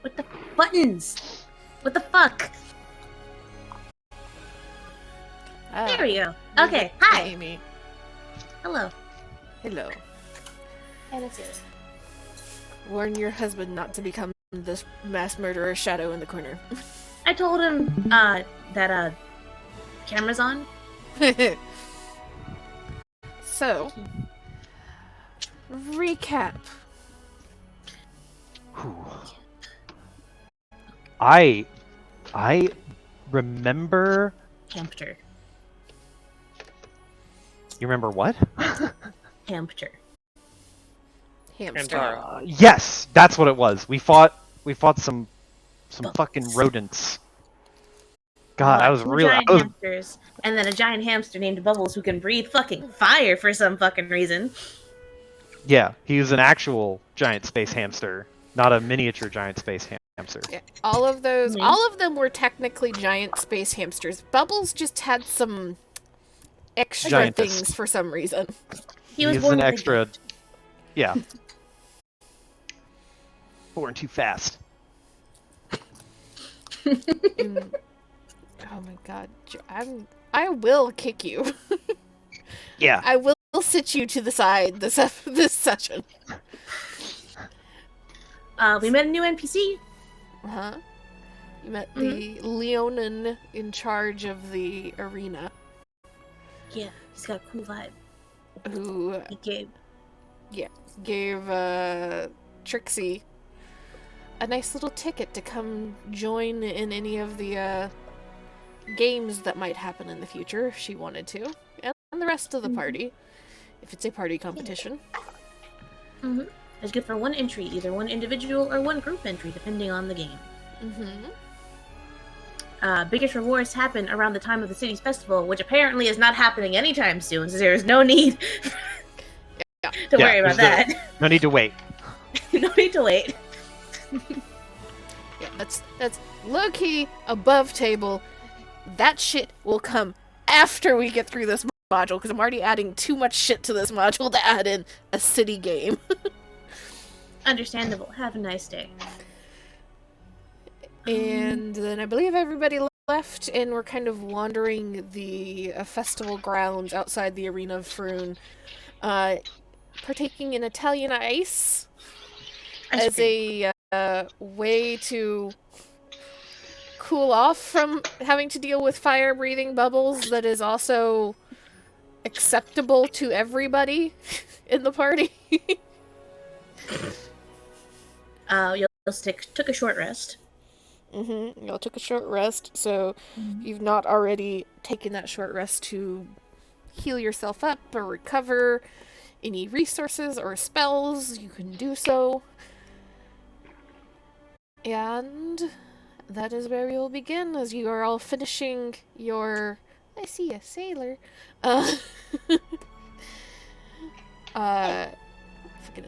What the buttons? What the fuck? There we go. Okay, hi. Amy. Hello. Hello. And it's yours. Warn your husband not to become this mass murderer shadow in the corner. I told him that camera's on. So, recap. I remember. Hamster. You remember what? Hamster. Hamster. Yes, that's what it was. We fought some fucking rodents. God, I was Two really. giant hamsters, and then a giant hamster named Bubbles who can breathe fucking fire for some fucking reason. Yeah, he was an actual giant space hamster, not a miniature giant space hamster. Yeah, all of them were technically giant space hamsters. Bubbles just had some extra Giantess. things for some reason. He was He's born an with a extra. gift. Yeah. Born too fast. Oh my god, I will kick you. Yeah. I will sit you to the side this session. We met a new NPC. Uh-huh. You met the Leonin in charge of the arena. Yeah, he's got a cool vibe. Who He gave Trixie a nice little ticket to come join in any of the games that might happen in the future if she wanted to, and the rest of the party, if it's a party competition. Mm-hmm. It's good for one entry, either one individual or one group entry, depending on the game. Biggest rewards happen around the time of the city's festival, which apparently is not happening anytime soon, so there's no need to worry about that. No need to wait. No need to wait. Yeah, that's low-key above table. That shit will come after we get through this module, because I'm already adding too much shit to this module to add in a city game. Understandable. Have a nice day. And then I believe everybody left, and we're kind of wandering the festival grounds outside the arena of Froon, partaking in Italian ice as a way to cool off from having to deal with fire-breathing Bubbles that is also acceptable to everybody in the party. You'll took a short rest. Y'all took a short rest, so you've not already taken that short rest to heal yourself up or recover any resources or spells. You can do so. And that is where we will begin, as you are all finishing your... I see a sailor. Fucking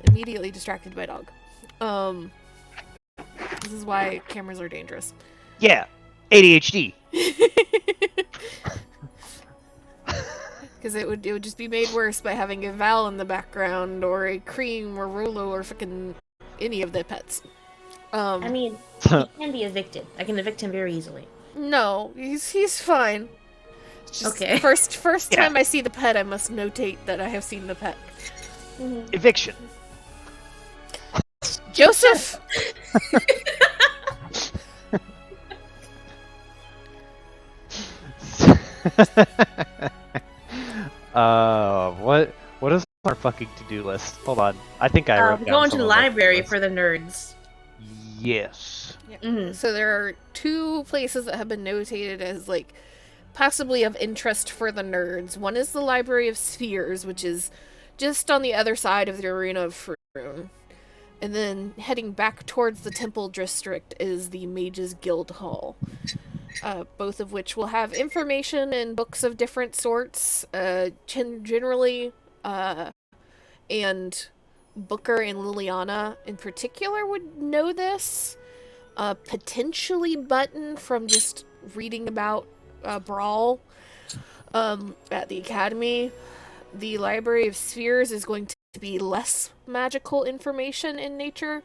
immediately distracted by dog. This is why cameras are dangerous. Yeah. ADHD. Because it would just be made worse by having a Val in the background, or a Cream, or Rolo, or fucking any of the pets. I mean, he can be evicted. I can evict him very easily. No, he's fine. Just Okay. First time I see the pet, I must notate that I have seen the pet. Eviction. Joseph! What is our fucking to-do list? Hold on. I think I wrote We're down going to some the of our library to-do for the nerds. list. Yes. Yeah. So there are 2 places that have been notated as, like, possibly of interest for the nerds. One is the Library of Spheres, which is just on the other side of the Arena of Froon. And then heading back towards the Temple District is the Mages Guild Hall. Both of which will have information and books of different sorts. Generally, and Booker and Liliana in particular would know this. Potentially Button from just reading about Brawl at the Academy. The Library of Spheres is going to be less magical information in nature.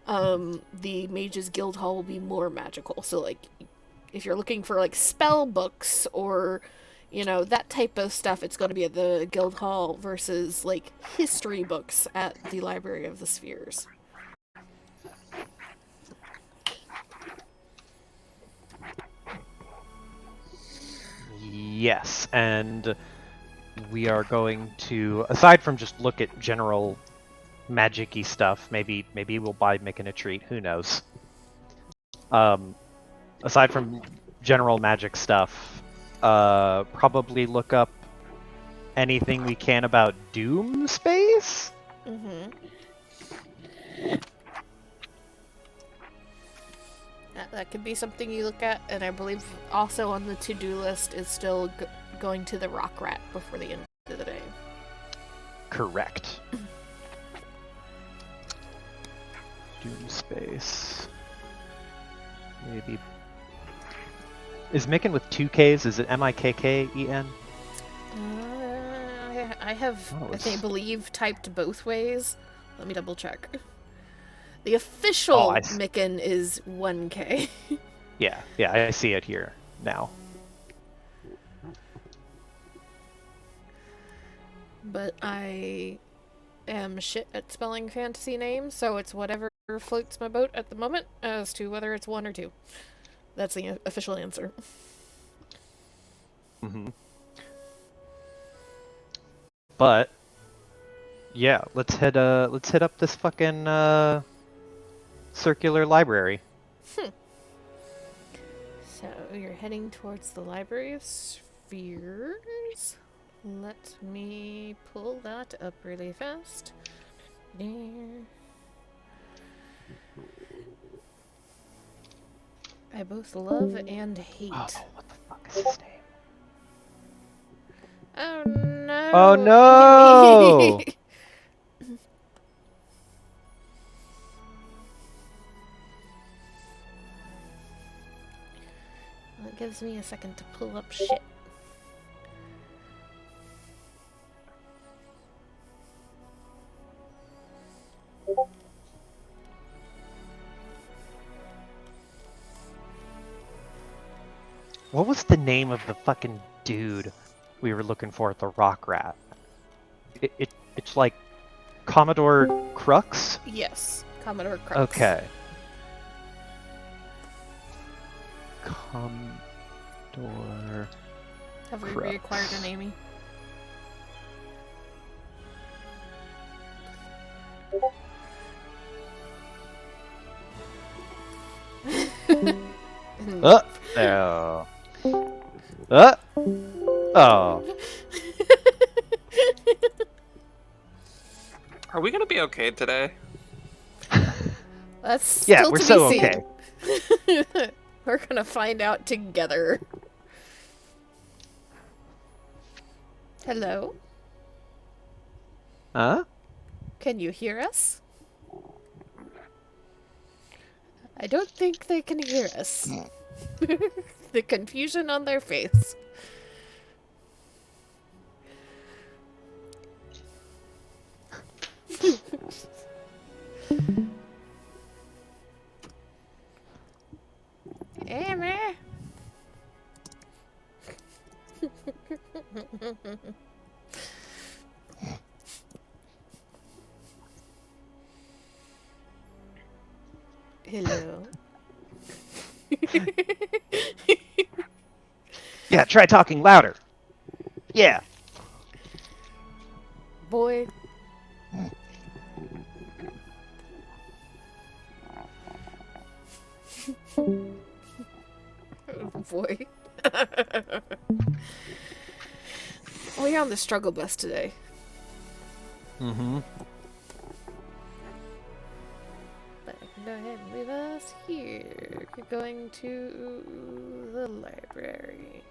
the Mage's Guild Hall will be more magical. So, like, if you're looking for, like, spell books or, you know, that type of stuff, it's going to be at the Guild Hall versus, like, history books at the Library of the Spheres. Yes, and we are going to, aside from just look at general magic-y stuff, maybe we'll buy Micken a treat, who knows. Aside from general magic stuff, probably look up anything we can about Doom Space? Mm-hmm. That could be something you look at, and I believe also on the to-do list is still going to the Rock Rat before the end of the day. Correct. Doom Space. Maybe. Is Micken with 2Ks? Is it M-I-K-K-E-N? I have, I believe, typed both ways. Let me double check. The official Micken is 1K. Yeah, I see it here now. But I am shit at spelling fantasy names, so it's whatever floats my boat at the moment as to whether it's 1 or 2. That's the official answer. Mm-hmm. But yeah, let's head up this fucking circular library. So you're heading towards the Library of Spheres. Let me pull that up really fast. There. I both love and hate. Oh, what the fuck is his name? Oh no! Oh no! That gives me a second to pull up shit. What was the name of the fucking dude we were looking for at the Rock Rat? It's like Commodore Crux? Yes, Commodore Crux. Okay. Commodore Have we Crux. reacquired an Amy? Oh. Oh. Are we gonna be okay today? That's still we're to so be seen. okay. We're gonna find out together. Hello? Huh? Can you hear us? I don't think they can hear us. The confusion on their face. Amy! Hello. Yeah, try talking louder. Yeah. Boy. Boy. We're on the struggle bus today. Mm-hmm. But I can go ahead and leave us here. We're going to the library.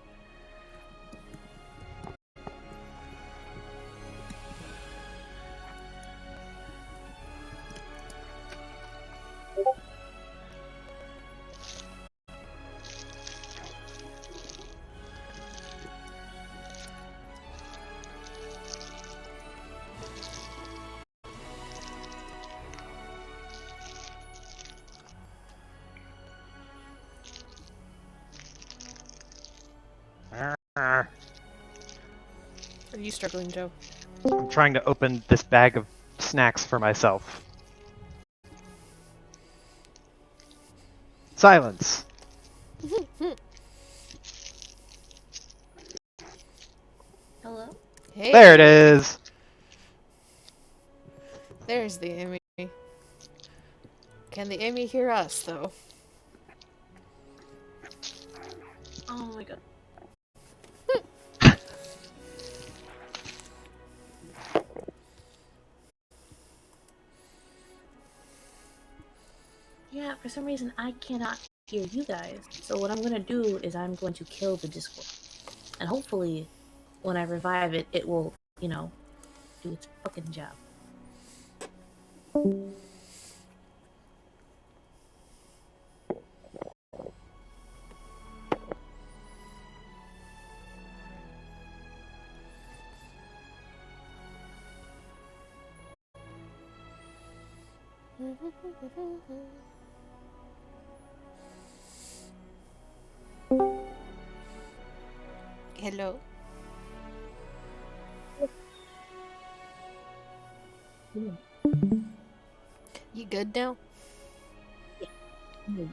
Are you struggling, Joe? I'm trying to open this bag of snacks for myself. Silence. Hello? Hey. There it is. There's the Emmy. Can the Emmy hear us, though? Oh my god. Yeah, for some reason I cannot hear you guys. So what I'm gonna do is I'm going to kill the Discord. And hopefully, when I revive it, it will, do its fucking job. Hello? You good now? Mm.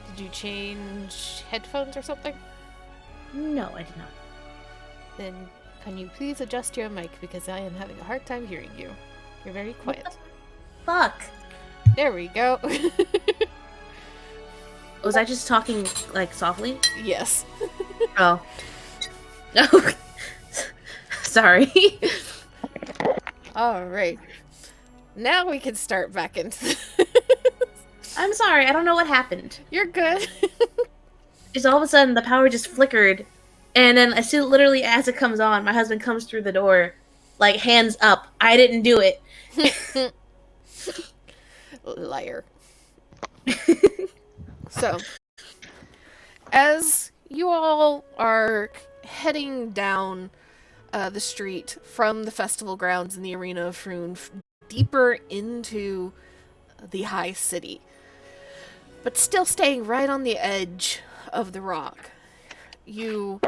Did you change headphones or something? No, I did not. Then can you please adjust your mic because I am having a hard time hearing you. You're very quiet. Fuck! There we go. Was I just talking, like, softly? Yes. Oh. No. Sorry. Alright. Now we can start back into I'm sorry, I don't know what happened. You're good. Just all of a sudden, the power just flickered, and then as soon, literally as it comes on, my husband comes through the door, like, hands up. I didn't do it. Liar. So, as you all are heading down the street from the festival grounds in the arena of Froon deeper into the high city, but still staying right on the edge of the rock, you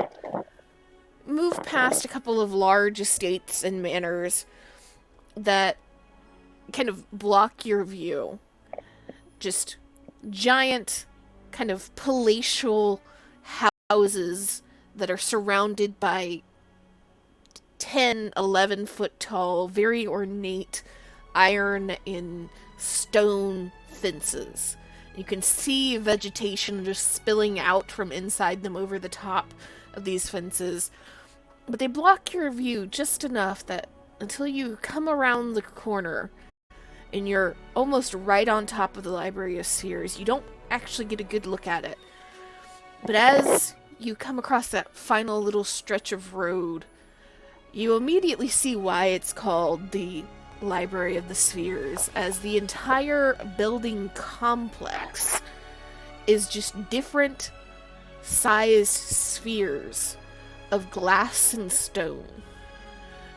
move past a couple of large estates and manors that kind of block your view. Just giant, kind of palatial houses that are surrounded by 10, 11 foot tall, very ornate iron and stone fences. You can see vegetation just spilling out from inside them over the top of these fences, but they block your view just enough that until you come around the corner and you're almost right on top of the Library of Spheres, you don't actually get a good look at it. But as you come across that final little stretch of road, you immediately see why it's called the Library of the Spheres, as the entire building complex is just different sized spheres of glass and stone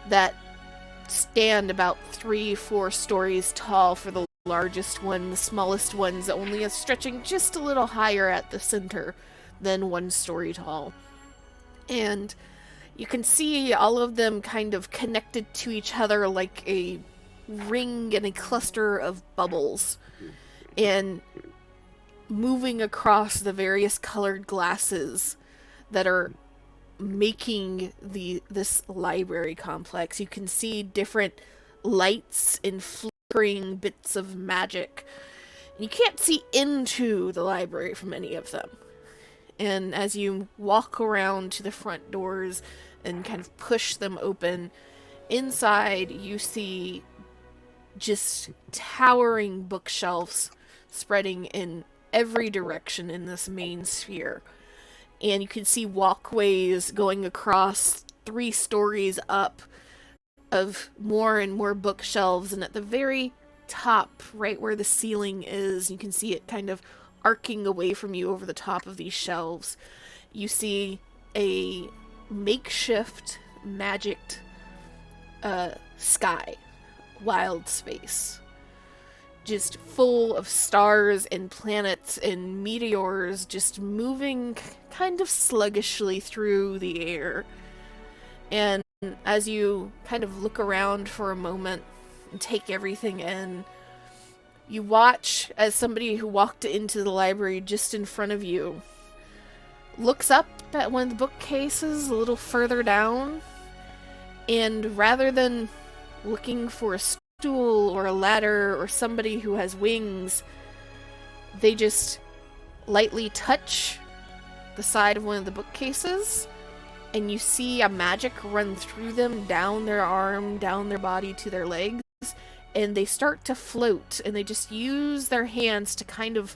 that stand about 3-4 stories tall for the largest one, the smallest ones only stretching just a little higher at the center than 1 story tall. And you can see all of them kind of connected to each other like a ring and a cluster of bubbles, and moving across the various colored glasses that are making this library complex. You can see different lights and flickering bits of magic. You can't see into the library from any of them. And as you walk around to the front doors and kind of push them open, inside you see just towering bookshelves spreading in every direction in this main sphere. And you can see walkways going across 3 stories up of more and more bookshelves, and at the very top, right where the ceiling is, you can see it kind of arcing away from you over the top of these shelves. You see a makeshift magicked sky, wild space. just full of stars and planets and meteors just moving kind of sluggishly through the air. And as you kind of look around for a moment and take everything in, you watch as somebody who walked into the library just in front of you looks up at one of the bookcases a little further down, and rather than looking for a stool or a ladder or somebody who has wings, they just lightly touch the side of one of the bookcases, and you see a magic run through them, down their arm, down their body to their legs, and they start to float, and they just use their hands to kind of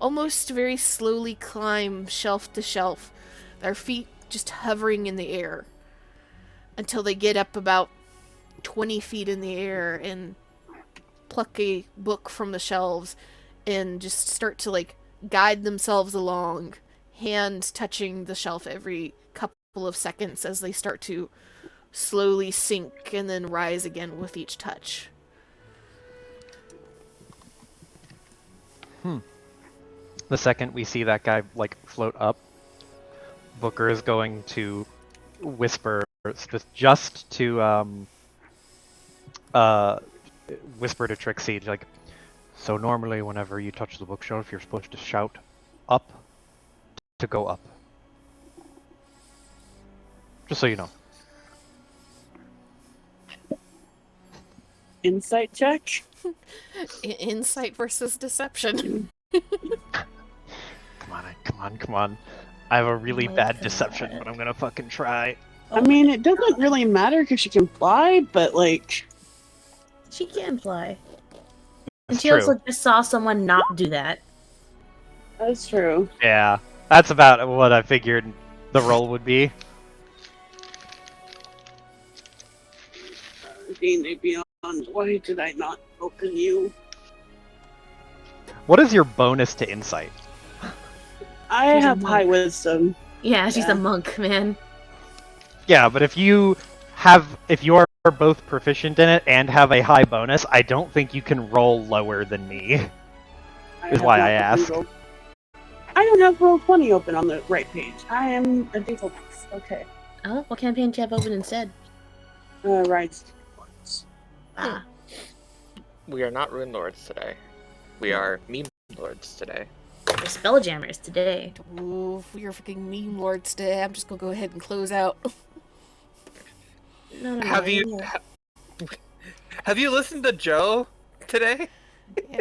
almost very slowly climb shelf to shelf, their feet just hovering in the air, until they get up about 20 feet in the air and pluck a book from the shelves and just start to like guide themselves along, hands touching the shelf every couple of seconds as they start to slowly sink and then rise again with each touch. The second we see that guy like float up, Booker is going to whisper just to whisper to Trixie, like, so normally whenever you touch the bookshelf, you're supposed to shout up to go up. Just so you know. Insight check? Insight versus deception. Come on. I have a really my bad God. deception, but I'm gonna fucking try. I mean, it doesn't really matter because she can fly, but like, She can fly. And That's she true. also just saw someone not do that. that's true. Yeah, that's about what I figured the roll would be. D&D Beyond, why did I not open you? What is your bonus to insight? I She's a have monk. high wisdom. Yeah, she's Yeah. a monk, man. Yeah, but if you are both proficient in it and have a high bonus, I don't think you can roll lower than me. Is why I asked. I don't have Roll20 open on the right page. I am a default. Okay. Oh, what campaign do you have open instead? Right. Ah, We are not Rune Lords today. We are Meme Lords today. we're Spelljammers today. Ooh, we are freaking meme lords today. I'm just gonna go ahead and close out. No, Have you yeah. have you listened to Joe today? Yeah.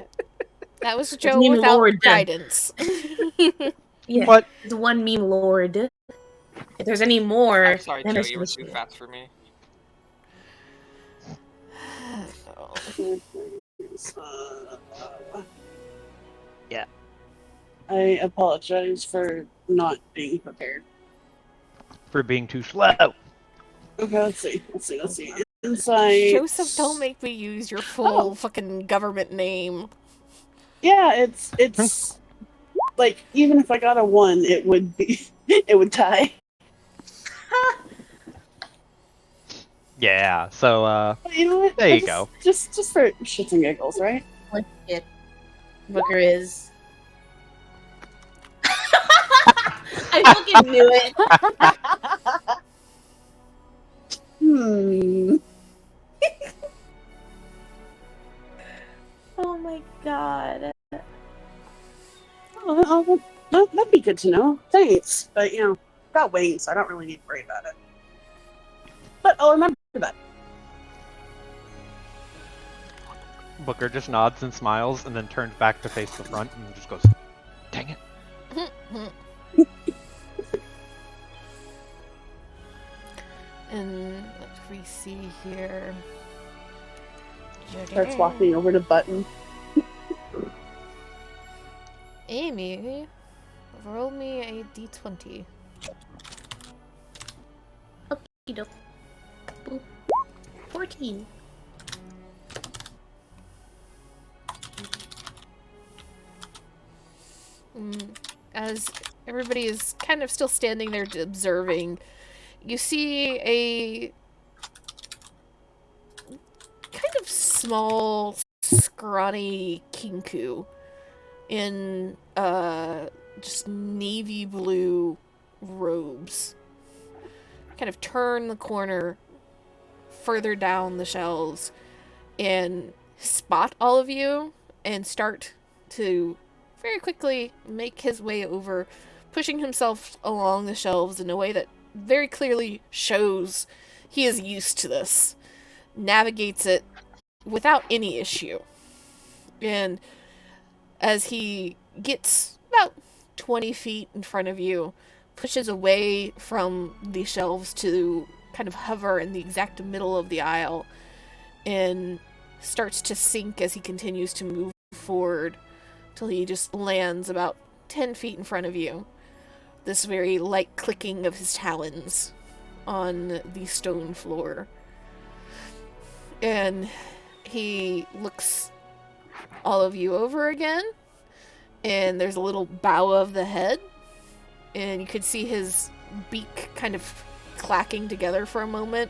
That was Joe meme without lord then. guidance. Yeah, What? it's one meme lord. If there's any more, I'm sorry, then Joe, it's you were just too fast for me. Yeah. I apologize for not being prepared. For being too slow. Okay, let's see. Insight. Joseph, don't make me use your full Oh. fucking government name. Yeah, it's like even if I got a 1, it would be it would tie. Yeah, so But you know what? There you go. Just for shits and giggles, right? like it. Booker is. I fucking knew it. Oh my god. Oh, that'd be good to know. Thanks, but you know, got wings, so I don't really need to worry about it. But I'll remember that. Booker just nods and smiles and then turns back to face the front and just goes, dang it. And what do we see here? Starts walking over to Button. Amy, roll me a d20. Okey-doke. Boop. 14. As everybody is kind of still standing there observing, you see a kind of small scrawny kinku in just navy blue robes kind of turn the corner further down the shelves and spot all of you and start to very quickly make his way over, pushing himself along the shelves in a way that very clearly shows he is used to this, navigates it without any issue. And as he gets about 20 feet in front of you, pushes away from the shelves to kind of hover in the exact middle of the aisle and starts to sink as he continues to move forward till he just lands about 10 feet in front of you. This very light clicking of his talons on the stone floor. And he looks all of you over again, and there's a little bow of the head, and you could see his beak kind of clacking together for a moment.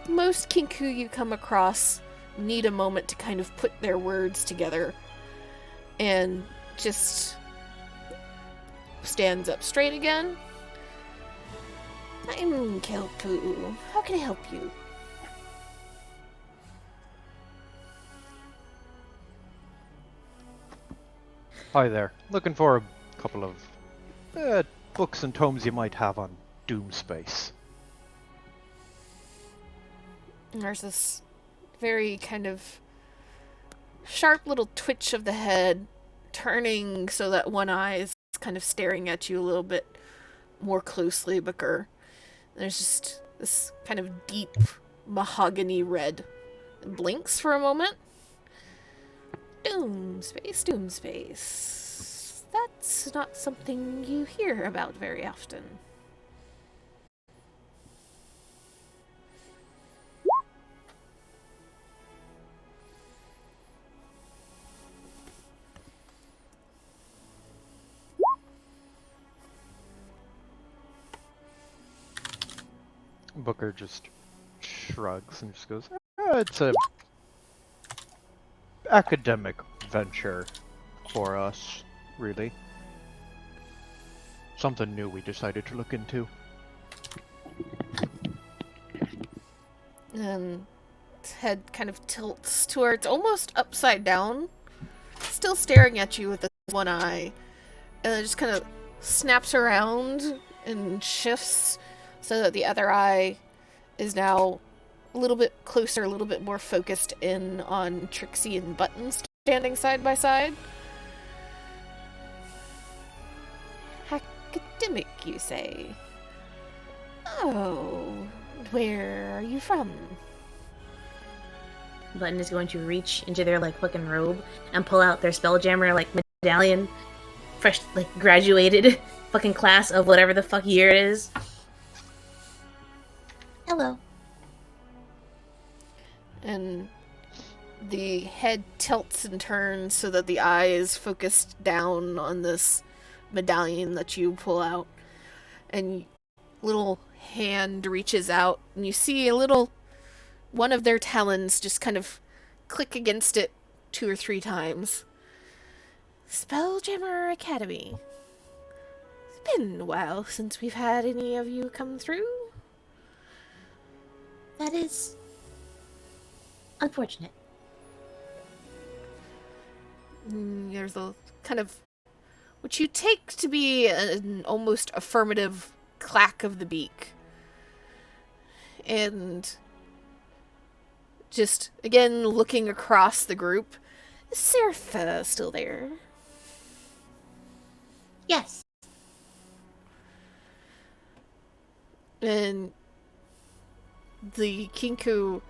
Most kinku you come across need a moment to kind of put their words together, and just stands up straight again. I'm Kelpoo. How can I help you? Hi there. Looking for a couple of books and tomes you might have on Doom Space. There's this very kind of sharp little twitch of the head, turning so that one eye is kind of staring at you a little bit more closely, Booker. There's just this kind of deep mahogany red. It blinks for a moment. Doom space. That's not something you hear about very often. Booker just shrugs and just goes, it's a academic venture for us, really. Something new we decided to look into. And its head kind of tilts to where it's almost upside down, still staring at you with this one eye, and then just kind of snaps around and shifts so that the other eye is now a little bit closer, a little bit more focused in on Trixie and Buttons standing side by side. Academic, you say? Oh, where are you from? Button is going to reach into their like fucking robe and pull out their Spelljammer like medallion, fresh like graduated fucking class of whatever the fuck year it is. Hello. And the head tilts and turns so that the eye is focused down on this medallion that you pull out. And little hand reaches out, and you see a little one of their talons just kind of click against it 2 or 3 times. Spelljammer Academy. It's been a while since we've had any of you come through. That is unfortunate. There's a kind of what you take to be an almost affirmative clack of the beak. And just, again, looking across the group, is Serapha still there? Yes. And the Kinku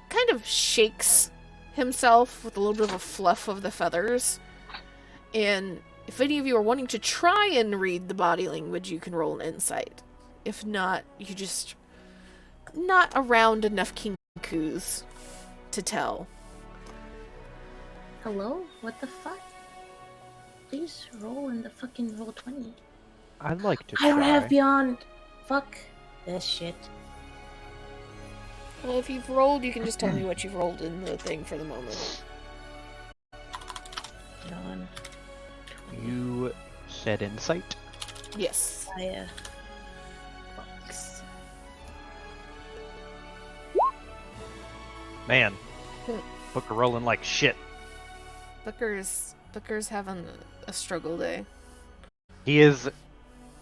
kind of shakes himself with a little bit of a fluff of the feathers. And if any of you are wanting to try and read the body language, you can roll an insight. If not, you just not around enough Kinkus to tell. Hello? What the fuck? Please roll in the fucking roll 20. I'd like to I don't try. have beyond. Fuck this shit. Well, if you've rolled, you can just tell me what you've rolled in the thing for the moment. Dawn. You said insight? Yes. Fire. Fox. Man. Booker rolling like shit. Booker's having a struggle day. He is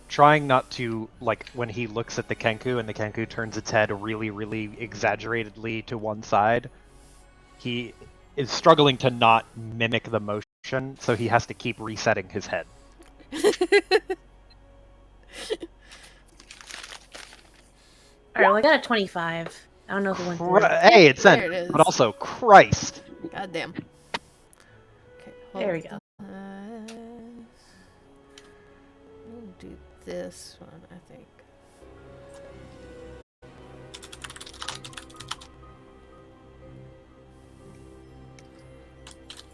trying not to, like, when he looks at the Kenku and the Kenku turns its head really, really exaggeratedly to one side, he is struggling to not mimic the motion, so he has to keep resetting his head. Alright, well, I got a 25. I don't know if it went through. Hey, it's There sent, it is. but also, Christ! Goddamn. Okay, There we go. We'll do this one, I think.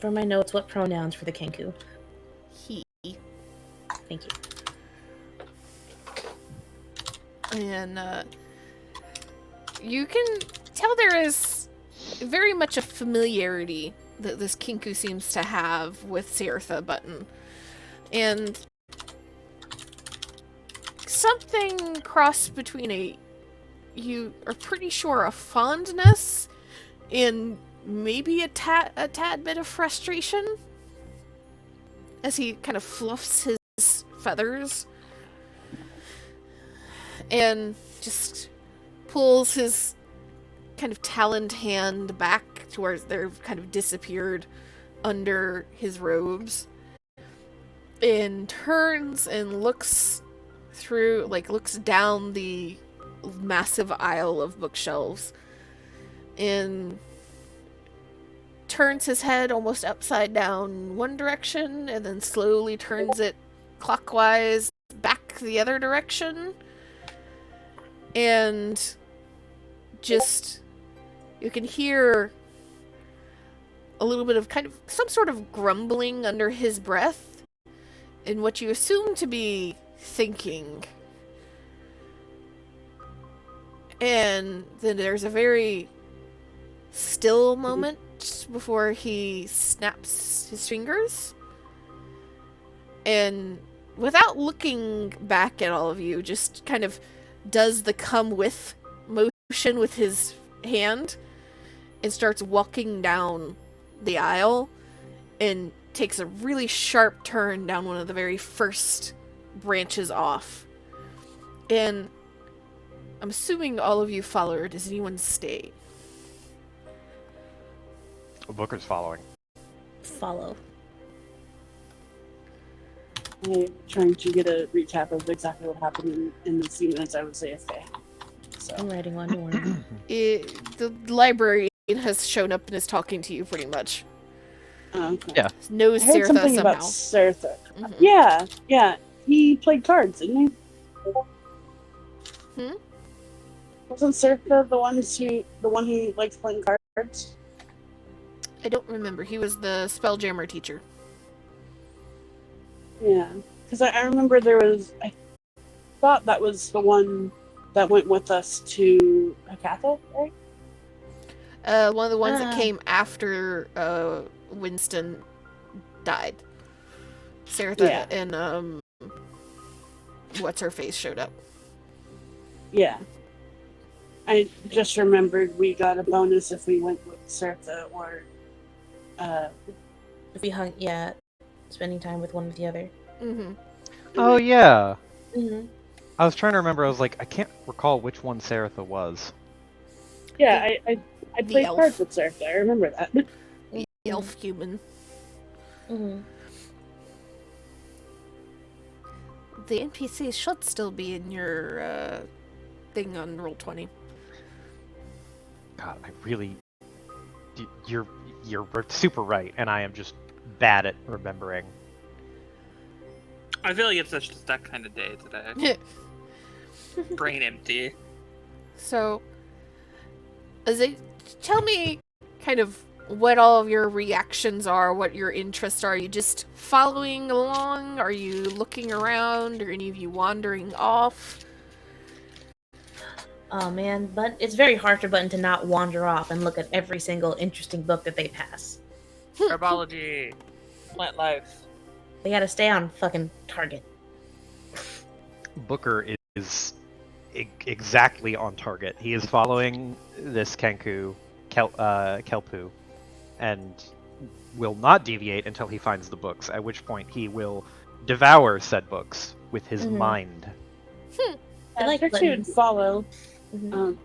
For my notes, what pronouns for the Kenku? He. Thank you. And you can tell there is very much a familiarity that this Kinku seems to have with Sertha Button. And something crossed between you are pretty sure, a fondness and maybe a tad bit of frustration as he kind of fluffs his feathers and just pulls his kind of taloned hand back to where they're kind of disappeared under his robes, and turns and looks down the massive aisle of bookshelves and turns his head almost upside down one direction and then slowly turns it clockwise back the other direction. And just, you can hear a little bit of kind of some sort of grumbling under his breath in what you assume to be thinking. And then there's a very still moment before he snaps his fingers. And without looking back at all of you, just kind of does the come with motion with his hand and starts walking down the aisle and takes a really sharp turn down one of the very first branches off. And I'm assuming all of you follow, or does anyone stay? Booker's following. Follow. I'm trying to get a recap of exactly what happened in the scene as I was AFK. So I'm writing one to one. The librarian has shown up and is talking to you pretty much. okay. Yeah. Knows I heard Sertha something somehow. about Sertha. Mhm. Yeah. He played cards, didn't he? Hmm? Wasn't Sertha the one who likes playing cards? I don't remember. He was the Spelljammer teacher. Yeah, because I remember I thought that was the one that went with us to Hakatha, right? One of the ones that came after Winston died. Sertha and what's her face showed up. Yeah. I just remembered we got a bonus if we went with Sertha or If you hung, yeah, spending time with one or the other. Mm-hmm. Oh, yeah. Mm-hmm. I was trying to remember, I was like, I can't recall which one Sertha was. Yeah, I the played elf. cards with Sertha. I remember that. The elf human. Mm-hmm. The NPCs should still be in your thing on Roll20. God, I really... You're super right, and I am just bad at remembering. I feel like it's just that kind of day today. Brain empty. So, tell me kind of what all of your reactions are, what your interests are. Are you just following along? Are you looking around? Are any of you wandering off? Oh man, but it's very hard for Button to not wander off and look at every single interesting book that they pass. Herbology, plant life. They gotta stay on fucking target. Booker is exactly on target. He is following this Kenku, Kelpu, and will not deviate until he finds the books, at which point he will devour said books with his mind. I like Trixie would buttons. follow, Mhm.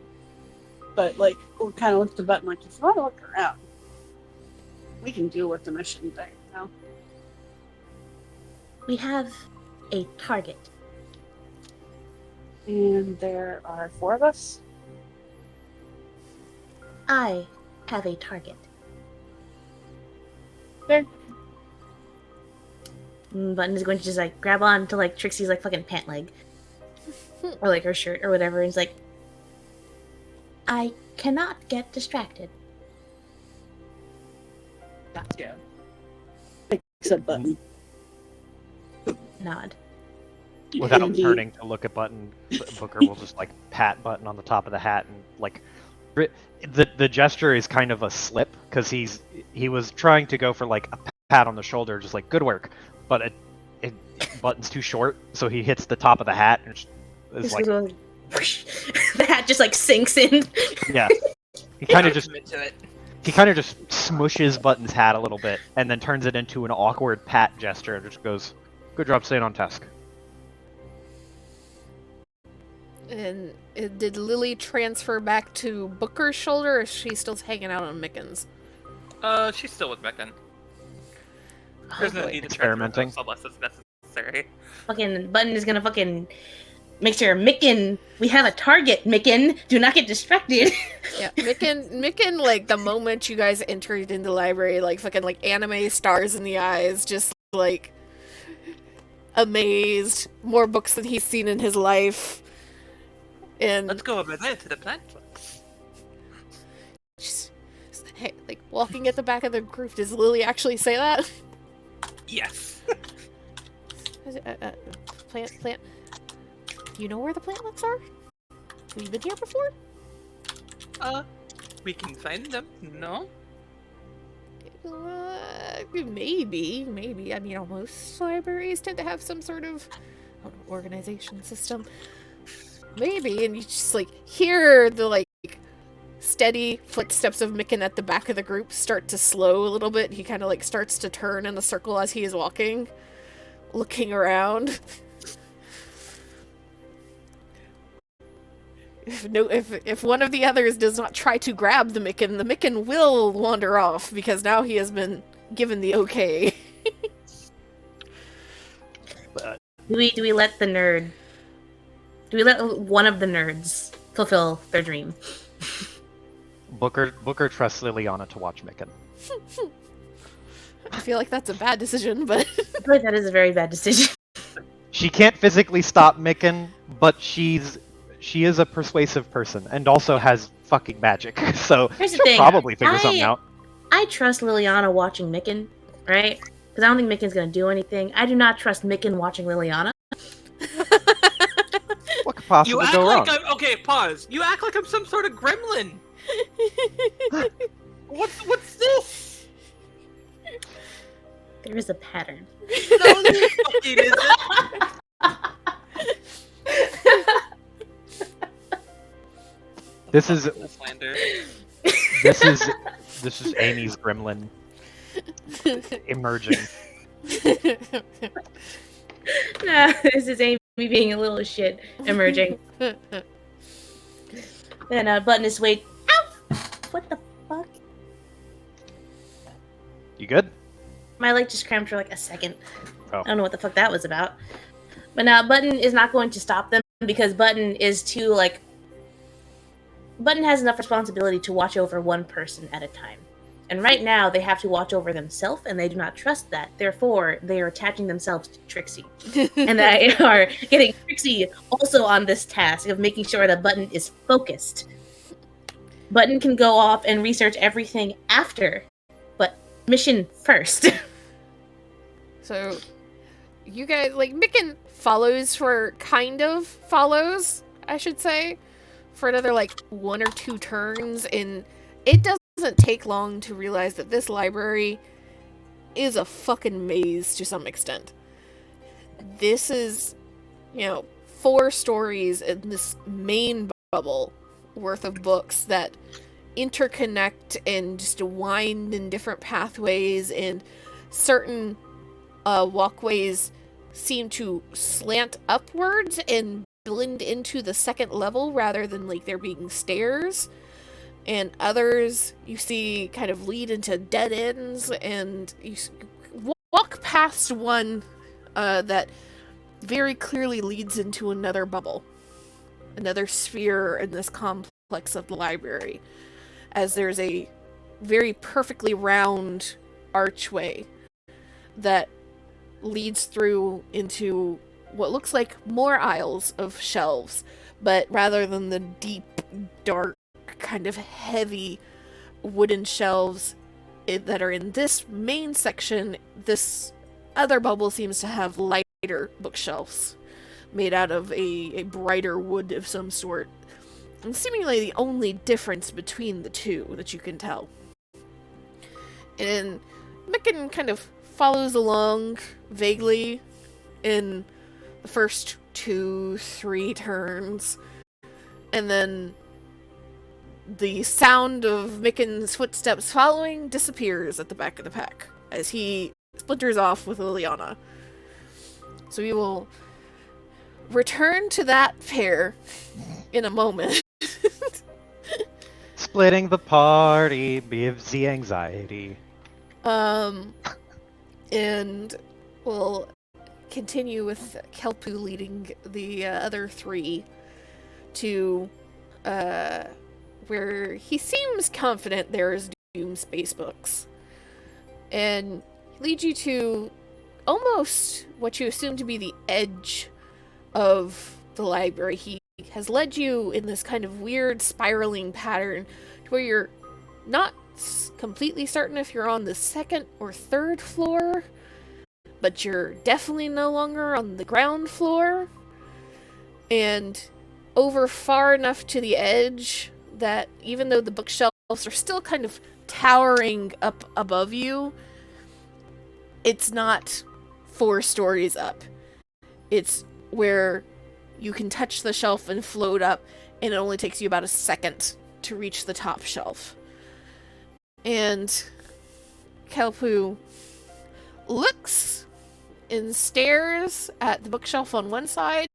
but like we'll kind of look at the button like, if you want to look around, we can deal with the mission thing. You know? We have a target. And there are 4 of us. I have a target. There. Button is going to just like grab on to like Trixie's like fucking pant leg. Or like her shirt or whatever, and it's like, I cannot get distracted. Gotcha. Except button. Nod. Without Indeed. turning to look at Button, Booker will just like pat Button on the top of the hat and like the gesture is kind of a slip because he was trying to go for like a pat on the shoulder, just like good work, but it Button's too short, so he hits the top of the hat and is like The hat just like sinks in. yeah. He kind of just Commit to it. smushes Button's hat a little bit and then turns it into an awkward pat gesture and just goes, "Good job staying on task." And did Lily transfer back to Booker's shoulder, or is she still hanging out on Micken's? She's still with Megan. Oh, There's no boy. need to Experimenting. unless it's necessary. Fucking Button is gonna fucking make sure Micken, we have a target, Micken. Do not get distracted. Yeah, Micken, like, the moment you guys entered into the library, like, fucking, like, anime stars in the eyes, just, like, amazed. More books than he's seen in his life. And Let's go over there to the plant books. just, hey, like, walking at the back of the group, does Lily actually say that? Yes. Plant. You know where the plant looks are? Have you been here before? We can find them. No. Maybe. I mean, most libraries tend to have some sort of organization system. Maybe, and you just like hear the like steady footsteps of Micken at the back of the group start to slow a little bit. He kind of like starts to turn in a circle as he is walking, looking around. If one of the others does not try to grab the Micken will wander off because now he has been given the okay. Do we let the nerd? Do we let one of the nerds fulfill their dream? Booker trusts Liliana to watch Micken. I feel like that's a bad decision, but I feel like that is a very bad decision. She can't physically stop Micken, but she is a persuasive person and also has fucking magic, so Here's the she'll thing, probably figure something out. I trust Liliana watching Micken, right? Because I don't think Micken's gonna do anything. I do not trust Micken watching Liliana. What could possibly You act go like wrong? okay, pause. You act like I'm some sort of gremlin. What's this? There is a pattern. No, there fucking isn't. This is Slander. this is Amy's gremlin emerging. Nah, this is Amy being a little shit emerging. Then Button is wait. Ow! What the fuck? You good? My leg just cramped for like a second. Oh. I don't know what the fuck that was about. But now Button is not going to stop them because Button is too like. Button has enough responsibility to watch over one person at a time. And right now they have to watch over themselves and they do not trust that. Therefore, they are attaching themselves to Trixie. And they are getting Trixie also on this task of making sure that Button is focused. Button can go off and research everything after, but mission first. So, you guys, like, Micken follows, I should say. for another, like, 1 or 2 turns, and it doesn't take long to realize that this library is a fucking maze to some extent. This is, 4 stories in this main bubble worth of books that interconnect and just wind in different pathways, and certain walkways seem to slant upwards and blend into the second level rather than like there being stairs, and others you see kind of lead into dead ends, and you walk past one that very clearly leads into another bubble, another sphere in this complex of the library, as there's a very perfectly round archway that leads through into what looks like more aisles of shelves, but rather than the deep, dark, kind of heavy wooden shelves that are in this main section, this other bubble seems to have lighter bookshelves made out of a brighter wood of some sort. And seemingly the only difference between the two that you can tell. And Micken kind of follows along vaguely in the first 2-3 turns, and then the sound of Micken's footsteps following disappears at the back of the pack as he splinters off with Liliana. So we will return to that pair in a moment. Splitting the party gives the anxiety. And we'll continue with Kelpu leading the other 3 to where he seems confident there's Doom space books. And he leads you to almost what you assume to be the edge of the library. He has led you in this kind of weird spiraling pattern to where you're not completely certain if you're on the 2nd or 3rd floor, but you're definitely no longer on the ground floor, and over far enough to the edge that even though the bookshelves are still kind of towering up above you, it's not 4 stories up. It's where you can touch the shelf and float up, and it only takes you about a second to reach the top shelf. And Kelpu looks and stares at the bookshelf on one side,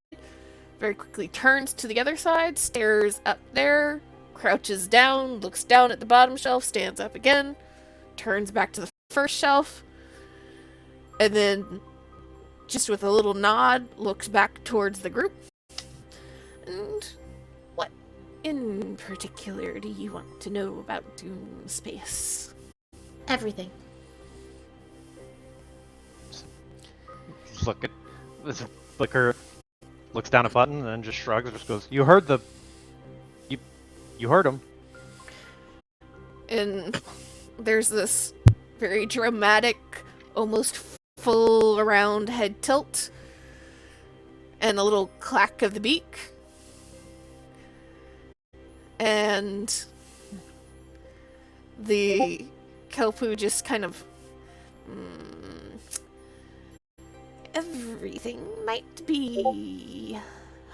very quickly turns to the other side, stares up there, crouches down, looks down at the bottom shelf, stands up again, turns back to the first shelf, and then, just with a little nod, looks back towards the group. And what in particular do you want to know about Doom Space? Everything. Look at this Flicker, looks down at Button and then just shrugs and just goes, You heard him. And there's this very dramatic, almost full around head tilt and a little clack of the beak. And the Kelpu just kind of everything might be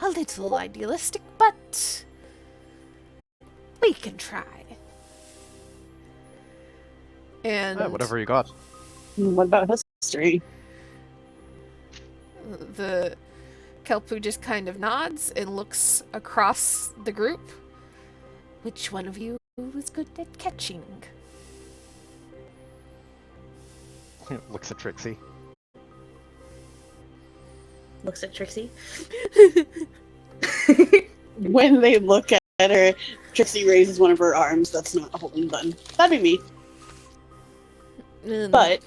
a little idealistic, but we can try. And Whatever you got. What about history? the Kelpu just kind of nods and looks across the group. Which one of you is good at catching? Looks at Trixie. Looks at Trixie. When they look at her, Trixie raises one of her arms that's not holding Button. That'd be me. But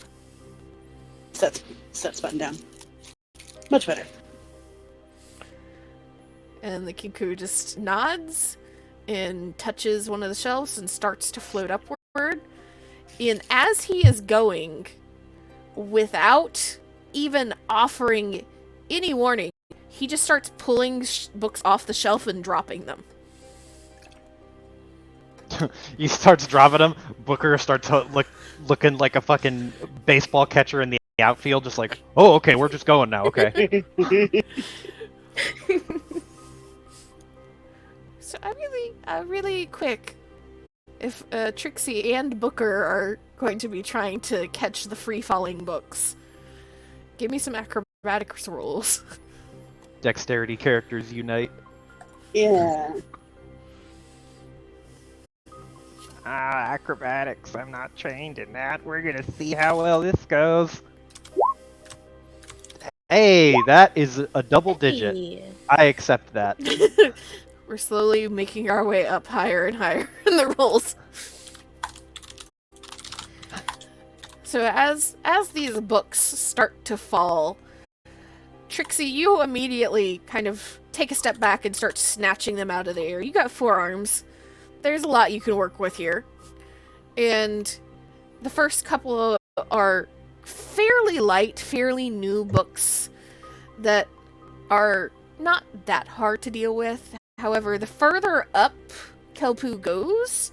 sets Button down. Much better. And the Kiku just nods and touches one of the shelves and starts to float upward. And as he is going, without even offering any warning, he just starts pulling books off the shelf and dropping them. He starts dropping them. Booker starts looking like a fucking baseball catcher in the outfield, just like, oh, okay, we're just going now, okay. So really quick, if Trixie and Booker are going to be trying to catch the free-falling books, give me some acrobatics rolls. Dexterity characters unite. Yeah. Acrobatics. I'm not trained in that. We're gonna see how well this goes. Hey, that is a double digit. Hey. I accept that. We're slowly making our way up higher and higher in the rolls. So as these books start to fall, Trixie, you immediately kind of take a step back and start snatching them out of the air. You got 4 arms. There's a lot you can work with here. And the first couple are fairly light, fairly new books that are not that hard to deal with. However, the further up Kelpu goes,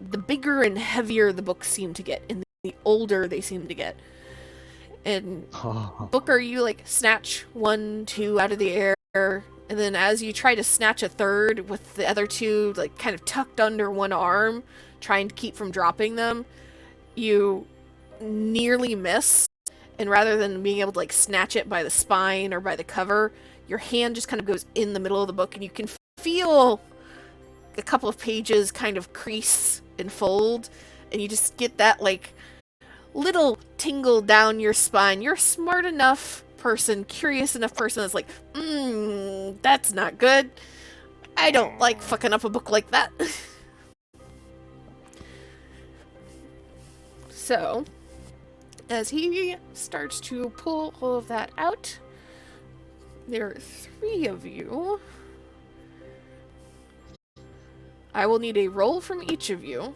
the bigger and heavier the books seem to get, and the older they seem to get. And Booker, you like snatch 1, 2 out of the air, and then as you try to snatch a third with the other 2 like kind of tucked under one arm, trying to keep from dropping them, you nearly miss. And rather than being able to like snatch it by the spine or by the cover, your hand just kind of goes in the middle of the book, and you can feel a couple of pages kind of crease and fold, and you just get that like little tingle down your spine. You're a smart enough person, curious enough person that's like, that's not good. I don't like fucking up a book like that. So, as he starts to pull all of that out, there are 3 of you. I will need a roll from each of you.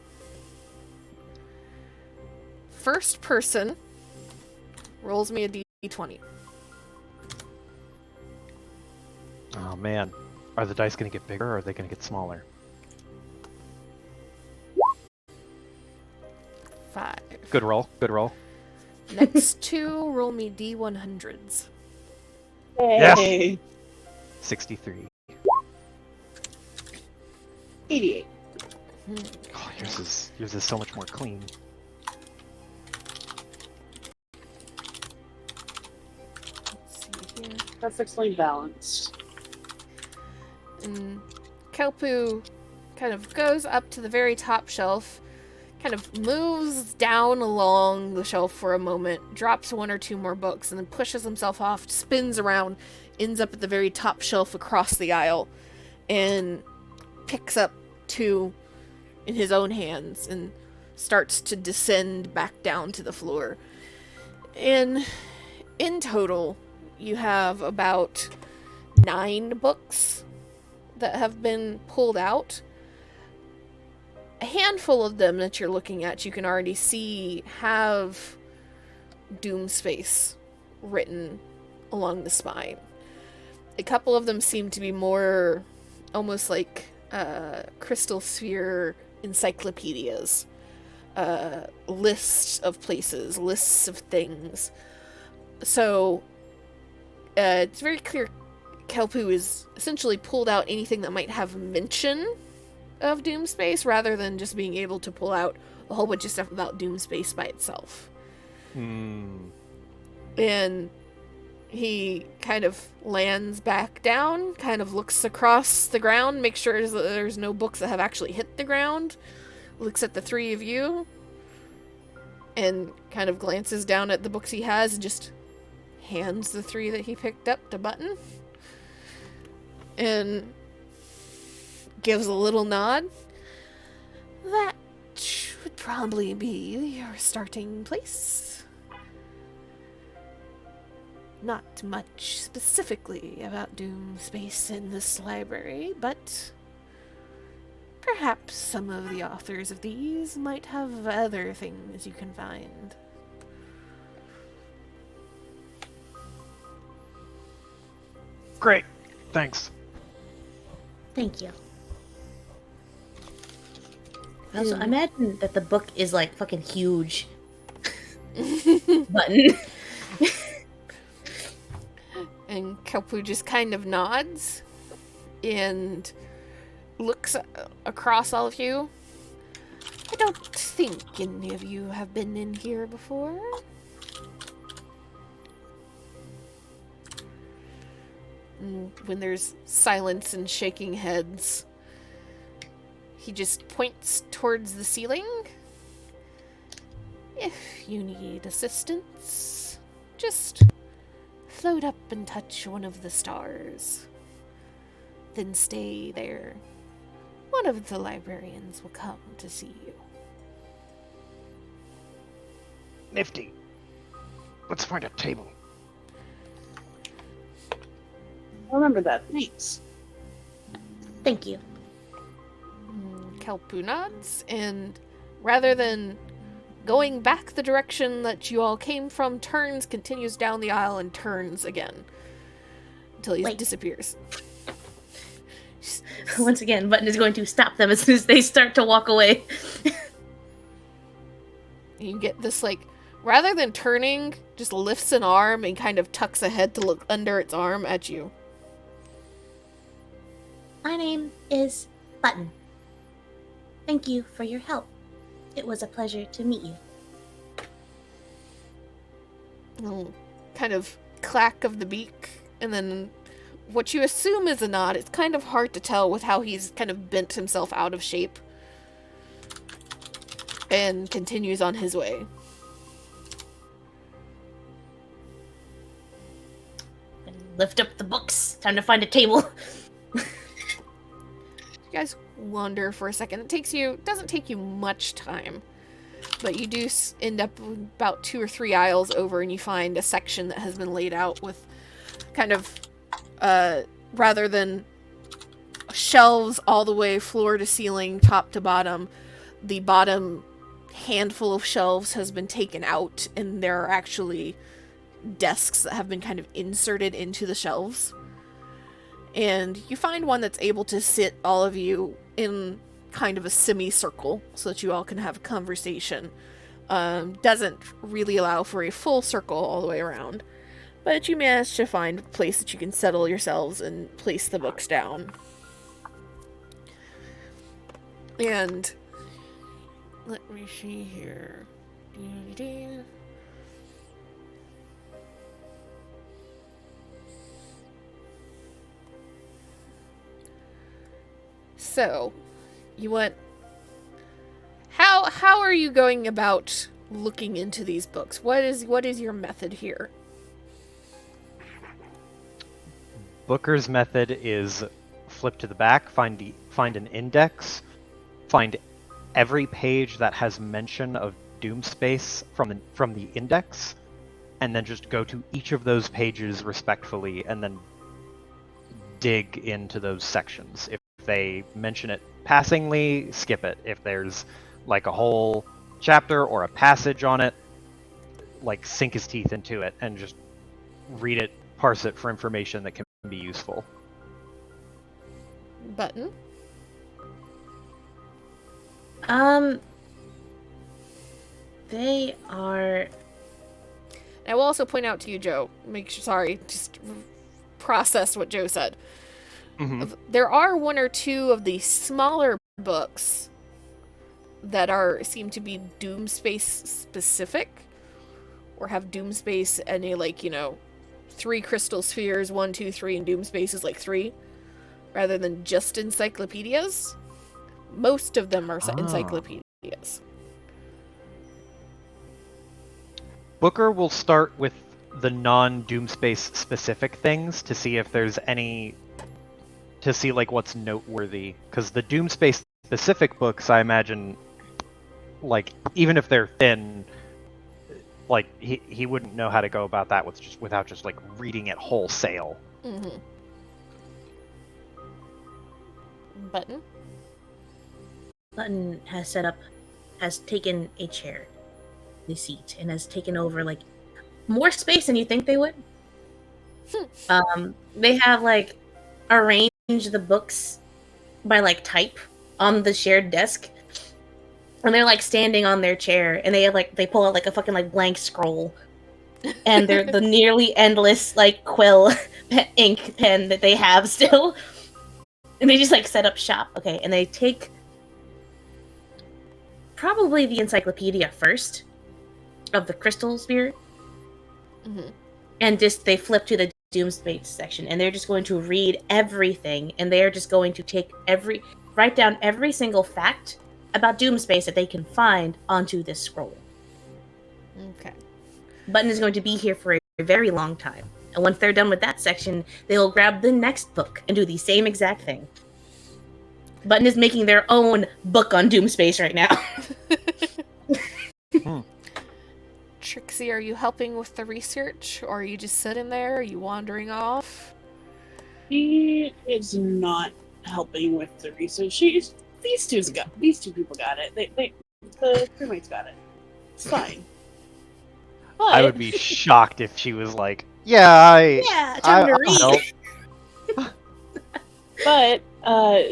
First person rolls me a d20. Oh man, are the dice gonna get bigger or are they gonna get smaller? 5. Good roll, good roll. Next 2 roll me d100s. Hey. 63. 88. Oh, yours is so much more clean. Let's see here. Perfectly balanced. And Kelpu kind of goes up to the very top shelf, kind of moves down along the shelf for a moment, drops 1 or 2 more books, and then pushes himself off, spins around, ends up at the very top shelf across the aisle, and picks up 2 in his own hands and starts to descend back down to the floor. And in total, you have about 9 books that have been pulled out. A handful of them that you're looking at, you can already see have Doom Space written along the spine. A couple of them seem to be more almost like crystal sphere encyclopedias, lists of places, lists of things. So it's very clear Kelpu is essentially pulled out anything that might have mention of Doom Space rather than just being able to pull out a whole bunch of stuff about Doom Space by itself. And he kind of lands back down, kind of looks across the ground, makes sure that there's no books that have actually hit the ground, looks at the 3 of you, and kind of glances down at the books he has and just hands the 3 that he picked up to Button. And gives a little nod. That would probably be your starting place. Not much specifically about Doom Space in this library, but perhaps some of the authors of these might have other things you can find. Great, thanks. Thank you. Also, I Mm. imagine that the book is like fucking huge. Button. And Kelpu just kind of nods and looks across all of you. I don't think any of you have been in here before. And when there's silence and shaking heads, he just points towards the ceiling. If you need assistance, just float up and touch one of the stars. Then stay there. One of the librarians will come to see you. Nifty. Let's find a table. I'll remember that. Thanks. Thank you. Kelpu nods, and rather than going back the direction that you all came from, turns, continues down the aisle, and turns again. Until he Wait. disappears. Once again, Button is going to stop them as soon as they start to walk away. You get this, like, rather than turning, just lifts an arm and kind of tucks a head to look under its arm at you. My name is Button. Thank you for your help. It was a pleasure to meet you. Kind of clack of the beak, and then what you assume is a nod. It's kind of hard to tell with how he's kind of bent himself out of shape. And continues on his way. And lift up the books. Time to find a table. You guys wander for a second. It doesn't take you much time, but you do end up about 2 or 3 aisles over, and you find a section that has been laid out with kind of, rather than shelves all the way floor to ceiling, top to bottom, the bottom handful of shelves has been taken out, and there are actually desks that have been kind of inserted into the shelves. And you find one that's able to sit all of you in kind of a semicircle so that you all can have a conversation. Doesn't really allow for a full circle all the way around, but you manage to find a place that you can settle yourselves and place the books down. And let me see here. So, you went. How are you going about looking into these books? What is your method here? Booker's method is flip to the back, find an index, find every page that has mention of Doomspace from the index, and then just go to each of those pages respectfully, and then dig into those sections. If they mention it passingly, skip it. If there's like a whole chapter or a passage on it, like sink his teeth into it and just read it, parse it for information that can be useful. Button? They are... I will also point out to you, Joe, just process what Joe said. Mm-hmm. There are 1 or 2 of the smaller books that seem to be Doomspace specific, or have Doomspace and a 3 crystal spheres, 1, 2, 3, and Doomspace is like 3, rather than just encyclopedias. Most of them are encyclopedias. Booker will start with the non-Doomspace specific things to see if there's any, to see like what's noteworthy, because the Doomspace specific books, I imagine, like even if they're thin, like he wouldn't know how to go about that without just like reading it wholesale. Mm-hmm. Button? Button has taken a chair, the seat, and has taken over like more space than you think they would. They have like arranged the books by like type on the shared desk, and they're like standing on their chair, and they pull out like a fucking like blank scroll, and they're the nearly endless like quill ink pen that they have still, and they just like set up shop. Okay, and they take probably the encyclopedia first of the crystal sphere, and just they flip to the Doomspace section, and they're just going to read everything, and they're just going to write down every single fact about Doomspace that they can find onto this scroll. Okay. Button is going to be here for a very long time, and once they're done with that section, they'll grab the next book and do the same exact thing. Button is making their own book on Doomspace right now. Trixie, are you helping with the research, or are you just sitting there? Are you wandering off? She is not helping with the research. These two people got it. The crewmates got it. It's fine. But I would be shocked if she was like, yeah, time to I'll read. help. But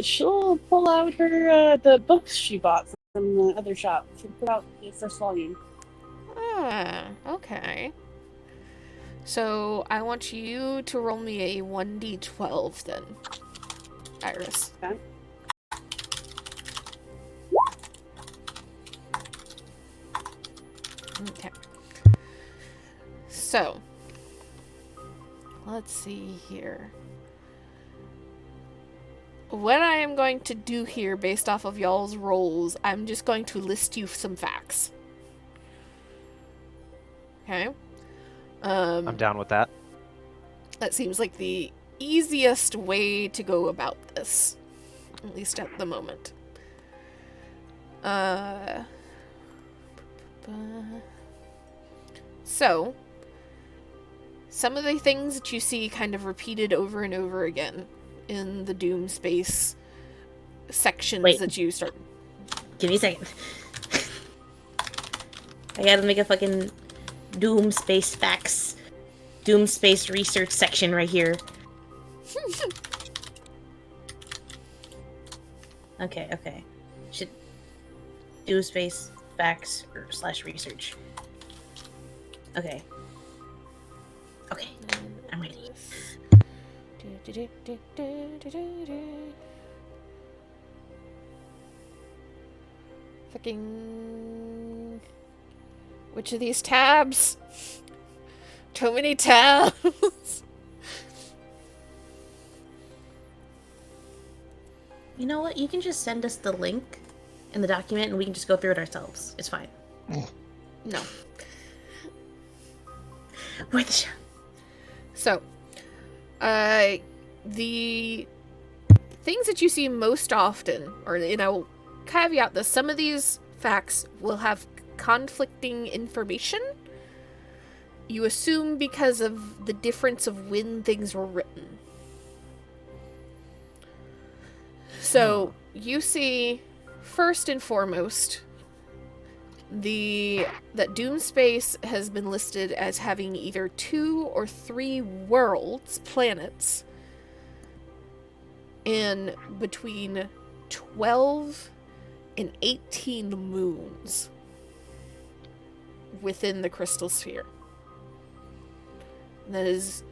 she'll pull out her the books she bought from the other shop. She'll put out the first volume. Ah, okay. So I want you to roll me a 1d12 then, Iris. Okay. Okay. So, let's see here. What I am going to do here, based off of y'all's rolls, I'm just going to list you some facts. Okay? I'm down with that. That seems like the easiest way to go about this, at least at the moment. So, some of the things that you see kind of repeated over and over again in the Doomspace sections that you start. Give me a second. I gotta make a fucking Doomspace facts, Doomspace research section right here. Okay. Should Doomspace facts / research. Okay, I'm ready. Fucking... Which of these tabs? Too many tabs. You know what? You can just send us the link in the document, and we can just go through it ourselves. It's fine. No. We're the show. So, the things that you see most often, or, and I will caveat this, some of these facts will have conflicting information. You assume because of the difference of when things were written. So, you see, first and foremost, that Doomspace has been listed as having either 2 or 3 worlds, planets, and between 12 and 18 moons within the crystal sphere. That is,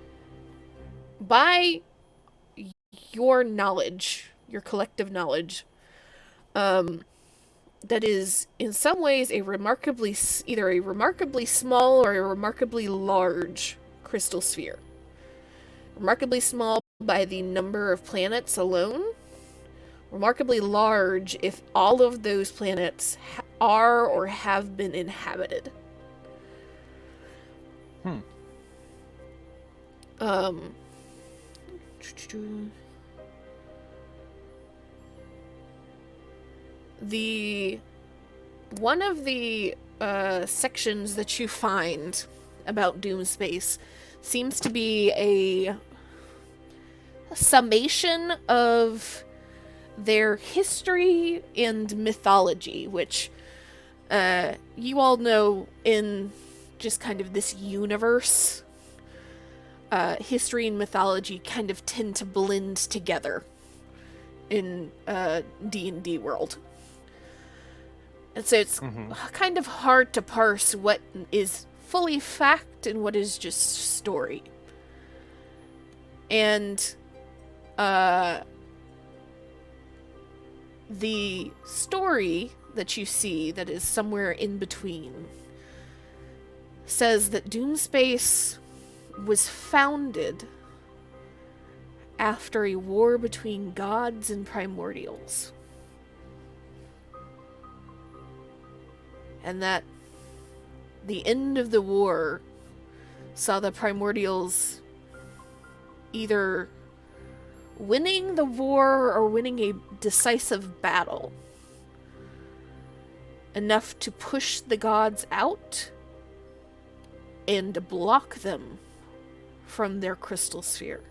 by your knowledge, your collective knowledge, that is in some ways either a remarkably small or a remarkably large crystal sphere. Remarkably small by the number of planets alone. Remarkably large if all of those planets are or have been inhabited. One of the sections that you find about Doomspace seems to be a summation of their history and mythology, which you all know in just kind of this universe. History and mythology kind of tend to blend together in D&D world. And so it's Mhm. kind of hard to parse what is fully fact and what is just story. And the story that you see that is somewhere in between says that Doomspace was founded after a war between gods and primordials. And that the end of the war saw the primordials either winning the war or winning a decisive battle, enough to push the gods out and block them from their crystal sphere.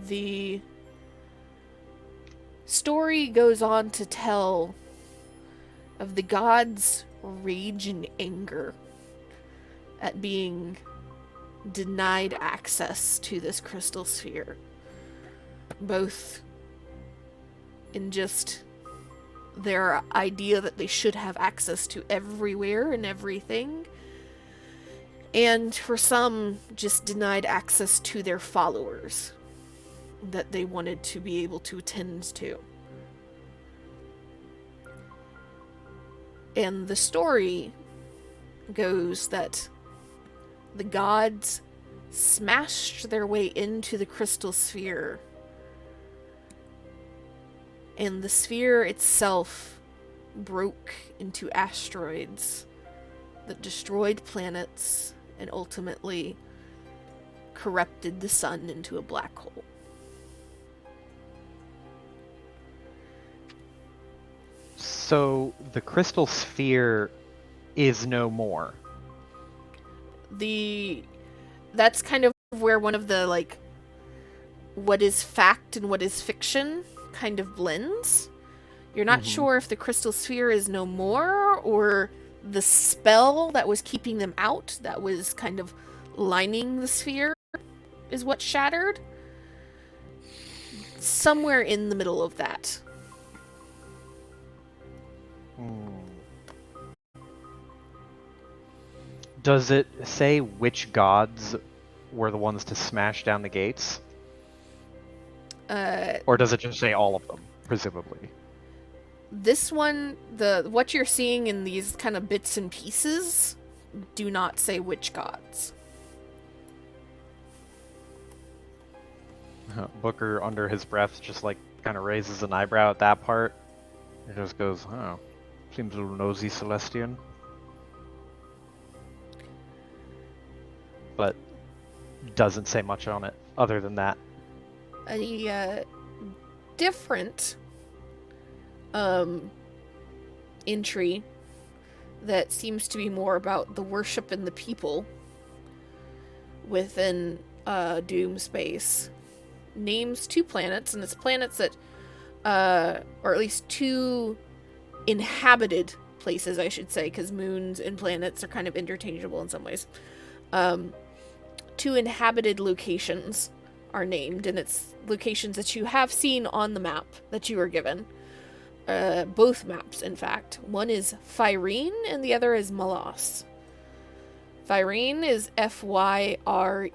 The story goes on to tell of the gods' rage and anger at being denied access to this crystal sphere, both in just their idea that they should have access to everywhere and everything, and for some, just denied access to their followers that they wanted to be able to attend to. And the story goes that the gods smashed their way into the crystal sphere, and the sphere itself broke into asteroids that destroyed planets and ultimately corrupted the sun into a black hole. So the crystal sphere is no more. That's kind of where one of the, like, what is fact and what is fiction kind of blends. You're not sure if the crystal sphere is no more, or the spell that was keeping them out, that was kind of lining the sphere, is what shattered. Somewhere in the middle of that. Does it say which gods were the ones to smash down the gates? Or does it just say all of them, presumably? This one, what you're seeing in these kind of bits and pieces, do not say which gods. Booker, under his breath, just like kind of raises an eyebrow at that part. He just goes, "Oh, seems a little nosy, Celestian." But doesn't say much on it other than that. A different entry that seems to be more about the worship and the people within Doomspace names two planets, and it's planets that or at least two inhabited places, I should say, because moons and planets are kind of interchangeable in some ways. Two inhabited locations are named, and it's locations that you have seen on the map that you were given. Both maps, in fact. One is Fyrene, and the other is Malas. Fyrene is Fyreen.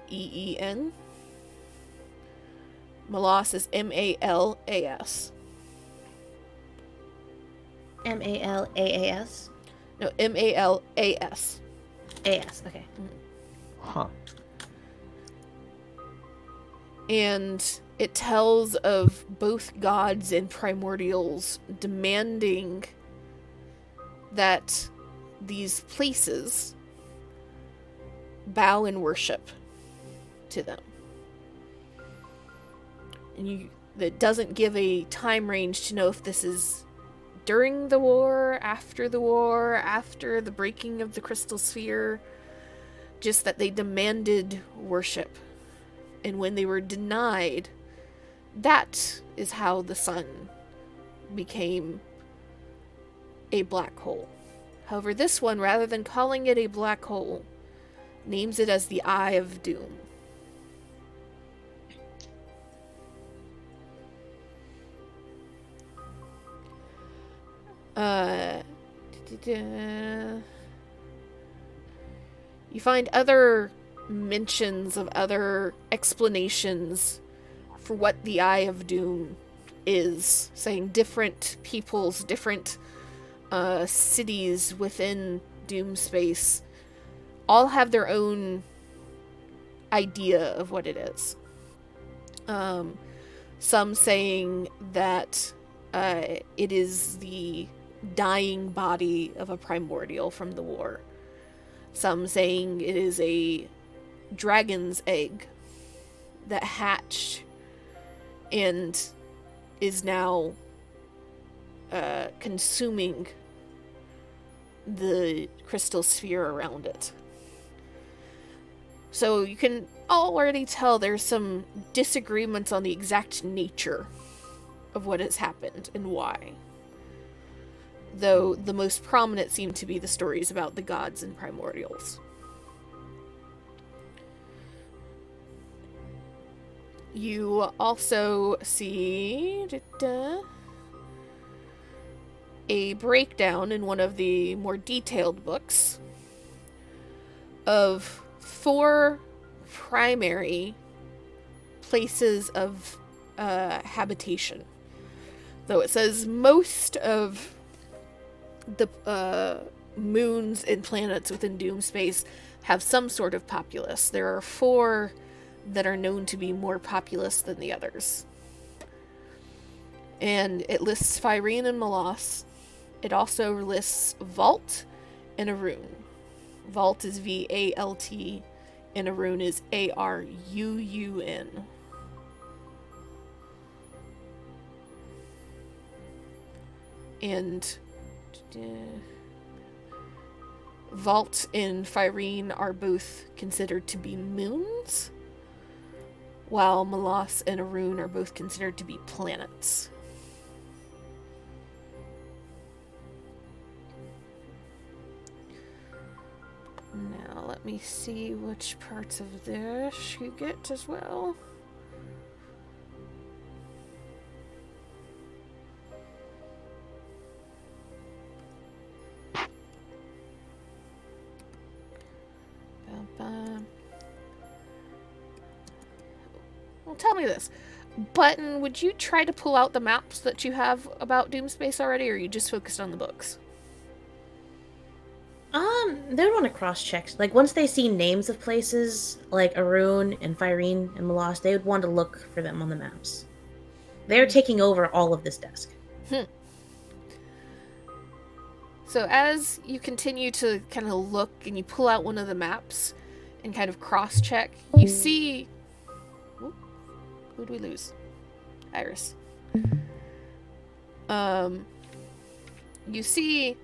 Malas is Malas. Malaas? No, Malas. AS, okay. Huh. And it tells of both gods and primordials demanding that these places bow and worship to them. And that doesn't give a time range to know if this is during the war, after the breaking of the crystal sphere. Just that they demanded worship. And when they were denied, that is how the sun became a black hole. However, this one, rather than calling it a black hole, names it as the Eye of Doom. You find other mentions of other explanations for what the Eye of Doom is, saying different peoples, different cities within Doom space all have their own idea of what it is. Some saying that it is the dying body of a primordial from the war. Some saying it is a dragon's egg that hatched and is now consuming the crystal sphere around it. So you can already tell there's some disagreements on the exact nature of what has happened and why. Though the most prominent seem to be the stories about the gods and primordials. You also see a breakdown in one of the more detailed books of 4 primary places of habitation. Though it says most of the moons and planets within Doom space have some sort of populace. There are 4 that are known to be more populous than the others. And it lists Fyrene and Malos. It also lists Vault and Arun. Vault is V-A-L-T, and Arun is A-R-U-U-N. And Vault and Fyrene are both considered to be moons, while Malos and Arun are both considered to be planets. Now, let me see which parts of this you get as well. Well, tell me this. Button, would you try to pull out the maps that you have about Doomspace already, or are you just focused on the books? They would want to cross-check. Like, once they see names of places, like Arun and Fyrene and Malos, they would want to look for them on the maps. They're taking over all of this desk. So as you continue to kind of look and you pull out one of the maps and kind of cross-check, you see... Ooh, who do we lose? Iris. You see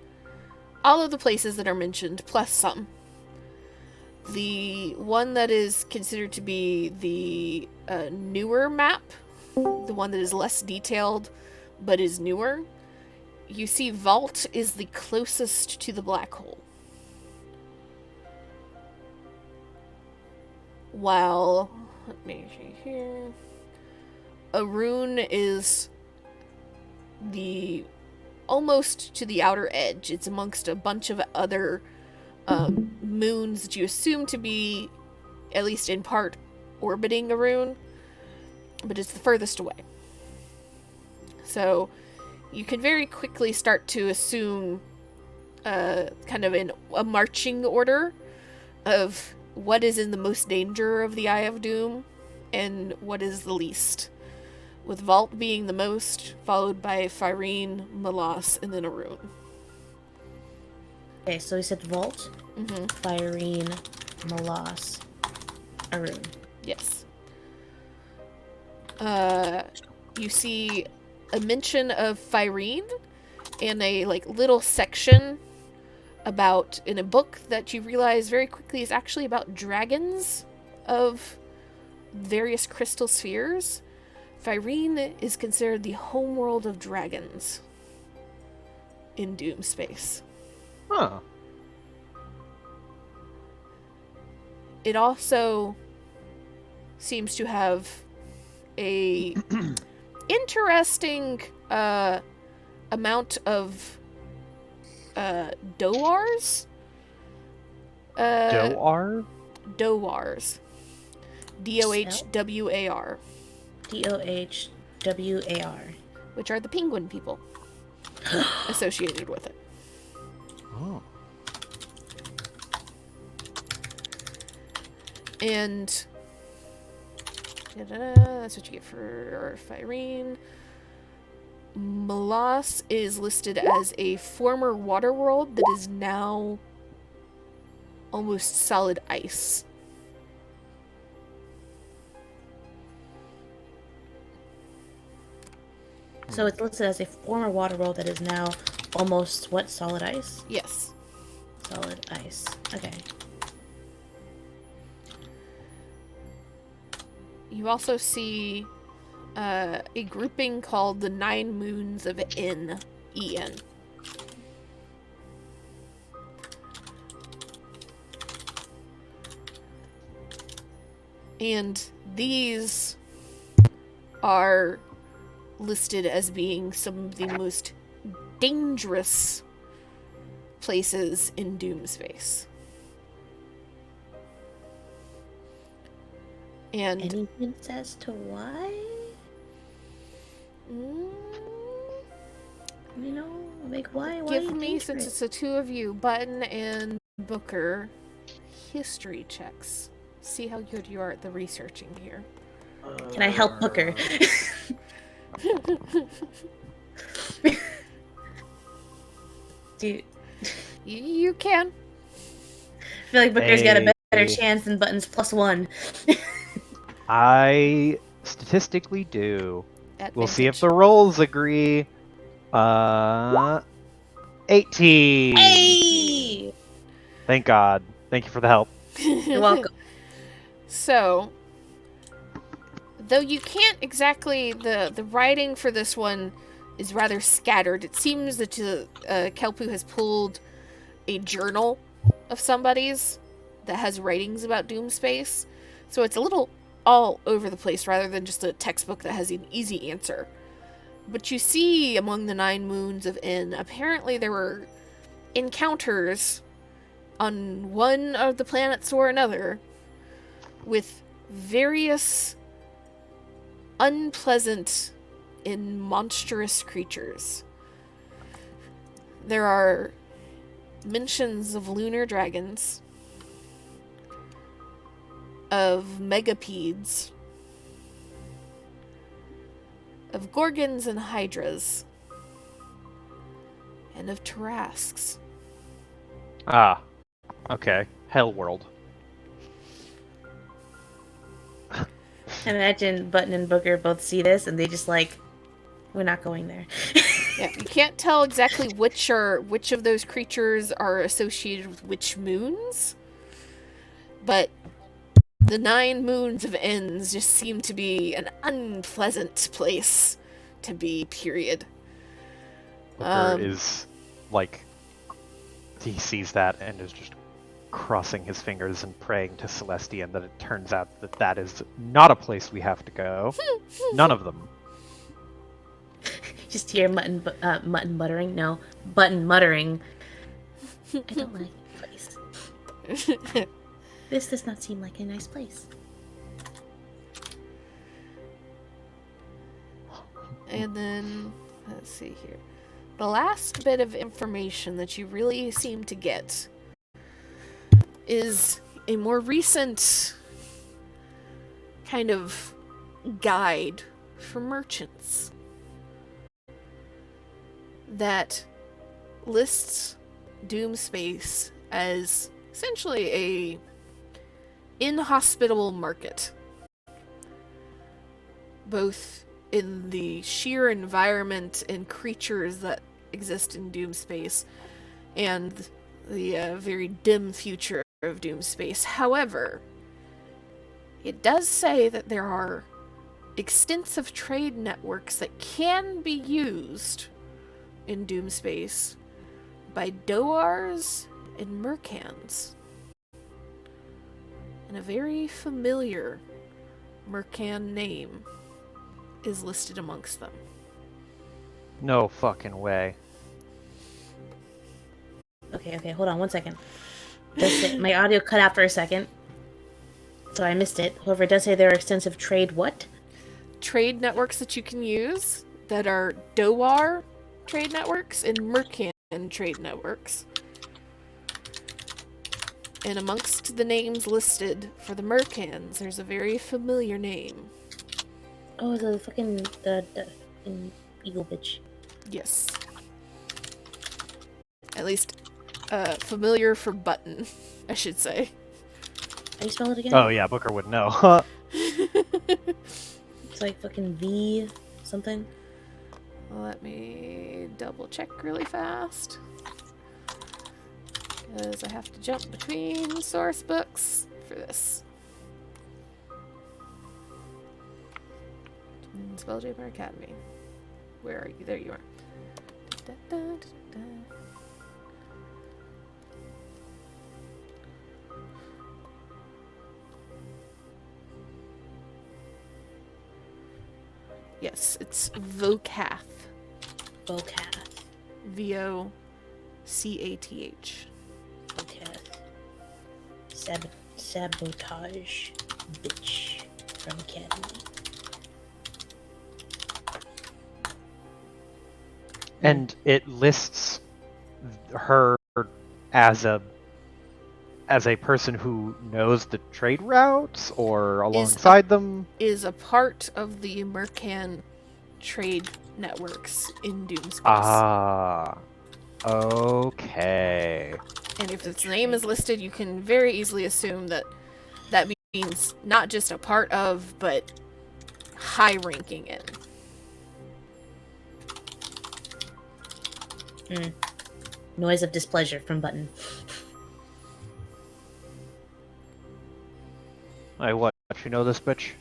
all of the places that are mentioned, plus some. The one that is considered to be the newer map, the one that is less detailed but is newer, you see Vault is the closest to the black hole. While, let me see here, Arun is the almost to the outer edge. It's amongst a bunch of other moons that you assume to be, at least in part, orbiting Arun, but it's the furthest away. So you can very quickly start to assume kind of in a marching order of what is in the most danger of the Eye of Doom and what is the least. With Vault being the most, followed by Fyrene, Malos, and then Arun. Okay, so we said Vault, Fyrene, Malos, Arun. Yes. You see a mention of Fyrene in a little section about in a book that you realize very quickly is actually about dragons of various crystal spheres. Fyrene is considered the homeworld of dragons in Doom space. Huh. It also seems to have a interesting amount of Doars. Doar? Doars. Dohwar. Dohwar. Which are the penguin people associated with it. Oh. And that's what you get for Firene. Malas is listed as a former water world that is now almost solid ice. So it's listed as a former water world that is now almost what? Solid ice? Yes. Solid ice. Okay. You also see a grouping called the Nine Moons of En. En. And these are listed as being some of the most dangerous places in Doomspace. And Any hints as to why? You know, like why? Give me, since it's the two of you, Button and Booker, history checks. See how good you are at the researching here. Can I help Booker? Dude, You can. I feel like Booker's got a better Hey. chance than Button's +1. I statistically do. Advantage. We'll see if the rolls agree. 18. Hey! Thank God. Thank you for the help. You're welcome. So, though you can't exactly, the writing for this one is rather scattered. It seems that Kelpu has pulled a journal of somebody's that has writings about Doomspace. So it's a little all over the place rather than just a textbook that has an easy answer. But you see among the Nine Moons of En, apparently there were encounters on one of the planets or another with various unpleasant and monstrous creatures. There are mentions of lunar dragons, of megapedes, of gorgons and hydras, and of tarasques. Ah. Okay. Hell world. I imagine Button and Booker both see this and they just like, we're not going there. Yeah, you can't tell exactly which of those creatures are associated with which moons, but the 9 moons of Ends just seem to be an unpleasant place to be, period. Booker is like, he sees that and is just crossing his fingers and praying to Celestian that it turns out that that is not a place we have to go. None of them. Just hear Button muttering. No, Button muttering. I don't like this place. This does not seem like a nice place. And then, let's see here. The last bit of information that you really seem to get is a more recent kind of guide for merchants that lists Doomspace as essentially a inhospitable market, both in the sheer environment and creatures that exist in Doomspace and the very dim future of Doomspace. However, it does say that there are extensive trade networks that can be used in Doomspace by Doars and Mercans. And a very familiar Mercan name is listed amongst them. No fucking way. Okay. Hold on 1 second. My audio cut out for a second, so I missed it. However, it does say there are extensive trade what? Trade networks that you can use that are Dowar trade networks and Mercan trade networks. And amongst the names listed for the Mercans, there's a very familiar name. Oh, the fucking eagle bitch. Yes. At least, familiar for Button, I should say. How do you spell it again? Oh yeah, Booker would know. It's like fucking V something. Let me double check really fast. Because I have to jump between source books for this. Spelljammer Academy. Where are you? There you are. Da, da, da, da. Yes, it's Vocath. Vocath. V-O-C-A-T-H. Vocath. Sabotage bitch from Academy. And it lists her as a person who knows the trade routes or alongside them. Is a part of the Mercan trade networks in Doomspace. Ah, okay. And if its name is listed, you can very easily assume that that means not just a part of, but high ranking in. Noise of displeasure from Button. Hey, what? You know this bitch?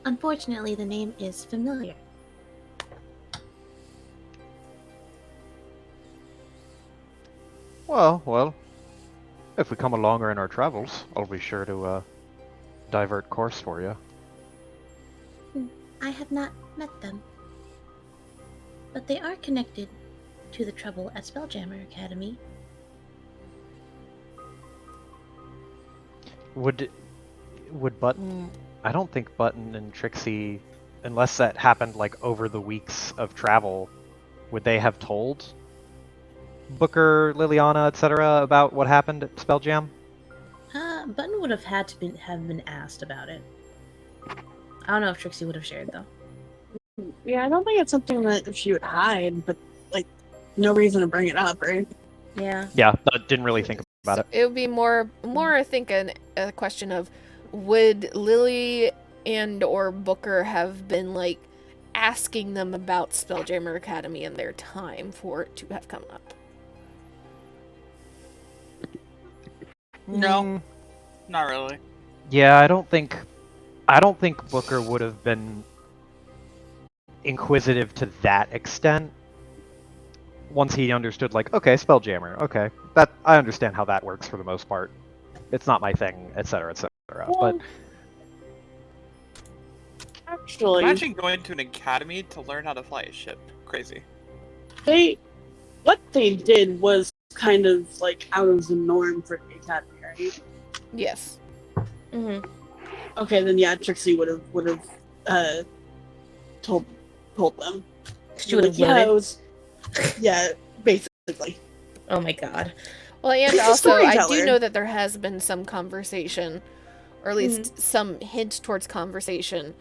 Unfortunately, the name is familiar. Well, if we come longer in our travels, I'll be sure to divert course for you. I have not met them, but they are connected to the trouble at Spelljammer Academy. Would Button? I don't think Button and Trixie, unless that happened like over the weeks of travel, would they have told Booker, Liliana, etc. about what happened at Spelljam? Button would have had to have been asked about it. I don't know if Trixie would have shared though. Yeah, I don't think it's something that she would hide, but like, no reason to bring it up, right? Yeah. Yeah, I didn't really think about it. It would be more I think, a question of would Lily and or Booker have been like asking them about Spelljammer Academy in their time for it to have come up. No, not really. Yeah, I don't think Booker would have been inquisitive to that extent. Once he understood, like, okay, Spelljammer, okay, that I understand how that works for the most part. It's not my thing, etc., etc. But Actually, Imagine going to an academy to learn how to fly a ship. Crazy. what they did was kind of like out of the norm for the academy, right? Yes. Mm-hmm. Okay, then yeah, Trixie would have told them. She would have yeah, loaded. it was, yeah, basically. Oh my god. Well, and She's a also, I do storyteller. know that there has been some conversation, or at least some hint towards conversation,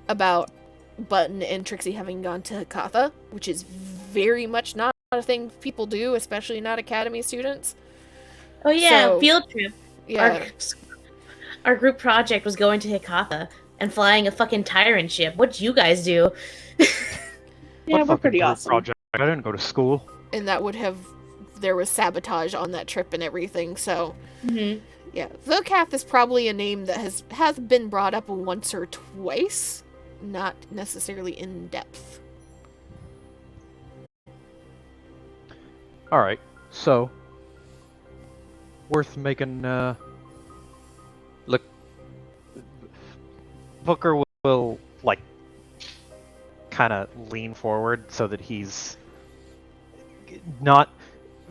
about Button and Trixie having gone to Katha, which is very much not a thing people do, especially not Academy students. Oh yeah, So- field trip. Yeah. Our group project was going to Hikatha and flying a fucking tyrant ship. What'd you guys do? Yeah, what we're pretty fucking group awesome. project? I didn't go to school. And that would have... There was sabotage on that trip and everything, so... Mm-hmm. Yeah. Vocath is probably a name that has been brought up once or twice, not necessarily in depth. Alright, so worth making look, Booker will like kind of lean forward so that he's not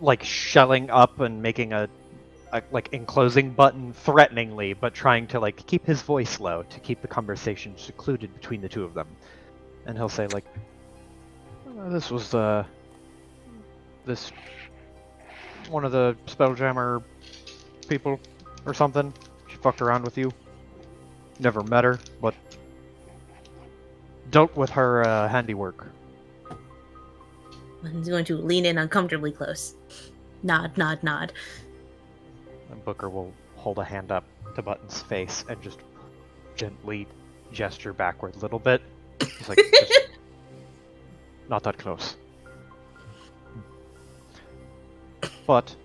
like shelling up and making a like enclosing button threateningly, but trying to like keep his voice low to keep the conversation secluded between the two of them. And he'll say like, "This was this one of the Spelljammer people or something. She fucked around with you. Never met her, but dealt with her handiwork." He's going to lean in uncomfortably close. Nod, nod, nod. And Booker will hold a hand up to Button's face and just gently gesture backward a little bit. He's like, just not that close. But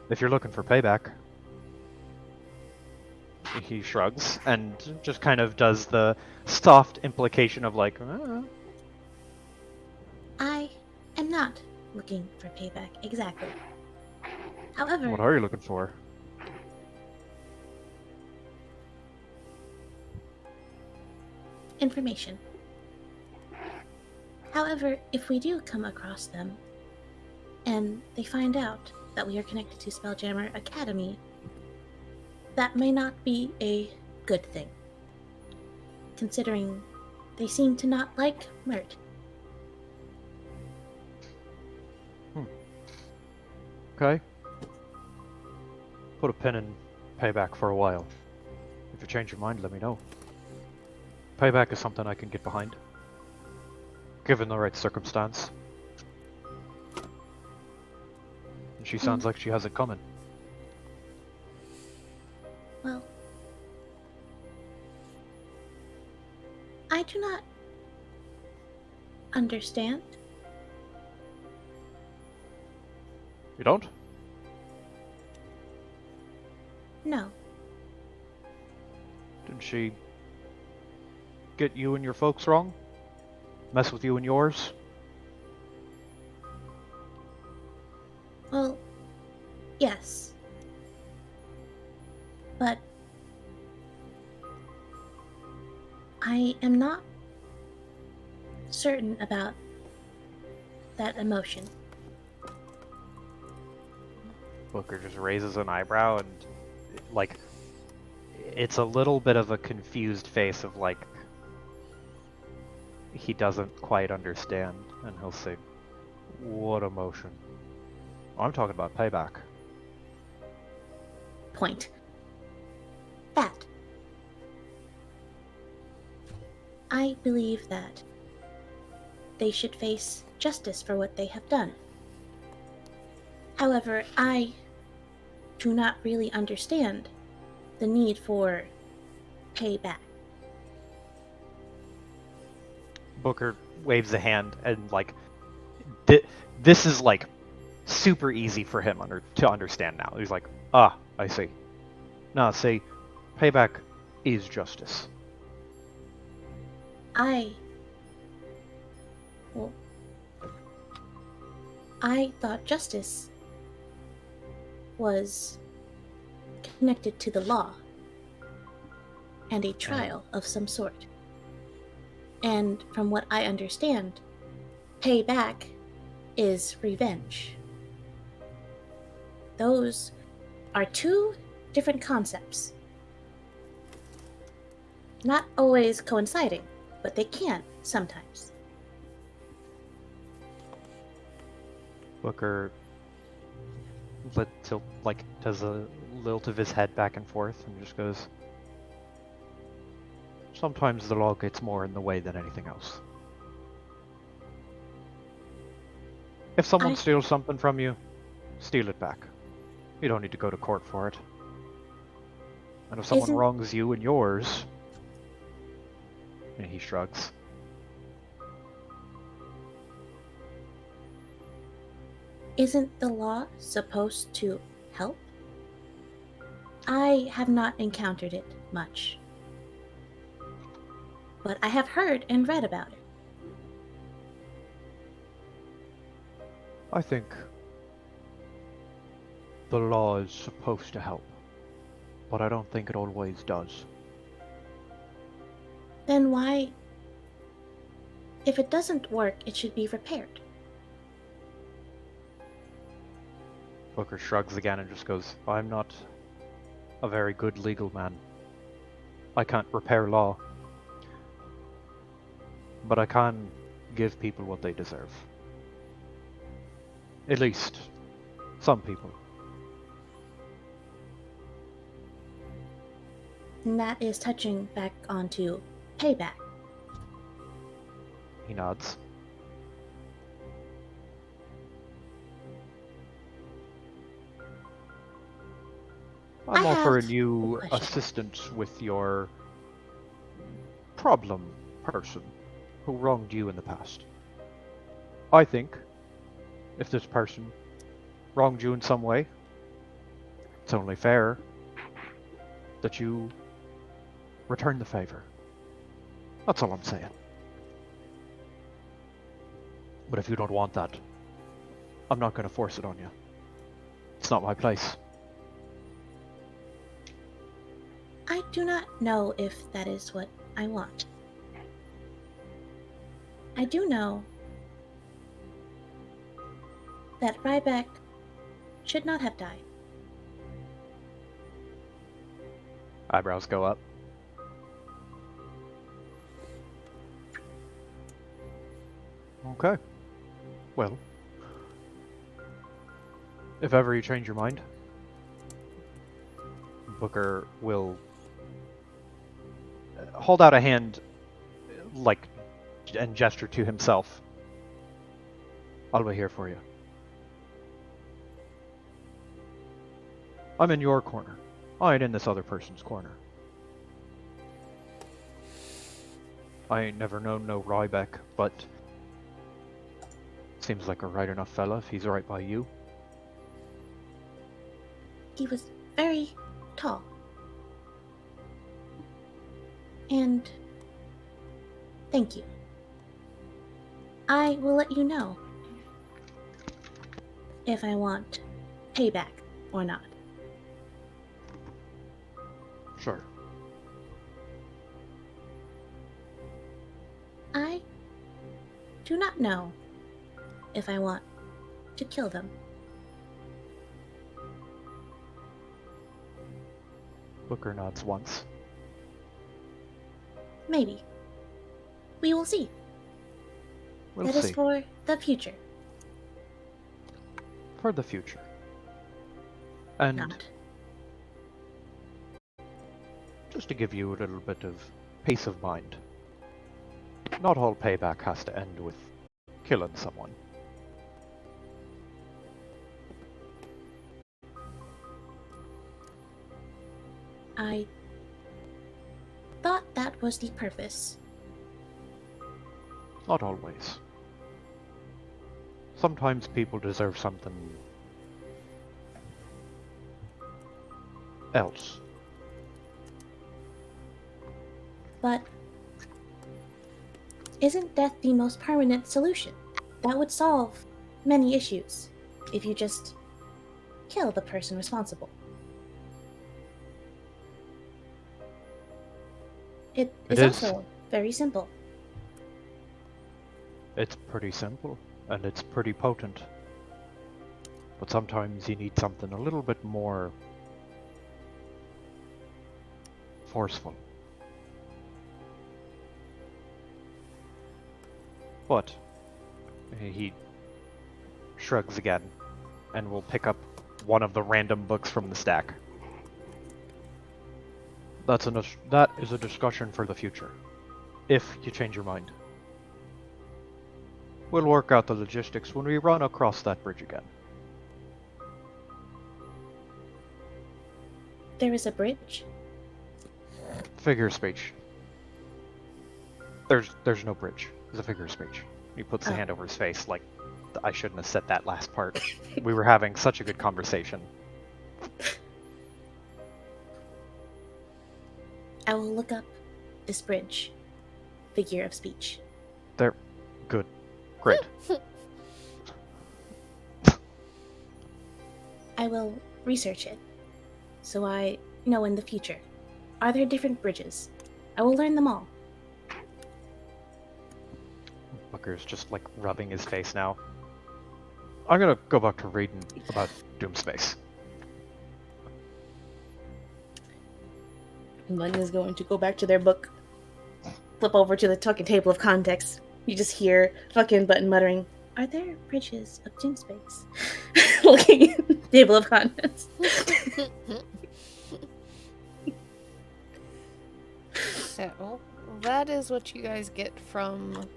if you're looking for payback, he shrugs and just kind of does the soft implication of like, I am not looking for payback, exactly. However, what are you looking for? information. However, if we do come across them, and they find out that we are connected to Spelljammer Academy, that may not be a good thing, considering they seem to not like Mert. Okay. Put a pin in payback for a while. If you change your mind, let me know. Payback is something I can get behind, given the right circumstance. And she sounds like she has it coming. Well, I do not understand. You don't? No. Didn't she get you and your folks wrong? Mess with you and yours? Well, yes. But I am not certain about that emotion. Booker just raises an eyebrow and, like, it's a little bit of a confused face of, like, he doesn't quite understand. And he'll say, what emotion? I'm talking about payback. Point. That. I believe that they should face justice for what they have done. However, I do not really understand the need for payback. Booker waves a hand and, like, this is, like, super easy for him to understand now. He's like, ah, I see. No, see, payback is justice. I thought justice was connected to the law and a trial of some sort. And from what I understand, payback is revenge. Those are two different concepts. Not always coinciding, but they can sometimes. Booker does a lilt of his head back and forth and just goes, sometimes the law gets more in the way than anything else. If someone steals something from you, steal it back. You don't need to go to court for it. And if someone wrongs you and yours, and he shrugs, isn't the law supposed to help? I have not encountered it much, but I have heard and read about it. I think the law is supposed to help, but I don't think it always does. Then why If it doesn't work, it should be repaired. Booker shrugs again and just goes, I'm not a very good legal man. I can't repair law. But I can give people what they deserve. At least, some people. And that is touching back onto payback. He nods. I'm I offering have you a question. assistance with your problem person who wronged you in the past. I think if this person wronged you in some way, it's only fair that you return the favor. That's all I'm saying. But if you don't want that, I'm not going to force it on you. It's not my place. I do not know if that is what I want. I do know that Ryback should not have died. Eyebrows go up. Okay. Well, if ever you change your mind, Booker will hold out a hand, like, and gesture to himself. I'll be here for you. I'm in your corner. I ain't in this other person's corner. I ain't never known no Ryback, but seems like a right enough fella if he's right by you. He was very tall. And thank you. I will let you know if I want payback or not. Sure. I do not know if I want to kill them. Booker nods once. Maybe. We will see. We'll That see. is for the future, For the future. And not. just to give you a little bit of peace of mind, not all payback has to end with killing someone. I thought that was the purpose. Not always. Sometimes people deserve something else. But isn't death the most permanent solution? That would solve many issues if you just kill the person responsible. It It is is. also very simple. It's pretty simple, and it's pretty potent. But sometimes you need something a little bit more forceful. But he shrugs again and will pick up one of the random books from the stack. That is a discussion for the future, if you change your mind. We'll work out the logistics when we run across that bridge again. There is a bridge. Figure of speech. There's no bridge. There's a figure of speech. He puts the Oh. hand over his face like, I shouldn't have said that last part. We were having such a good conversation. I will look up this bridge. Figure of speech. There. Good. Great. I will research it, so I know in the future. Are there different bridges? I will learn them all. Walker's just like rubbing his face now. I'm gonna go back to reading about Doomspace. Button is going to go back to their book, flip over to the fucking table of context. You just hear fucking Button muttering, "Are there bridges of doom space?" Looking at the table of contents. So, that is what you guys get from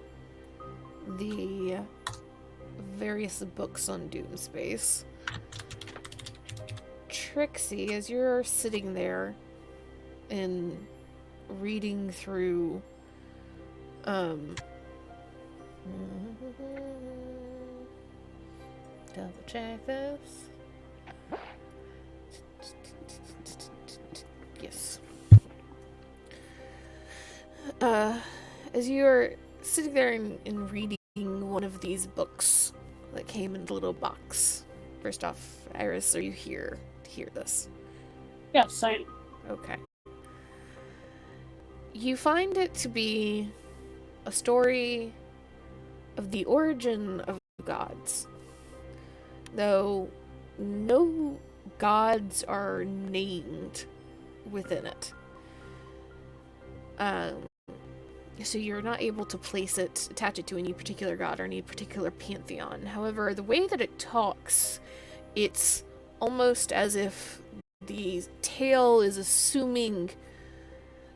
the various books on Doomspace. Trixie, as you're sitting there and reading through double check this. Yes. As you're sitting there and reading one of these books that came in the little box. First off, Iris, are you here to hear this? Yes, I. Okay. You find it to be a story of the origin of gods. Though no gods are named within it. So you're not able to attach it to any particular god or any particular pantheon. However, the way that it talks, it's almost as if the tale is assuming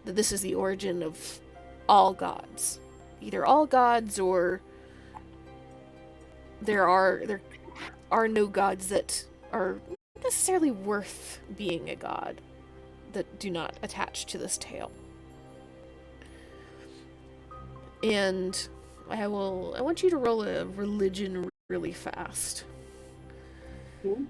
that this is the origin of all gods. Either all gods or there are no gods that are necessarily worth being a god that do not attach to this tale. And I want you to roll a religion really fast. Hmm?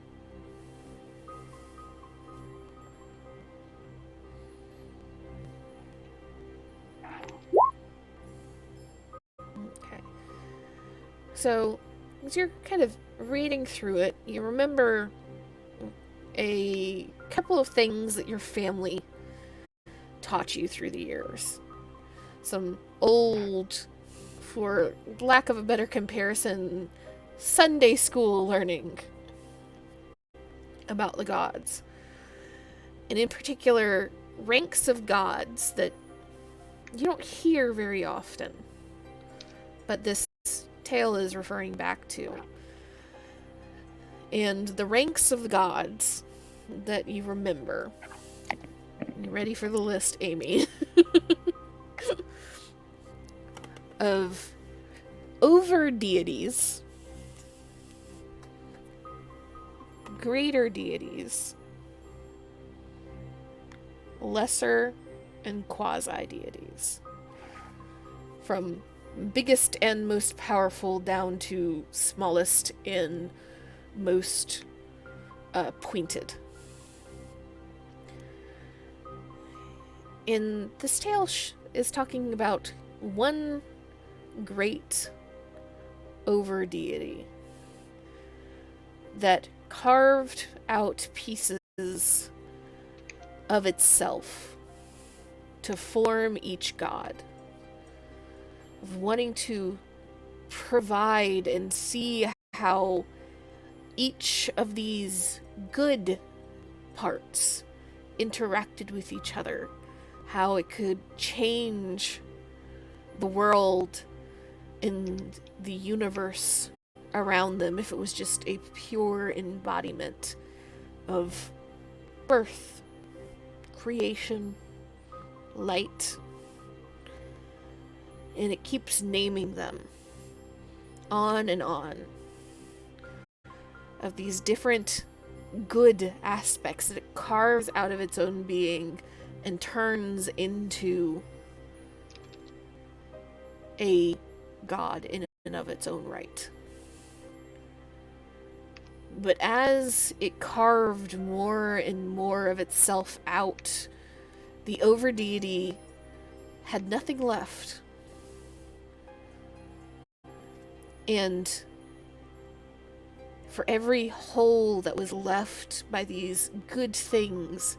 Okay. So, as you're kind of reading through it, you remember a couple of things that your family taught you through the years. Some old, for lack of a better comparison, Sunday school learning about the gods. And in particular, ranks of gods that you don't hear very often, but this tale is referring back to. And the ranks of the gods that you remember. You ready for the list, Amy? Of over deities, greater deities, lesser and quasi deities. From biggest and most powerful down to smallest and most pointed. And this tale is talking about one great over deity that carved out pieces of itself to form each god, of wanting to provide and see how each of these good parts interacted with each other, how it could change the world and the universe around them if it was just a pure embodiment of birth, creation, light. And it keeps naming them on and on of these different good aspects that it carves out of its own being and turns into a god in and of its own right. But as it carved more and more of itself out, the overdeity had nothing left. And for every hole that was left by these good things,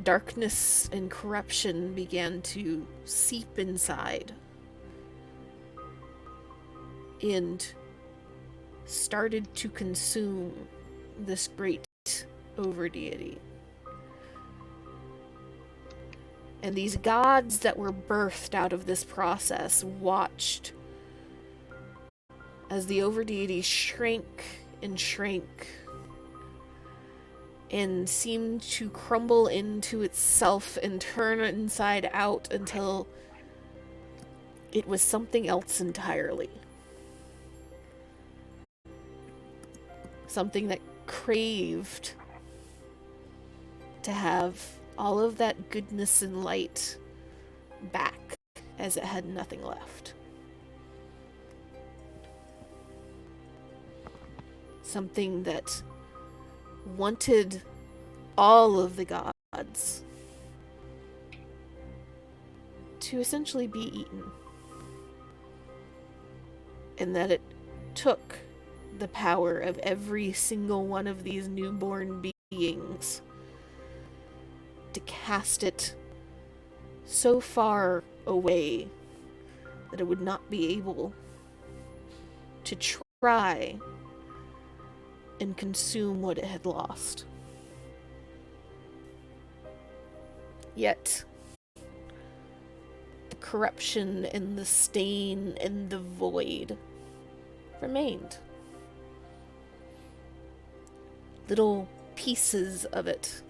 darkness and corruption began to seep inside. and started to consume this great overdeity. And these gods that were birthed out of this process watched as the overdeity shrank and shrank and seemed to crumble into itself and turn inside out until it was something else entirely. Something that craved to have all of that goodness and light back as it had nothing left. Something that wanted all of the gods to essentially be eaten. And that it took the power of every single one of these newborn beings to cast it so far away that it would not be able to try and consume what it had lost. Yet, the corruption and the stain and the void remained. Little pieces of it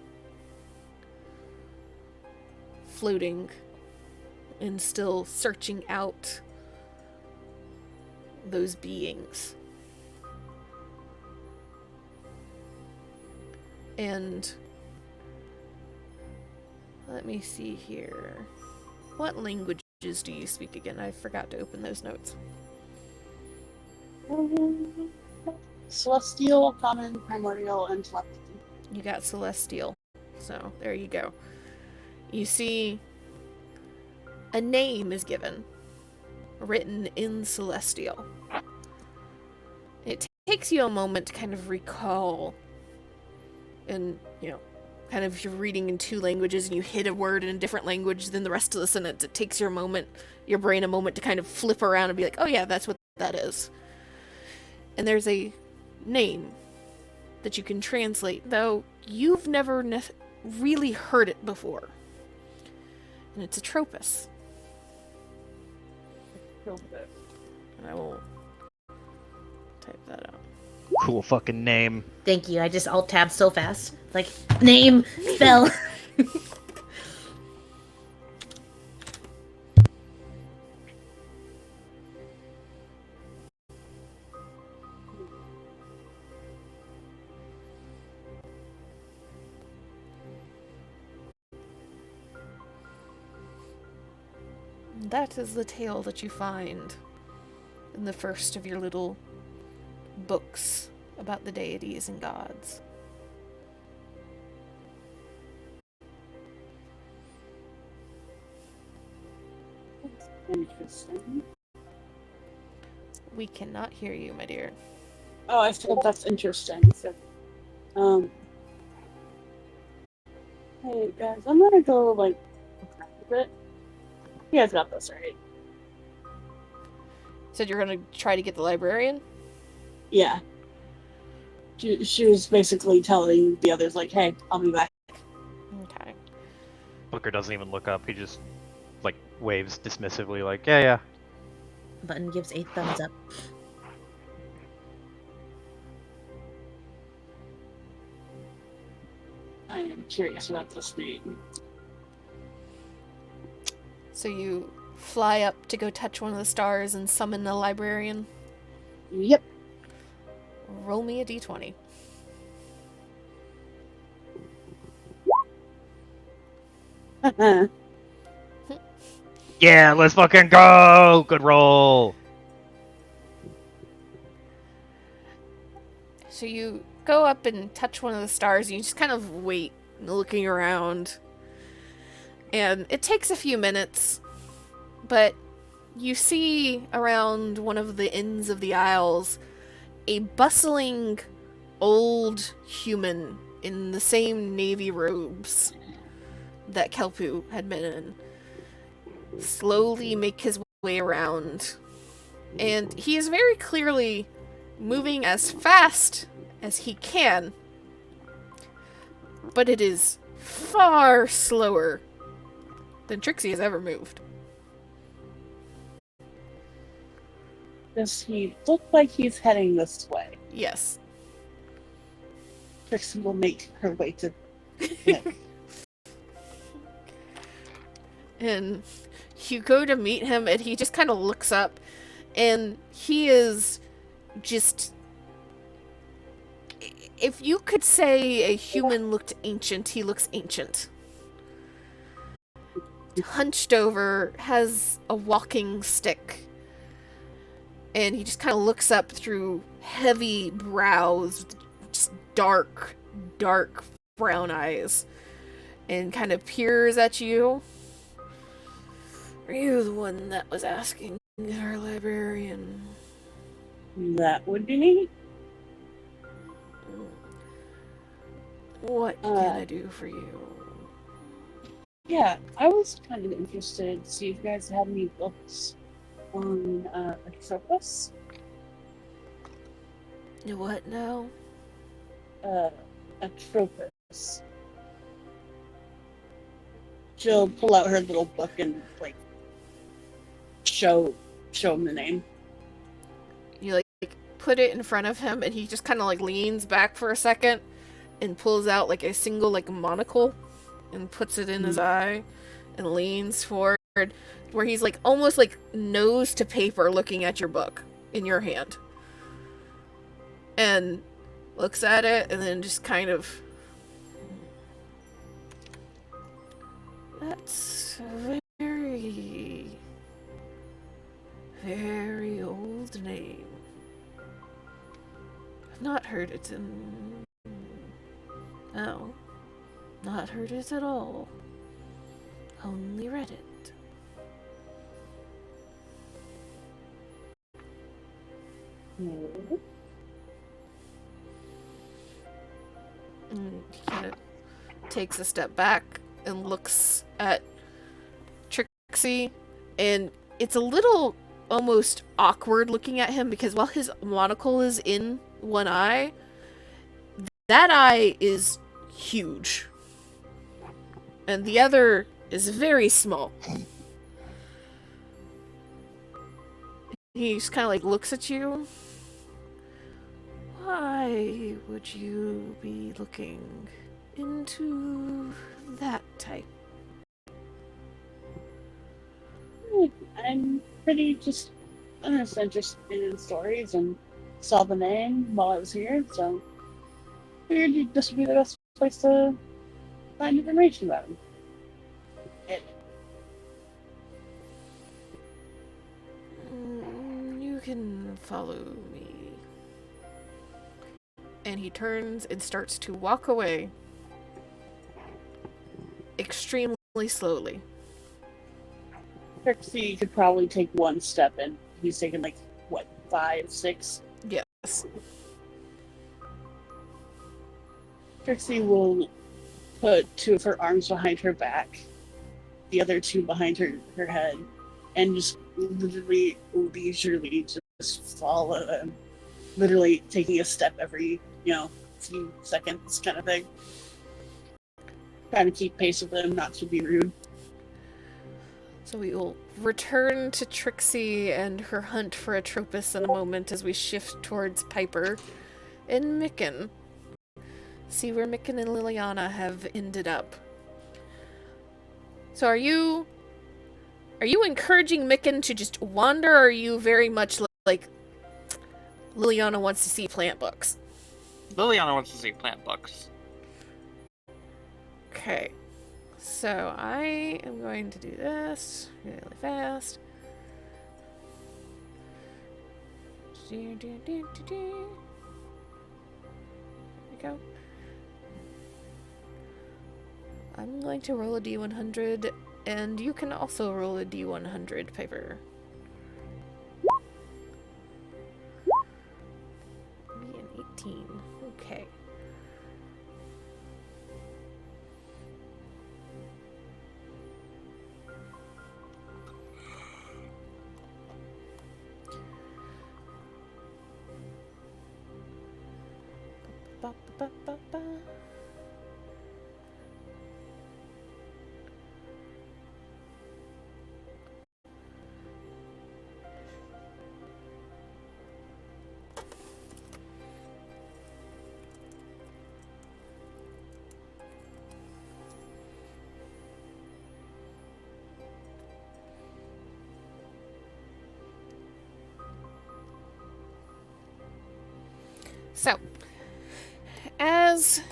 floating and still searching out those beings. And let me see here. What languages do you speak again? I forgot to open those notes. Celestial, Common, Primordial, and Telepathy. You got Celestial. So, there you go. You see a name is given, written in Celestial. It takes you a moment to kind of recall, and, kind of you're reading in two languages and you hit a word in a different language than the rest of the sentence. It takes your brain a moment to kind of flip around and be like, oh yeah, that's what that is. And there's a name that you can translate, though you've never really heard it before. And it's Atropus. And I will type that out. Cool fucking name. Thank you. I just alt-tabbed so fast. Like, name, spell. That is the tale that you find in the first of your little books about the deities and gods. Interesting. We cannot hear you, my dear. Oh, I said that's interesting. So, hey guys, I'm gonna go a bit. You guys got this, right? Said you're gonna try to get the librarian? Yeah. She was basically telling the others, like, hey, I'll be back. Okay. Booker doesn't even look up. He just, waves dismissively, yeah. Button gives a thumbs up. I am curious about this name. So you fly up to go touch one of the stars and summon the librarian? Yep. Roll me a d20. Yeah, let's fucking go! Good roll! So you go up and touch one of the stars, and you just kind of wait, looking around. And it takes a few minutes, but you see around one of the ends of the aisles a bustling old human in the same navy robes that Kelpu had been in slowly make his way around And he is very clearly moving as fast as he can, but it is far slower than Trixie has ever moved. Does he look like he's heading this way? Yes. Trixie will make her way to Nick. And you go to meet him, and he just kind of looks up, and he is just... If you could say a human looked ancient, he looks ancient. Hunched over, has a walking stick, and he just kind of looks up through heavy brows, just dark brown eyes, and kind of peers at you. Are you the one that was asking our librarian? That would be me. What can I do for you? Yeah, I was kind of interested to see if you guys had any books on Atropos. What now? Atropos. She'll pull out her little book and like show him the name. You like put it in front of him, and he just kind of like leans back for a second and pulls out like a single like monocle and puts it in his eye and leans forward, where he's like almost like nose to paper looking at your book in your hand, and looks at it and then just kind of, that's a very old name. I've not heard it in... No. Not heard it at all. Only read it. And he kind of takes a step back and looks at Trixie, and it's a little almost awkward looking at him because while his monocle is in one eye, that eye is huge. And the other is very small. He just kind of like looks at you. Why would you be looking into that type? I'm pretty just interested in stories and saw the name while I was here, so figured this would be the best place to find information about him. You can follow me. And he turns and starts to walk away extremely slowly. Trixie could probably take one step, and he's taking like, what, 5, 6? Yes. Trixie will put 2 of her arms behind her back, the other 2 behind her head, and just literally leisurely just follow him. Literally taking a step every, few seconds kind of thing. Trying to keep pace with him, not to be rude. So we will return to Trixie and her hunt for Atropos in a moment as we shift towards Piper and Micken. See where Micken and Liliana have ended up. So are you encouraging Micken to just wander, or are you very much like Liliana wants to see plant books? Liliana wants to see plant books. Okay. So I am going to do this really fast. There we go. I'm going to roll a d100, and you can also roll a d100, Piper. Maybe an 18. Okay. Ba, ba, ba, ba. So, as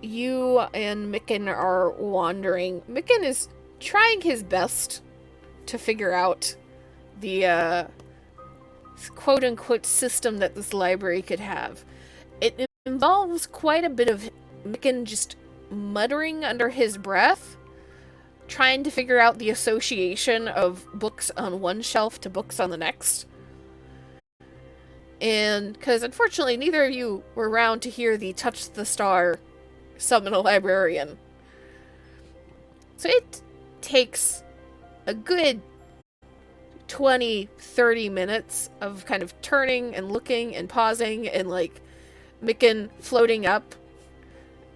you and Micken are wandering, Micken is trying his best to figure out the quote-unquote system that this library could have. It involves quite a bit of Micken just muttering under his breath, trying to figure out the association of books on one shelf to books on the next. And because unfortunately neither of you were around to hear the touch the star summon a librarian. So it takes a good 20-30 minutes of kind of turning and looking and pausing and like Micken floating up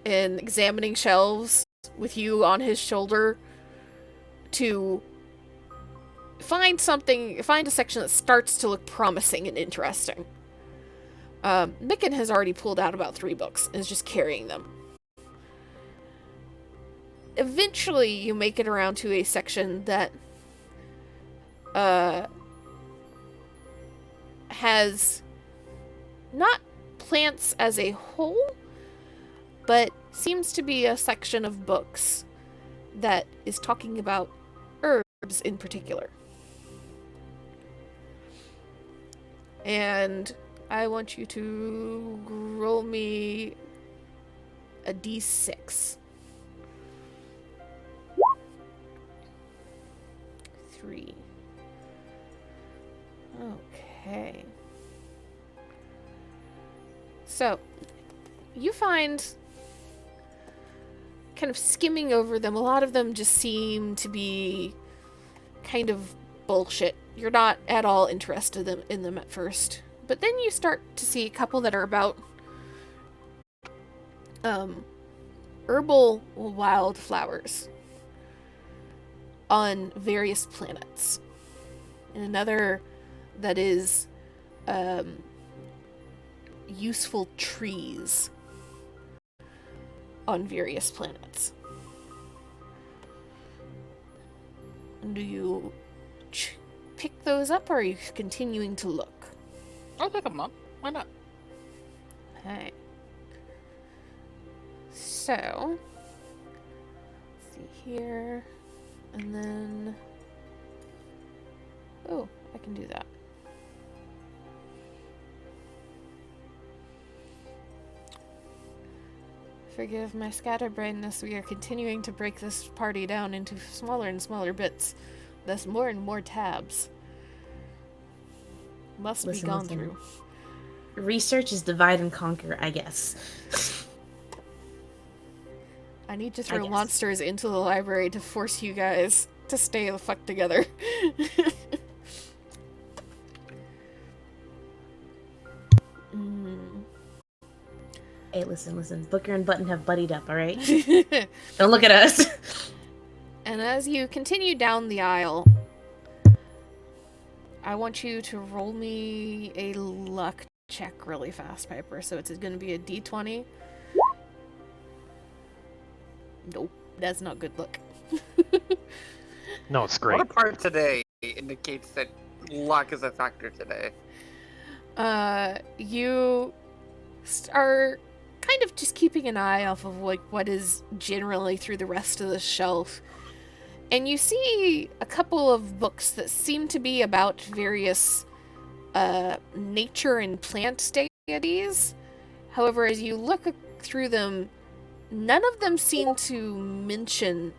and examining shelves with you on his shoulder to find a section that starts to look promising and interesting. Micken has already pulled out about 3 books and is just carrying them. Eventually, you make it around to a section that has not plants as a whole, but seems to be a section of books that is talking about herbs in particular. And I want you to roll me a d6. 3. Okay. So, you find, kind of skimming over them, a lot of them just seem to be kind of bullshit. You're not at all interested in them at first. But then you start to see a couple that are about herbal wildflowers on various planets. And another that is useful trees on various planets. Do you pick those up, or are you continuing to look? I'll pick them up. Why not? Okay. So, let's see here, and then, oh, I can do that. Forgive my scatterbrainness, we are continuing to break this party down into smaller and smaller bits, thus more and more tabs. Must be gone through. Research is divide and conquer, I guess. I need to throw monsters into the library to force you guys to stay the fuck together. Hey, listen. Booker and Button have buddied up, alright? Don't look at us. And as you continue down the aisle, I want you to roll me a luck check really fast, Piper. So it's going to be a d20. Nope, that's not good luck. No, it's great. What a part today indicates that luck is a factor today. You are kind of just keeping an eye off of like what is generally through the rest of the shelf. And you see a couple of books that seem to be about various nature and plant deities. However, as you look through them, none of them seem to mention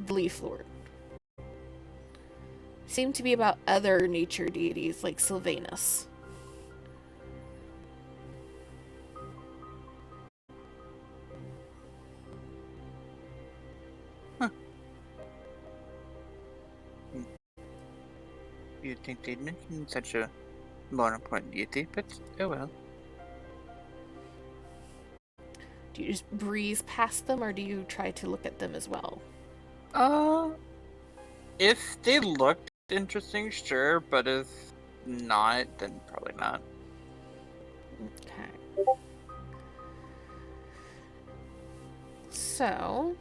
the Leaf Lord. Seem to be about other nature deities like Sylvanus. You'd think they'd mention such a more important deity, but oh well. Do you just breeze past them, or do you try to look at them as well? If they looked interesting, sure, but if not, then probably not. Okay. So,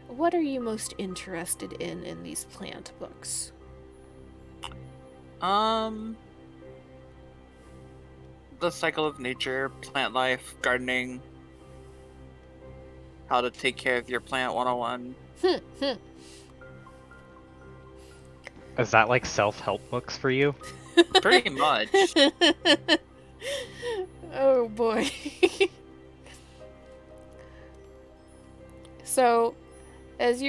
what are you most interested in these plant books? The cycle of nature, plant life, gardening, how to take care of your plant 101. Is that like self-help books for you? Pretty much. Oh boy. So, as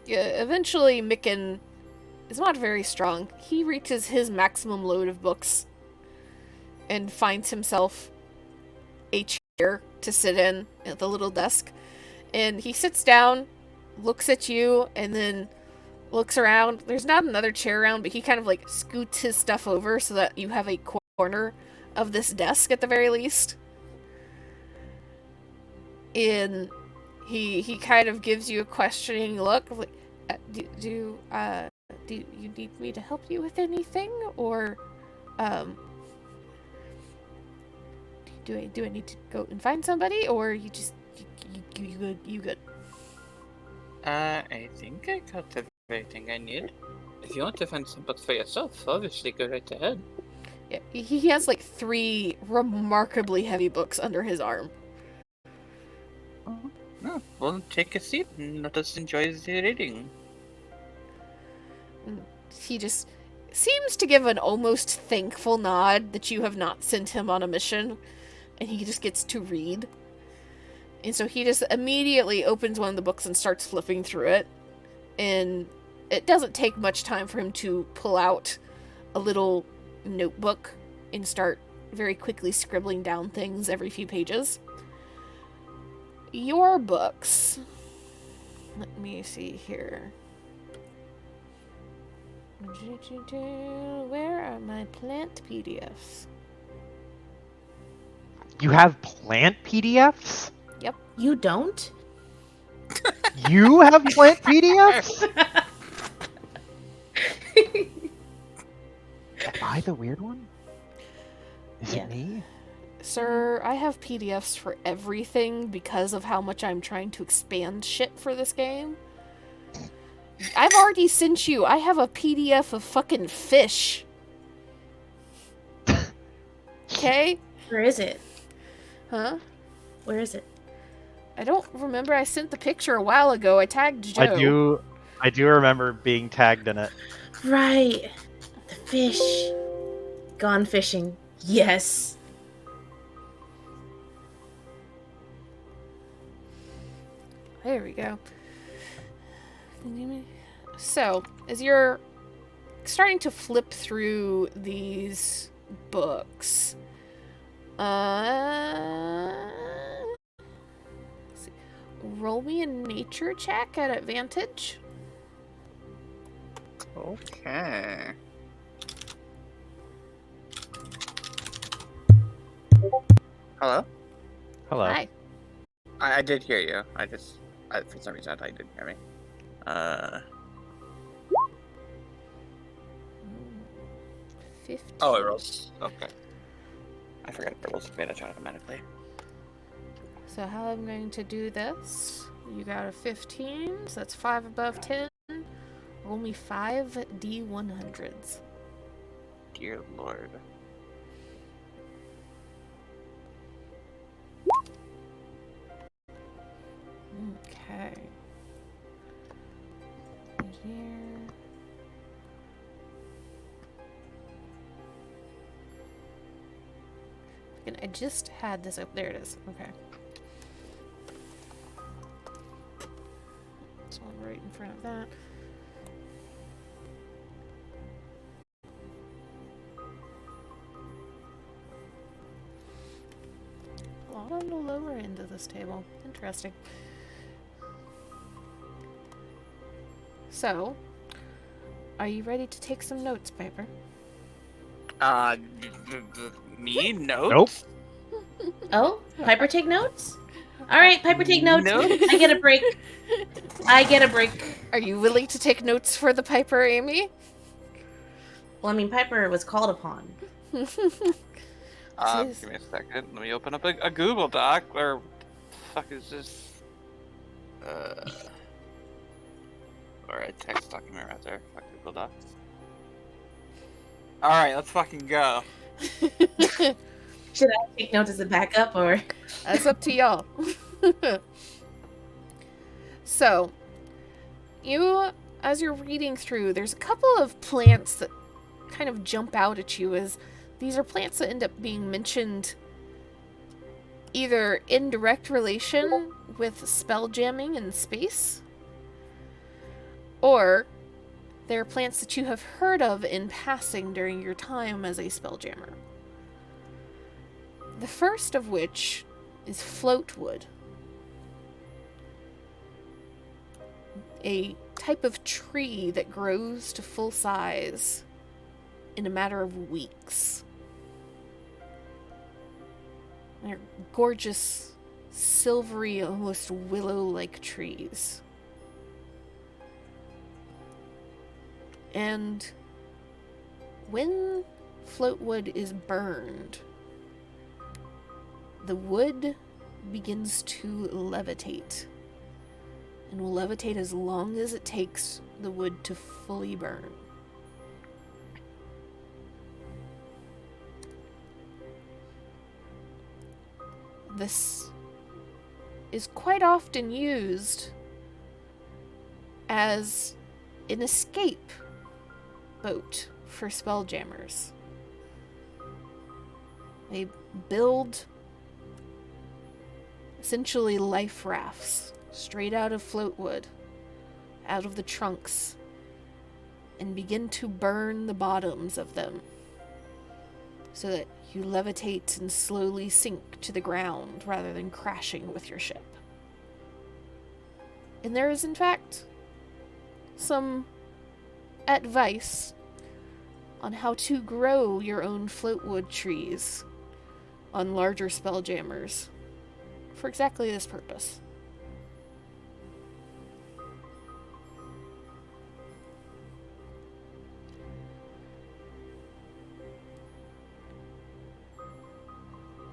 eventually Micken is not very strong. He reaches his maximum load of books and finds himself a chair to sit in at the little desk. And he sits down, looks at you, and then looks around. There's not another chair around, but he kind of like scoots his stuff over so that you have a corner of this desk at the very least. And he kind of gives you a questioning look. Like, do you need me to help you with anything, or do I need to go and find somebody, or you just you good? I think I got everything I need. If you want to find some books for yourself, obviously go right ahead. Yeah, he has like 3 remarkably heavy books under his arm. Oh, well, take a seat and let us enjoy the reading. He just seems to give an almost thankful nod that you have not sent him on a mission, and he just gets to read. And so he just immediately opens one of the books and starts flipping through it. And it doesn't take much time for him to pull out a little notebook and start very quickly scribbling down things every few pages. Your books. Let me see here. Where are my plant PDFs? You have plant PDFs? Yep. You don't? You have plant PDFs? Am I the weird one? Is Yeah. it me? Sir, I have PDFs for everything because of how much I'm trying to expand shit for this game. I've already sent you. I have a PDF of fucking fish. Okay? Where is it? Huh? Where is it? I don't remember. I sent the picture a while ago. I tagged Joe. I do remember being tagged in it. Right. The fish. Gone fishing. Yes. There we go. So, as you're starting to flip through these books, let's see. Roll me a nature check at advantage. Okay. Hello? Hello. Hi. I did hear you. For some reason, I thought you didn't hear me. 15. Oh, it rolls. Okay. I forgot it rolls advantage automatically. So how I'm going to do this, you got a 15, so that's 5 above 10. Roll me 5 D100s. Dear Lord. Okay. Here. And I just had this up. There it is. Okay. This one right in front of that. A lot on the lower end of this table. Interesting. So, are you ready to take some notes, Piper? Me? Notes? Oh, Piper take notes? All right, Piper take notes. Notes? I get a break. I get a break. Are you willing to take notes for the Piper, Amy? Well, I mean, Piper was called upon. This is- Give me a second. Let me open up a Google Doc. Or, what the fuck is this? Or a text document right there. Fuck Google Docs. Alright, let's fucking go. Should I take notes as a backup or? That's up to y'all. So, as you're reading through, there's a couple of plants that kind of jump out at you as these are plants that end up being mentioned either in direct relation with spelljamming in space, or they're plants that you have heard of in passing during your time as a spelljammer. The first of which is floatwood, a type of tree that grows to full size in a matter of weeks. They're gorgeous, silvery, almost willow-like trees. And when floatwood is burned, the wood begins to levitate, and will levitate as long as it takes the wood to fully burn. This is quite often used as an escape boat for spelljammers. They build essentially life rafts straight out of floatwood, out of the trunks, and begin to burn the bottoms of them so that you levitate and slowly sink to the ground rather than crashing with your ship. And there is, in fact, some advice on how to grow your own floatwood trees on larger spelljammers for exactly this purpose.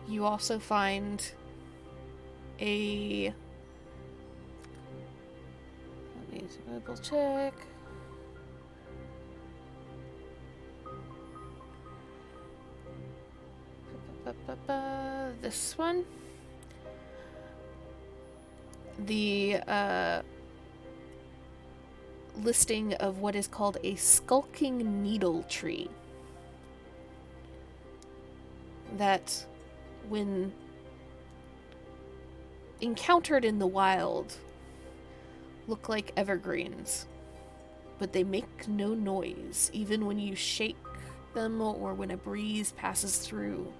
You also find a... Let me double check. This one. The listing of what is called a skulking needle tree. That, when encountered in the wild, look like evergreens, but they make no noise, even when you shake them or when a breeze passes through.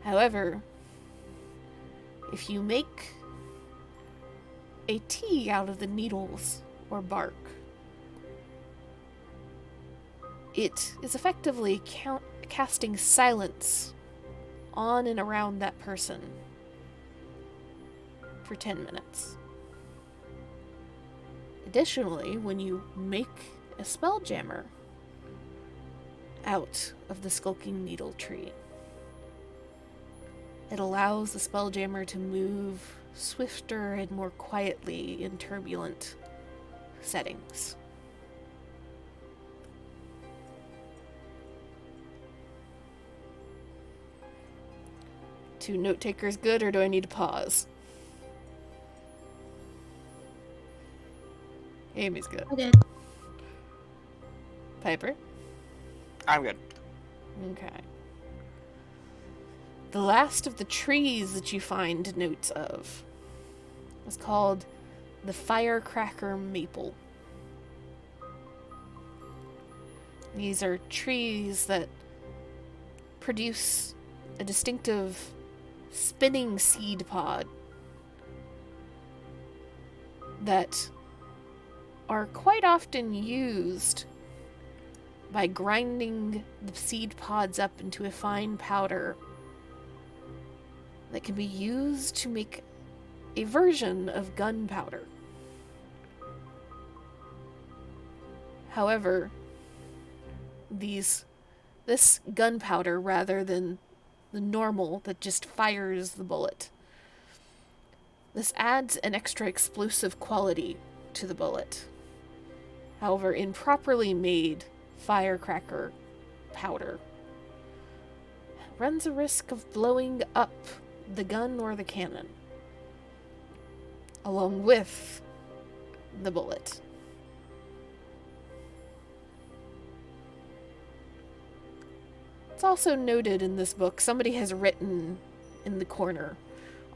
However, if you make a tea out of the needles or bark, it is effectively casting silence on and around that person for 10 minutes. Additionally, when you make a spelljammer out of the skulking needle tree, it allows the spelljammer to move swifter and more quietly in turbulent settings. Two note takers good, or do I need to pause? Amy's good. I did. Piper? I'm good. Okay. The last of the trees that you find notes of is called the firecracker maple. These are trees that produce a distinctive spinning seed pod that are quite often used by grinding the seed pods up into a fine powder that can be used to make a version of gunpowder. However, this gunpowder, rather than the normal that just fires the bullet, this adds an extra explosive quality to the bullet. However, in properly made firecracker powder, runs a risk of blowing up the gun or the cannon, along with the bullet. It's also noted in this book, somebody has written in the corner,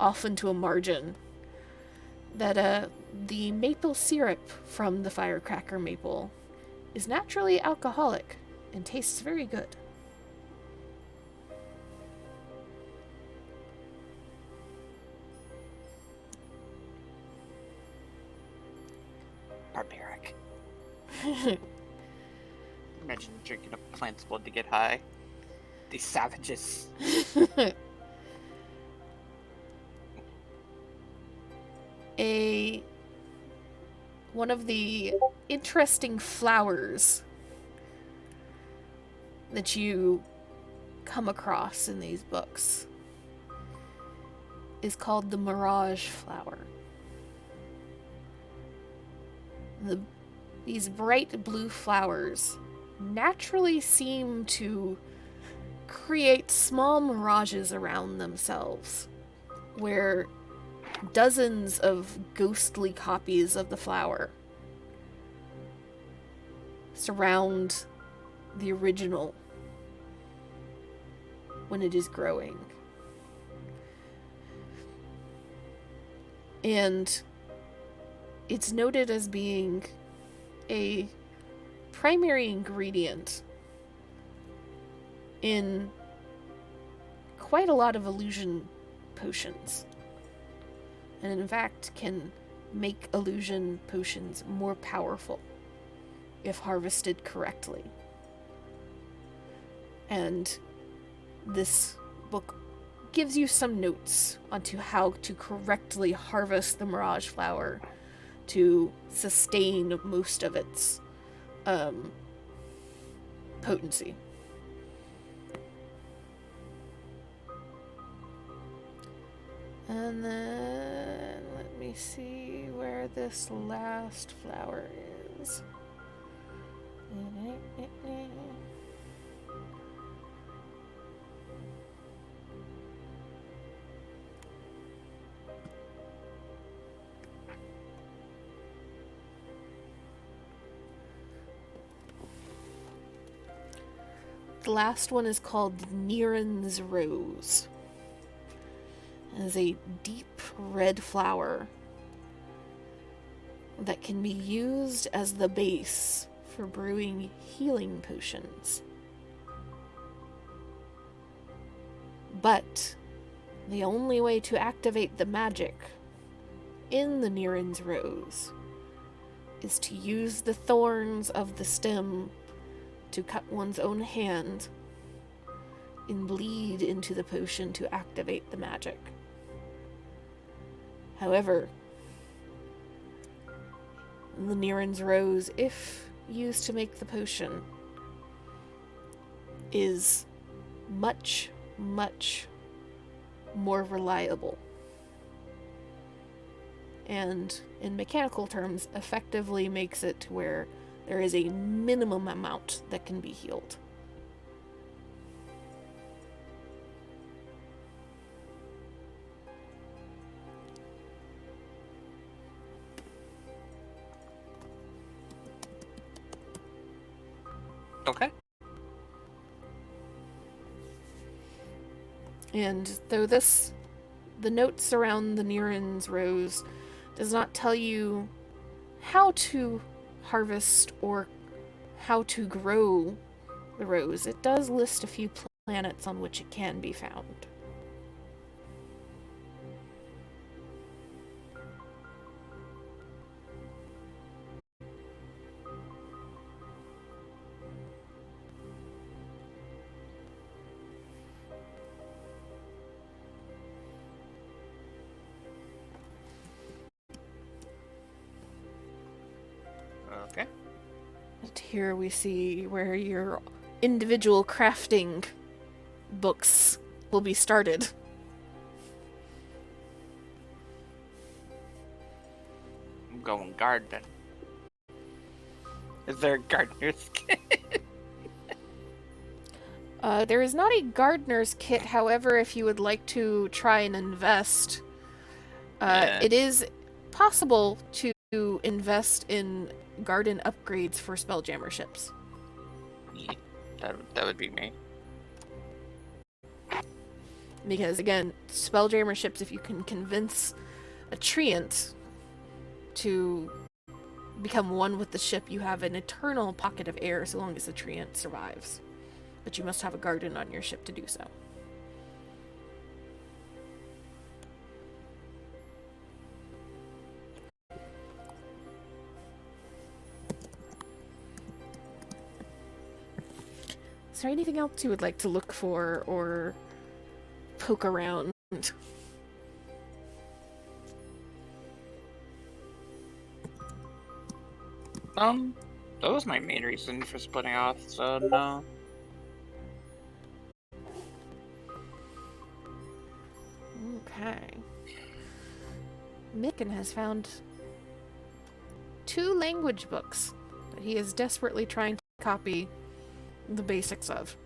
off into a margin, that the maple syrup from the firecracker maple is naturally alcoholic and tastes very good. Barbaric. Imagine drinking a plant's blood to get high. These savages. One of the interesting flowers that you come across in these books is called the mirage flower. These bright blue flowers naturally seem to create small mirages around themselves, where dozens of ghostly copies of the flower surround the original when it is growing. And it's noted as being a primary ingredient in quite a lot of illusion potions. And in fact can make illusion potions more powerful if harvested correctly. And this book gives you some notes onto how to correctly harvest the mirage flower to sustain most of its potency. And then let me see where this last flower is. The last one is called Niren's Rose. It is a deep red flower that can be used as the base for brewing healing potions. But the only way to activate the magic in the Niren's Rose is to use the thorns of the stem to cut one's own hand and bleed into the potion to activate the magic. However, the Niren's Rose, if used to make the potion, is much, much more reliable. And in mechanical terms, effectively makes it to where there is a minimum amount that can be healed. Okay. And though the notes around the Niren's Rose does not tell you how to harvest or how to grow the rose, it does list a few planets on which it can be found. And here we see where your individual crafting books will be started. I'm going garden. Is there a gardener's kit? There is not a gardener's kit, however, if you would like to try and invest, Yeah. it is possible to invest in garden upgrades for Spelljammer ships. Yeah, that would be me. Because, again, Spelljammer ships, if you can convince a treant to become one with the ship, you have an eternal pocket of air so long as the treant survives. But you must have a garden on your ship to do so. Is there anything else you would like to look for or poke around? That was my main reason for splitting off, so no. Okay. Micken has found 2 language books that he is desperately trying to copy the basics of.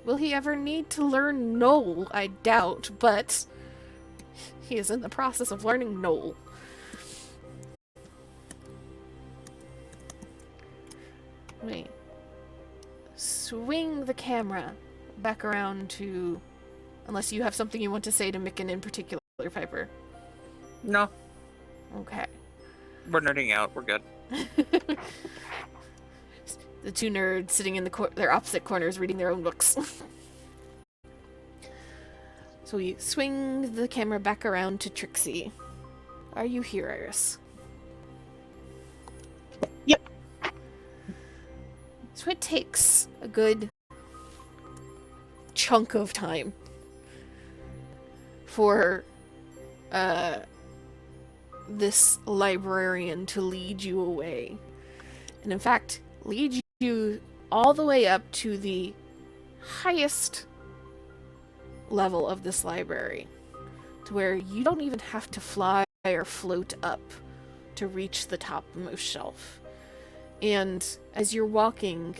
Will he ever need to learn Knoll? I doubt, but he is in the process of learning Knoll. Wait. Swing the camera back around to... Unless you have something you want to say to Micken in particular, Piper. No, Okay. we're nerding out. We're good. The 2 nerds sitting in their opposite corners reading their own books. So we swing the camera back around to Trixie. Are you here, Iris? Yep. So it takes a good chunk of time for this librarian to lead you away. And in fact, lead you all the way up to the highest level of this library, to where you don't even have to fly or float up to reach the topmost shelf. And as you're walking,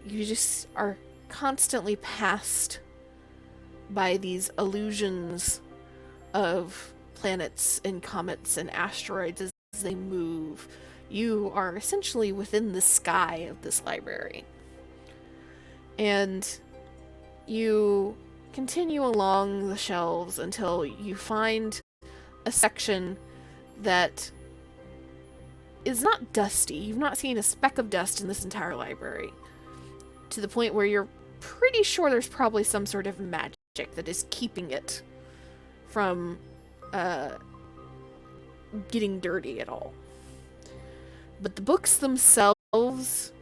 you just are constantly passed by these illusions of planets and comets and asteroids as they move. You are essentially within the sky of this library. And you continue along the shelves until you find a section that is not dusty. You've not seen a speck of dust in this entire library. To the point where you're pretty sure there's probably some sort of magic that is keeping it from getting dirty at all. But the books themselves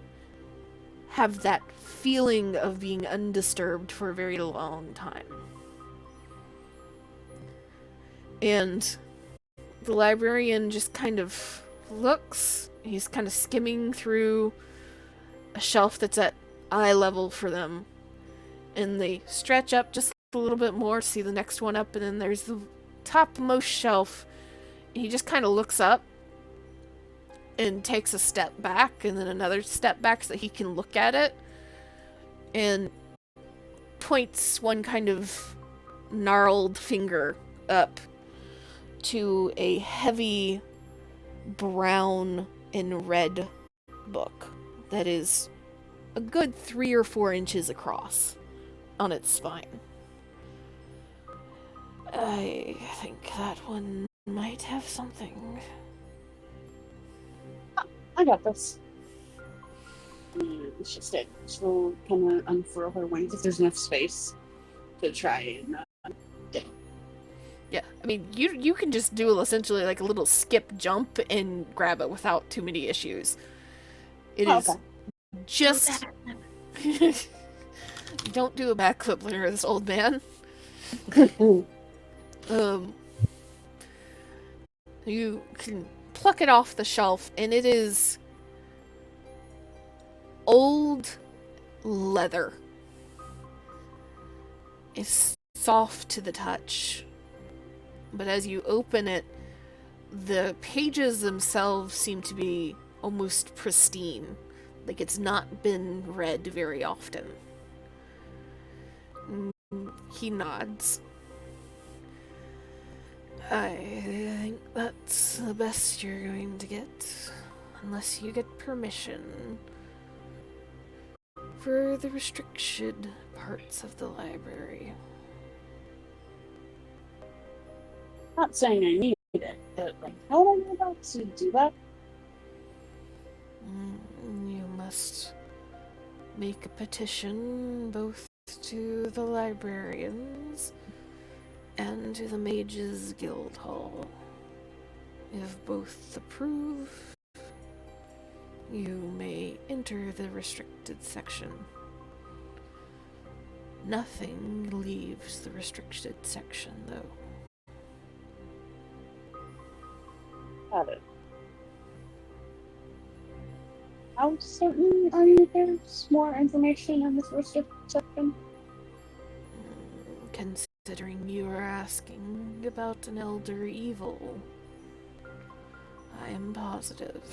have that feeling of being undisturbed for a very long time. And the librarian just kind of looks. He's kind of skimming through a shelf that's at eye level for them. And they stretch up just a little bit more to see the next one up, and then there's the topmost shelf. He just kind of looks up and takes a step back, and then another step back so that he can look at it, and points one kind of gnarled finger up to a heavy brown and red book that is a good 3 or 4 inches across on its spine. I think that one might have something. I got this. She said she'll kind of unfurl her wings if there's enough space to try and Yeah, I mean, you can just do essentially like a little skip jump and grab it without too many issues. It is okay. just... Don't do a backflip when you're this old man. You can pluck it off the shelf, and it is old leather. It's soft to the touch, but as you open it, the pages themselves seem to be almost pristine, like it's not been read very often. He nods. I think that's the best you're going to get, unless you get permission for the restricted parts of the library. Not saying I need it, but like, how am I about to do that? You must make a petition both to the librarians and to the Mages Guild Hall. If both approve, you may enter the restricted section. Nothing leaves the restricted section, though. Got it. How certain are you there's more information in this restricted section? Considering you are asking about an elder evil, I am positive.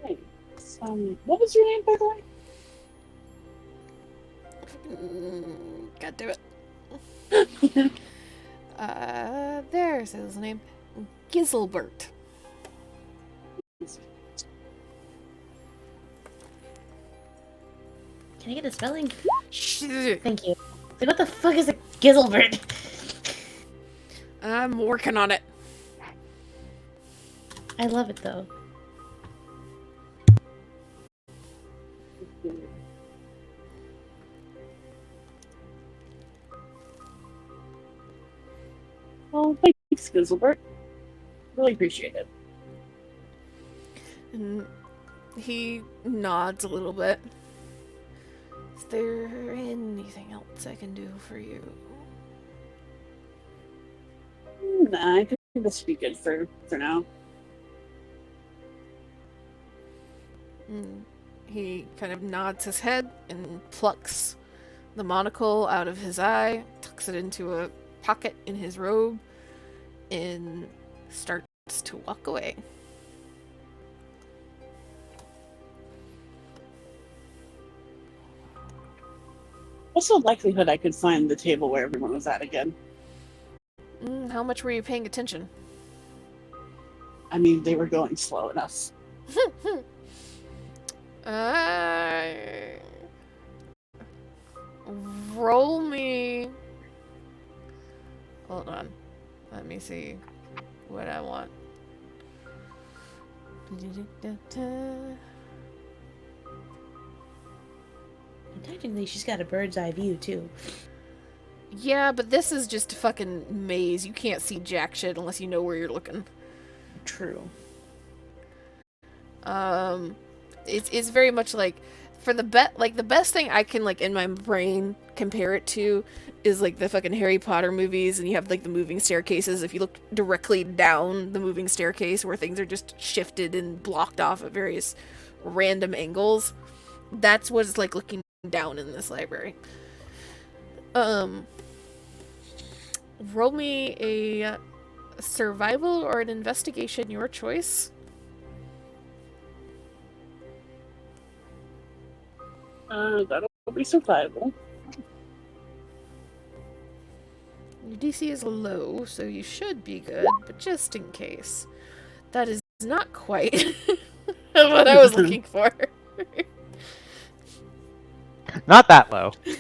Thanks. What was your name, by the way? God damn it. There's his name. Giselbert. Can I get a spelling? Shh. Thank you. Like, what the fuck is a Giselbert? I'm working on it. I love it though. Oh, thanks, Giselbert. Really appreciate it. And he nods a little bit. Is there anything else I can do for you? Nah, I think this should be good for now. He kind of nods his head and plucks the monocle out of his eye, tucks it into a pocket in his robe, and starts to walk away. What's the likelihood I could find the table where everyone was at again? How much were you paying attention? I mean, they were going slow enough. Roll me. Hold on. Let me see what I want. And technically, she's got a bird's eye view too. Yeah, but this is just a fucking maze. You can't see jack shit unless you know where you're looking. True. It's very much like for the best thing I can like in my brain compare it to is like the fucking Harry Potter movies, and you have like the moving staircases. If you look directly down the moving staircase where things are just shifted and blocked off at various random angles, that's what it's like looking down in this library. Roll me a survival or an investigation, your choice. That'll be survival. Your DC is low, so you should be good, but just in case. That is not quite what I was looking for. Not that low. Your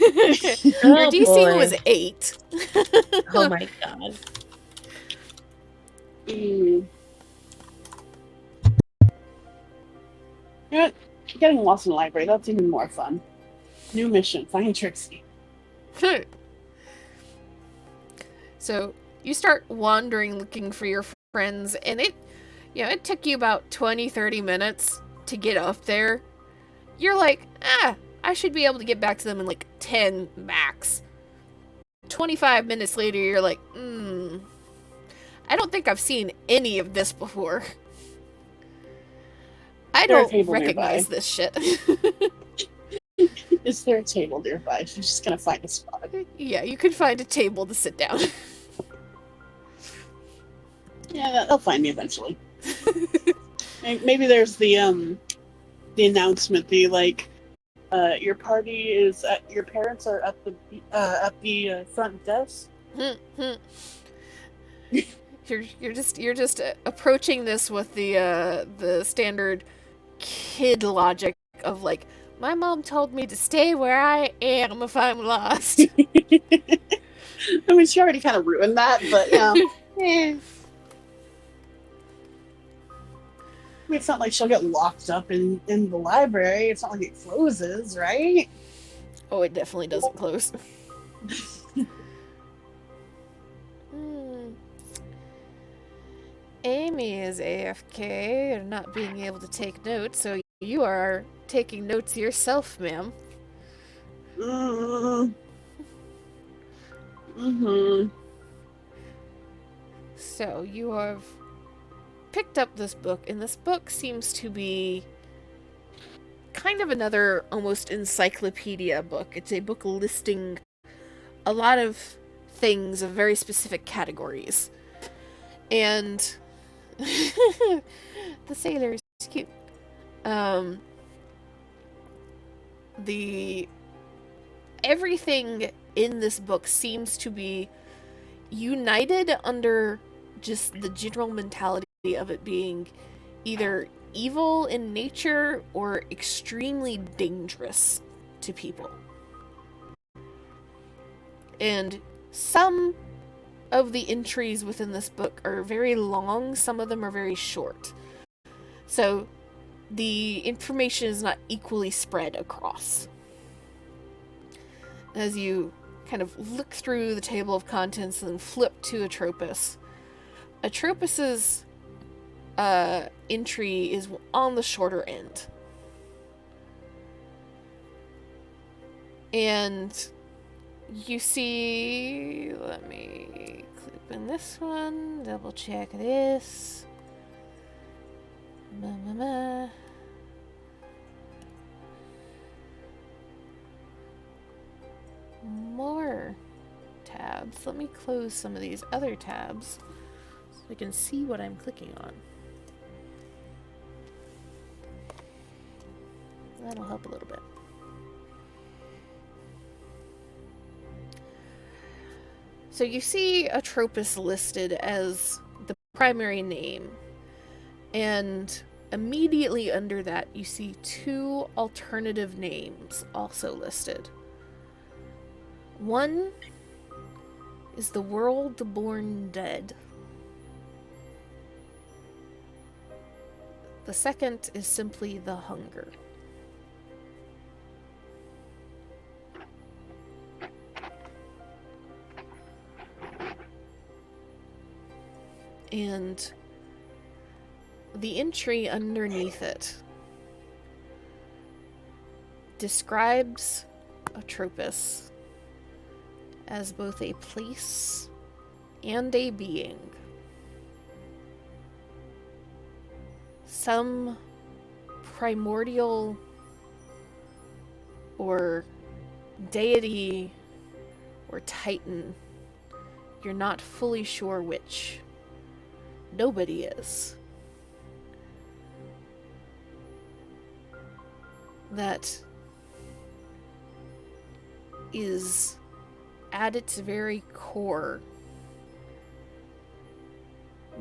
DC boy. was 8. Oh my god. You know what? Getting lost in the library, that's even more fun. New mission, find Trixie. So you start wandering looking for your friends, and it took you about 20-30 minutes to get up there. You're like, I should be able to get back to them in like 10 max. 25 minutes later, you're like, I don't think I've seen any of this before. I There a don't table recognize nearby? this shit. Is there a table nearby? She's just gonna find a spot. Yeah, you could find a table to sit down. Yeah, they'll find me eventually. Maybe there's the announcement, your party is your parents are at the front desk. You're just approaching this with the standard kid logic of like, my mom told me to stay where I am if I'm lost. I mean, she already kind of ruined that, but I mean, it's not like she'll get locked up in the library. It's not like it closes, right? Oh, it definitely doesn't close. Amy is AFK and not being able to take notes, so you are taking notes yourself, ma'am. So you have picked up this book, and this book seems to be kind of another almost encyclopedia book. It's a book listing a lot of things of very specific categories. And the sailor is cute. Everything in this book seems to be united under just the general mentality of it being either evil in nature or extremely dangerous to people. And some of the entries within this book are very long, some of them are very short. So the information is not equally spread across. As you kind of look through the table of contents and flip to Atropos, Atropos's entry is on the shorter end. And you see, let me click in this one, double check this. More tabs. Let me close some of these other tabs so I can see what I'm clicking on. That'll help a little bit. So you see Atropos listed as the primary name, and immediately under that you see two alternative names also listed. One is the World-Born Dead. The second is simply the Hunger. And the entry underneath it describes Atropos as both a place and a being. Some primordial or deity or titan, you're not fully sure which. Nobody is. That is at its very core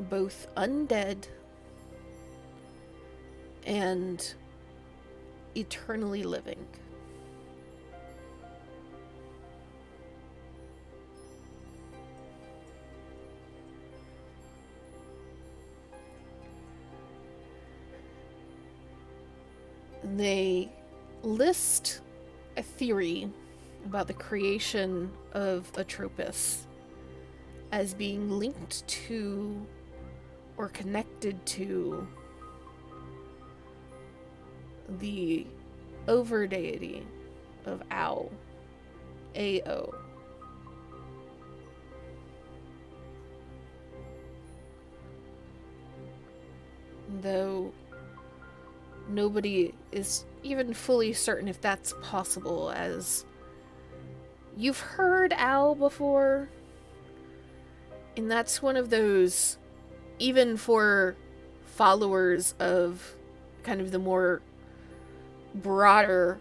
both undead and eternally living. They list a theory about the creation of Atropos as being linked to or connected to the over deity of Ao, A-O. though nobody is even fully certain if that's possible, as you've heard owl before, and that's one of those, even for followers of kind of the more broader,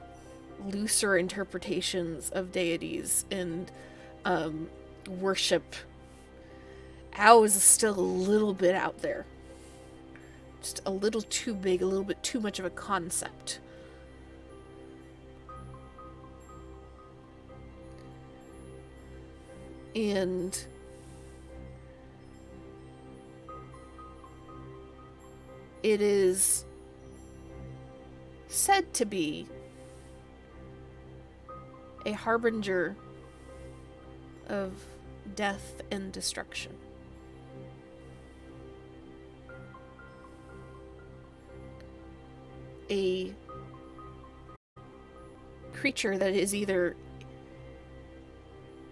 looser interpretations of deities and worship, owl is still a little bit out there. Just a little too big, a little bit too much of a concept. And it is said to be a harbinger of death and destruction. A creature that is either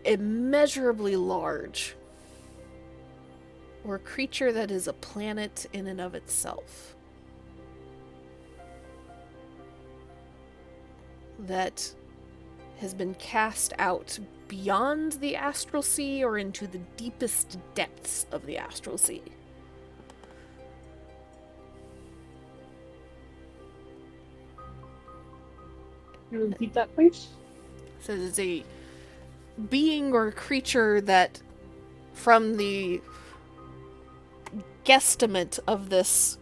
immeasurably large, or a creature that is a planet in and of itself, that has been cast out beyond the astral sea or into the deepest depths of the astral sea. Can you repeat that, please? So it is a being or creature that, from the guesstimate of this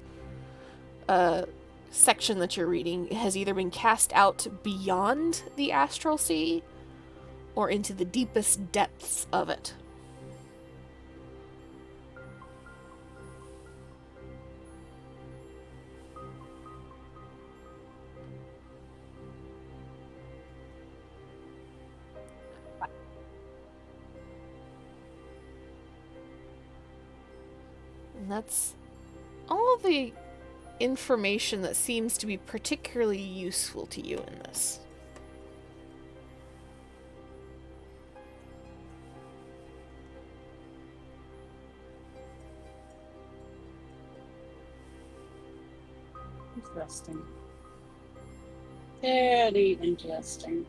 section that you're reading, has either been cast out beyond the astral sea or into the deepest depths of it. And that's all of the information that seems to be particularly useful to you in this. Interesting. Very interesting.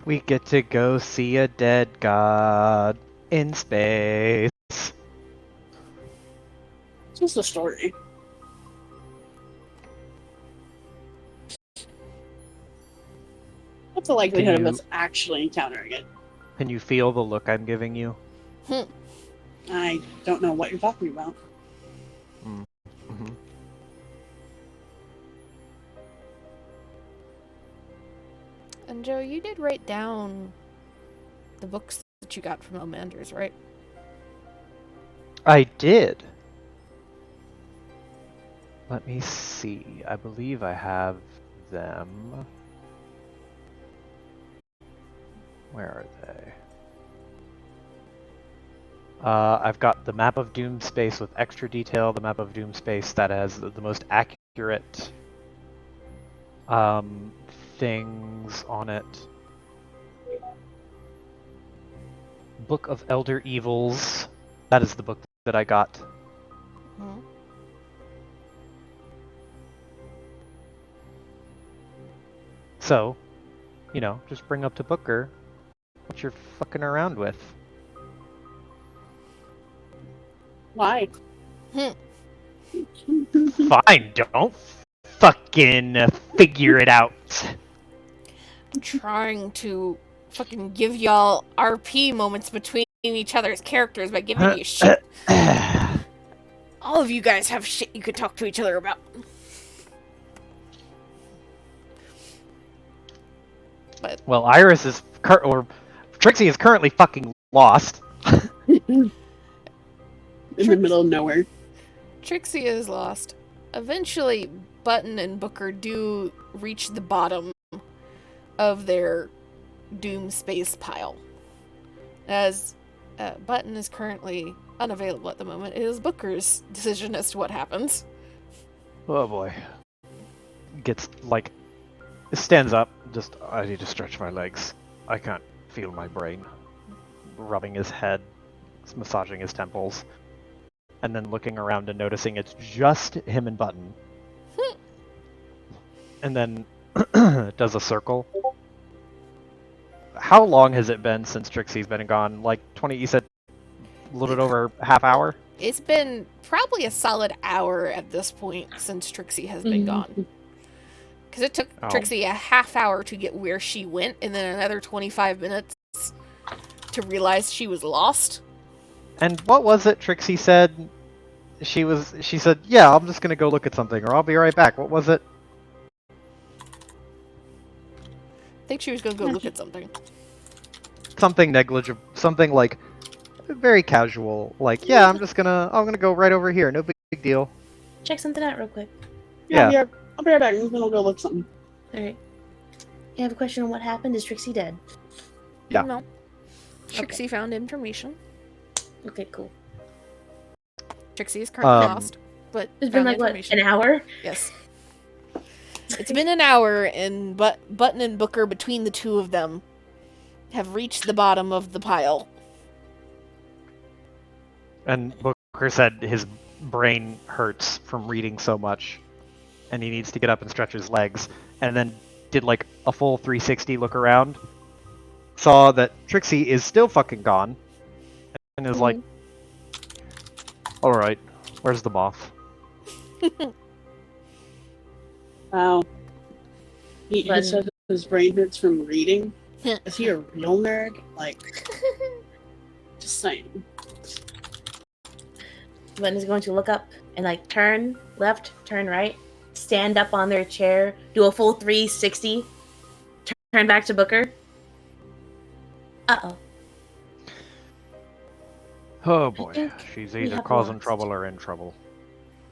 We get to go see a dead god in space. Just a story. What's the likelihood of us actually encountering it? Can you feel the look I'm giving you? I don't know what you're talking about. Mm-hmm. And Joe, you did write down the books that you got from Elmander's, right? I did. Let me see. I believe I have them. Where are they? I've got the map of Doom Space with extra detail, the map of Doom Space that has the most accurate things on it. Book of Elder Evils. That is the book that I got. Hmm. So, you know, just bring up to Booker what you're fucking around with. Why? Fine, don't fucking figure it out. Trying to fucking give y'all RP moments between each other's characters by giving you shit. All of you guys have shit you could talk to each other about. But Well, Iris is or Trixie is currently fucking lost. In the middle of nowhere. Trixie is lost. Eventually, Button and Booker do reach the bottom of their Doom Space pile. As Button is currently unavailable at the moment, it is Booker's decision as to what happens. Oh boy. Gets like stands up, just I need to stretch my legs. I can't feel my brain. Rubbing his head, massaging his temples. and then looking around and noticing it's just him and Button. And then does a circle. How long has it been since Trixie's been gone? Like 20, you said a little bit over half hour? It's been probably a solid hour at this point since Trixie has been gone. Because it took Trixie a half hour to get where she went, and then another 25 minutes to realize she was lost. And what was it Trixie said? She said, yeah, I'm just gonna go look at something, or I'll be right back. What was it? I think she was going to go look at something. Something negligible, something like very casual. Like, yeah, I'm gonna go right over here. No big deal. Check something out real quick. Yeah. I'll be right back. I'm gonna go look something. Alright. You have a question on what happened? Is Trixie dead? Yeah. No. Trixie found information. Okay, cool. Trixie is currently lost, but It's been found like, what, information. an hour? Yes. It's been an hour, and Button and Booker, between the two of them, have reached the bottom of the pile. And Booker said his brain hurts from reading so much, and he needs to get up and stretch his legs, and then did like a full 360 look around, saw that Trixie is still fucking gone, and is like, alright, where's the moth? Wow. He said his brain hurts from reading. Is he a real nerd? Like, just saying. Button is going to look up and like turn left, turn right, stand up on their chair, do a full 360, turn back to Booker. Uh-oh. Oh boy, think she's we either have causing lost. trouble or in trouble.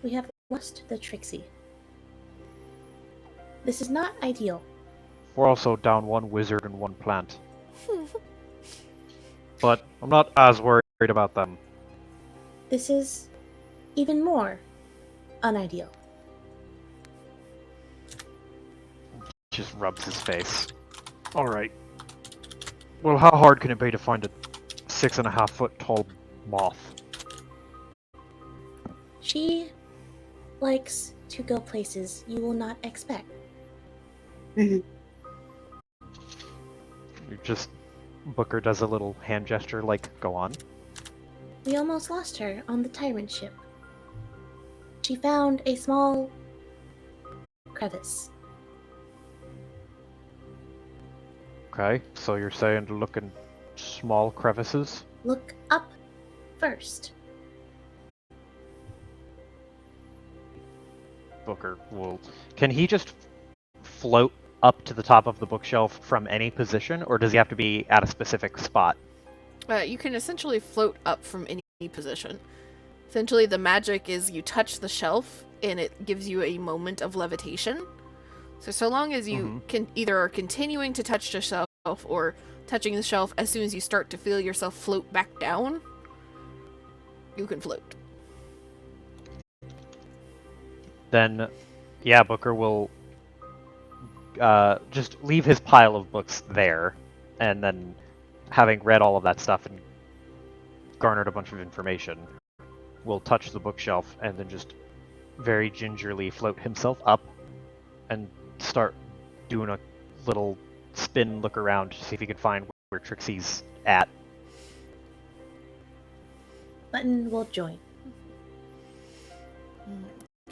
We have lost the Trixie. This is not ideal. We're also down one wizard and one plant. But I'm not as worried about them. This is even more unideal. Just rubs his face. Alright. Well, how hard can it be to find a 6.5 foot tall moth? She likes to go places you will not expect. Booker does a little hand gesture like, go on. We almost lost her on the tyrant ship. She found a small crevice. Okay, so you're saying to look in small crevices? Look up first. Booker will... Can he just float up to the top of the bookshelf from any position, or does he have to be at a specific spot? You can essentially float up from any position. Essentially, the magic is you touch the shelf, and it gives you a moment of levitation. So long as you can either are continuing to touch the shelf, or touching the shelf as soon as you start to feel yourself float back down, you can float. Then, yeah, Booker will just leave his pile of books there, and then, having read all of that stuff and garnered a bunch of information, will touch the bookshelf and then just very gingerly float himself up and start doing a little spin look around to see if he can find where Trixie's at. Button will join.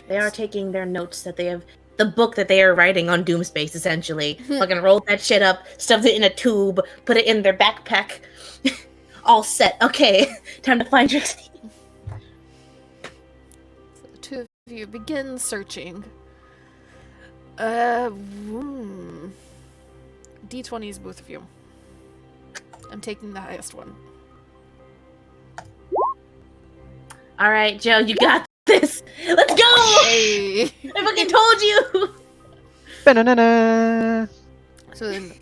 They are taking their notes that they have, the book that they are writing on Doomspace, essentially. Fucking rolled that shit up, stuffed it in a tube, put it in their backpack. All set. Okay, time to find Trixie. So the two of you begin searching. D20s, both of you. I'm taking the highest one. All right, Joe, you got this. Let's go! Hey! I fucking told you! Ba-na-na-na! So then,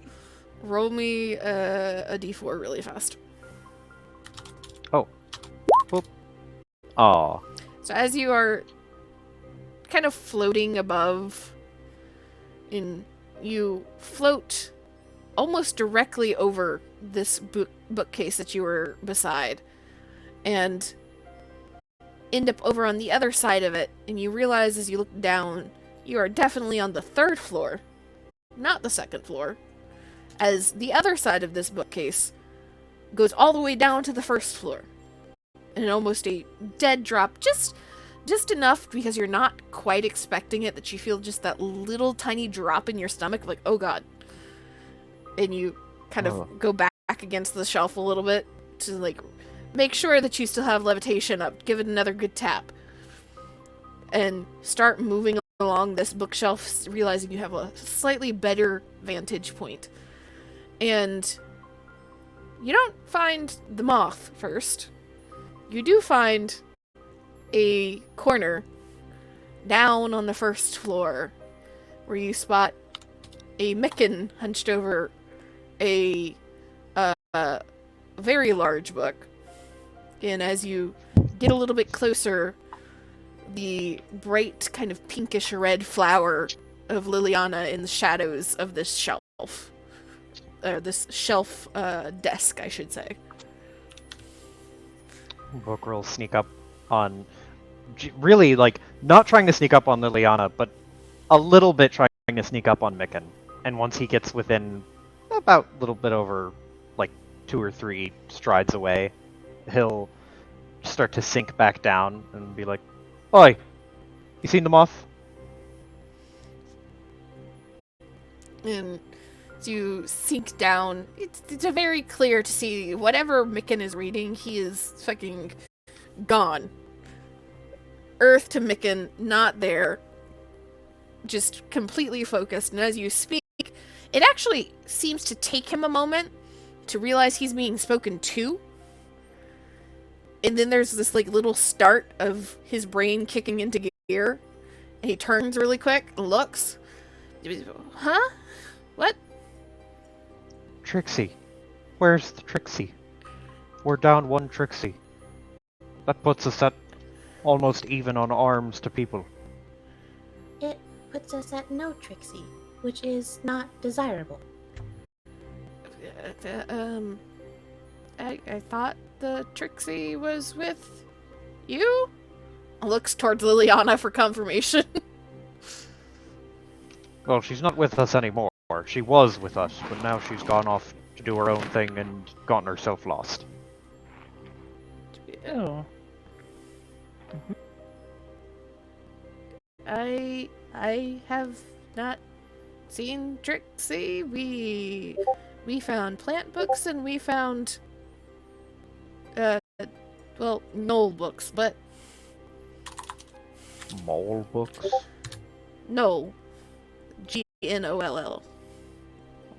roll me a d4 really fast. Oh. Whoop. Aw. So as you are kind of floating above, you float almost directly over this bookcase that you were beside, and end up over on the other side of it, and you realize as you look down, you are definitely on the 3rd floor, not the 2nd floor, as the other side of this bookcase goes all the way down to the 1st floor. And almost a dead drop, just enough because you're not quite expecting it, that you feel just that little tiny drop in your stomach, like, oh god. And you kind of go back against the shelf a little bit to, like, make sure that you still have levitation up, give it another good tap, and start moving along this bookshelf, realizing you have a slightly better vantage point. And you don't find the moth first. You do find a corner down on the 1st floor where you spot a Micken hunched over a very large book. And as you get a little bit closer, the bright kind of pinkish red flower of Liliana in the shadows of this shelf. This shelf desk, I should say. Booker will sneak up on, really, like, not trying to sneak up on Liliana, but a little bit trying to sneak up on Micken. And once he gets within about a little bit over, like, 2 or 3 strides away, he'll start to sink back down and be like, "Oi, you seen the moth?" And as you sink down, it's very clear to see whatever Micken is reading, he is fucking gone. Earth to Micken, not there. Just completely focused. And as you speak, it actually seems to take him a moment to realize he's being spoken to. And then there's this, like, little start of his brain kicking into gear. And he turns really quick and looks. Huh? What? Trixie. Where's the Trixie? We're down 1 Trixie. That puts us at almost even on arms to people. It puts us at no Trixie, which is not desirable. I thought the Trixie was with you? Looks towards Liliana for confirmation. Well, she's not with us anymore. She was with us, but now she's gone off to do her own thing and gotten herself lost. Oh. I have not seen Trixie. We found plant books and we found Knoll books, but Mole books? Knoll. Gnoll.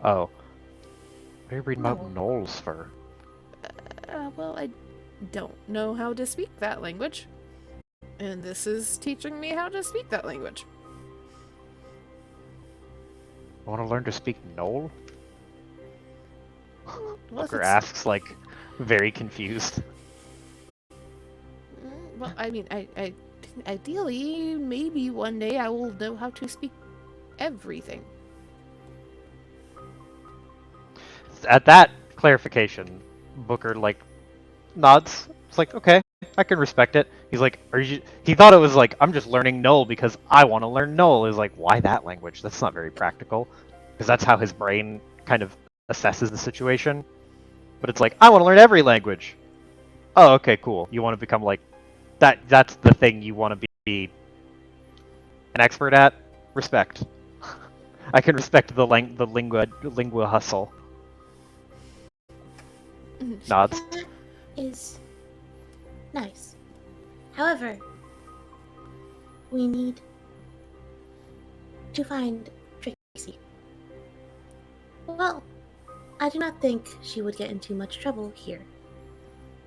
Oh. What are you reading about gnolls for? Well, I don't know how to speak that language. And this is teaching me how to speak that language. Want to learn to speak gnoll? Booker it's- asks, like, very confused. Well, I mean, I ideally, maybe one day I will know how to speak everything. At that clarification, Booker, like, nods. It's like, okay, I can respect it. He's like, he thought it was like, I'm just learning Null because I want to learn Null. Is like, why that language? That's not very practical. Because that's how his brain kind of assesses the situation. But it's like, I want to learn every language. Oh, okay, cool. You want to become like, that's the thing you want to be an expert at? Respect. I can respect the lingua hustle. Nods. That is nice. However, we need to find Trixie. Well, I do not think she would get into much trouble here.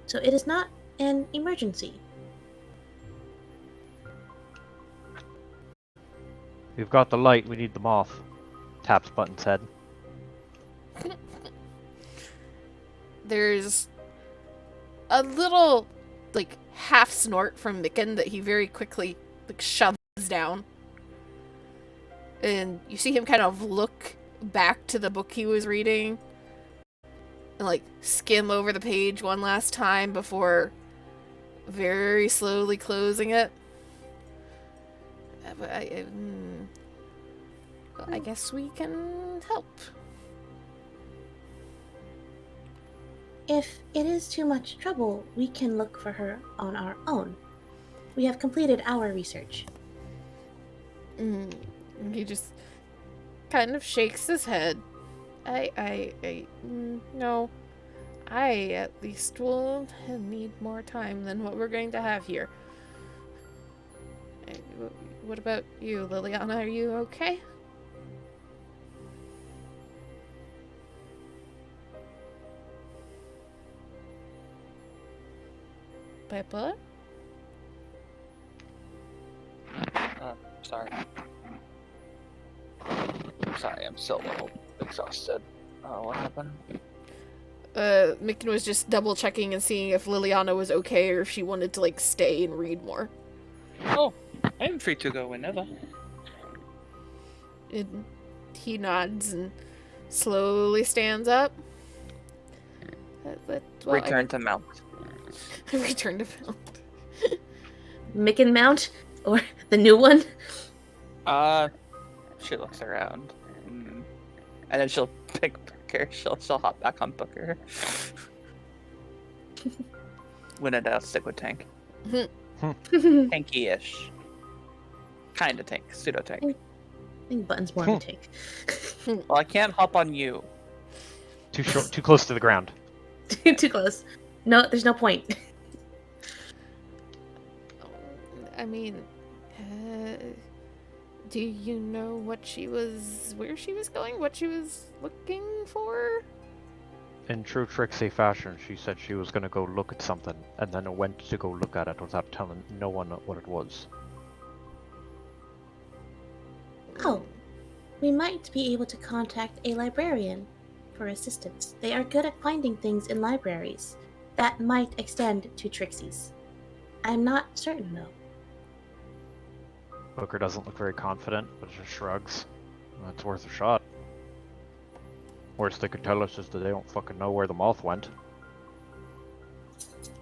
So it is not an emergency. We've got the light, we need the moth. Taps Button's head. There's a little, like, half snort from Micken that he very quickly, like, shoves down. And you see him kind of look back to the book he was reading and, like, skim over the page one last time before very slowly closing it. But well, I guess we can help. If it is too much trouble, we can look for her on our own. We have completed our research. And he just kind of shakes his head. No. I at least will need more time than what we're going to have here. What about you, Liliana? Are you okay? Peppa? Sorry. Sorry, I'm still a little exhausted. What happened? Micken was just double checking and seeing if Liliana was okay or if she wanted to, like, stay and read more. Oh, I am free to go whenever. He nods and slowly stands up. Return to mount. Return to mount. Micken Mount? Or the new one? She looks around. And then she'll pick Booker. She'll hop back on Booker. When in doubt, stick with tank. Tanky-ish. Kinda tank. Pseudo-tank. I think Button's more of a tank. Well, I can't hop on you. Too short, too close to the ground. Too close. No, there's no point. I mean, do you know where she was going? What she was looking for? In true Trixie fashion, she said she was going to go look at something, and then went to go look at it without telling no one what it was. Oh, we might be able to contact a librarian for assistance. They are good at finding things in libraries. That might extend to Trixies. I'm not certain, though. Booker doesn't look very confident, but just shrugs. That's worth a shot. Worst they could tell us is that they don't fucking know where the moth went.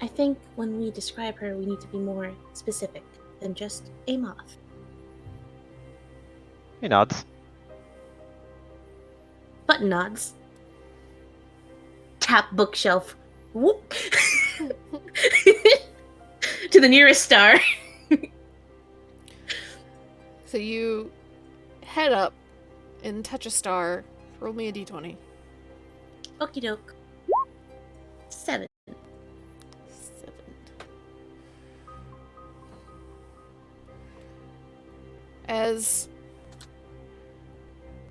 I think when we describe her, we need to be more specific than just a moth. He nods. Button nods. Tap bookshelf. Whoop. To the nearest star. So you head up and touch a star. Roll me a d20. Okie doke. 7. 7. As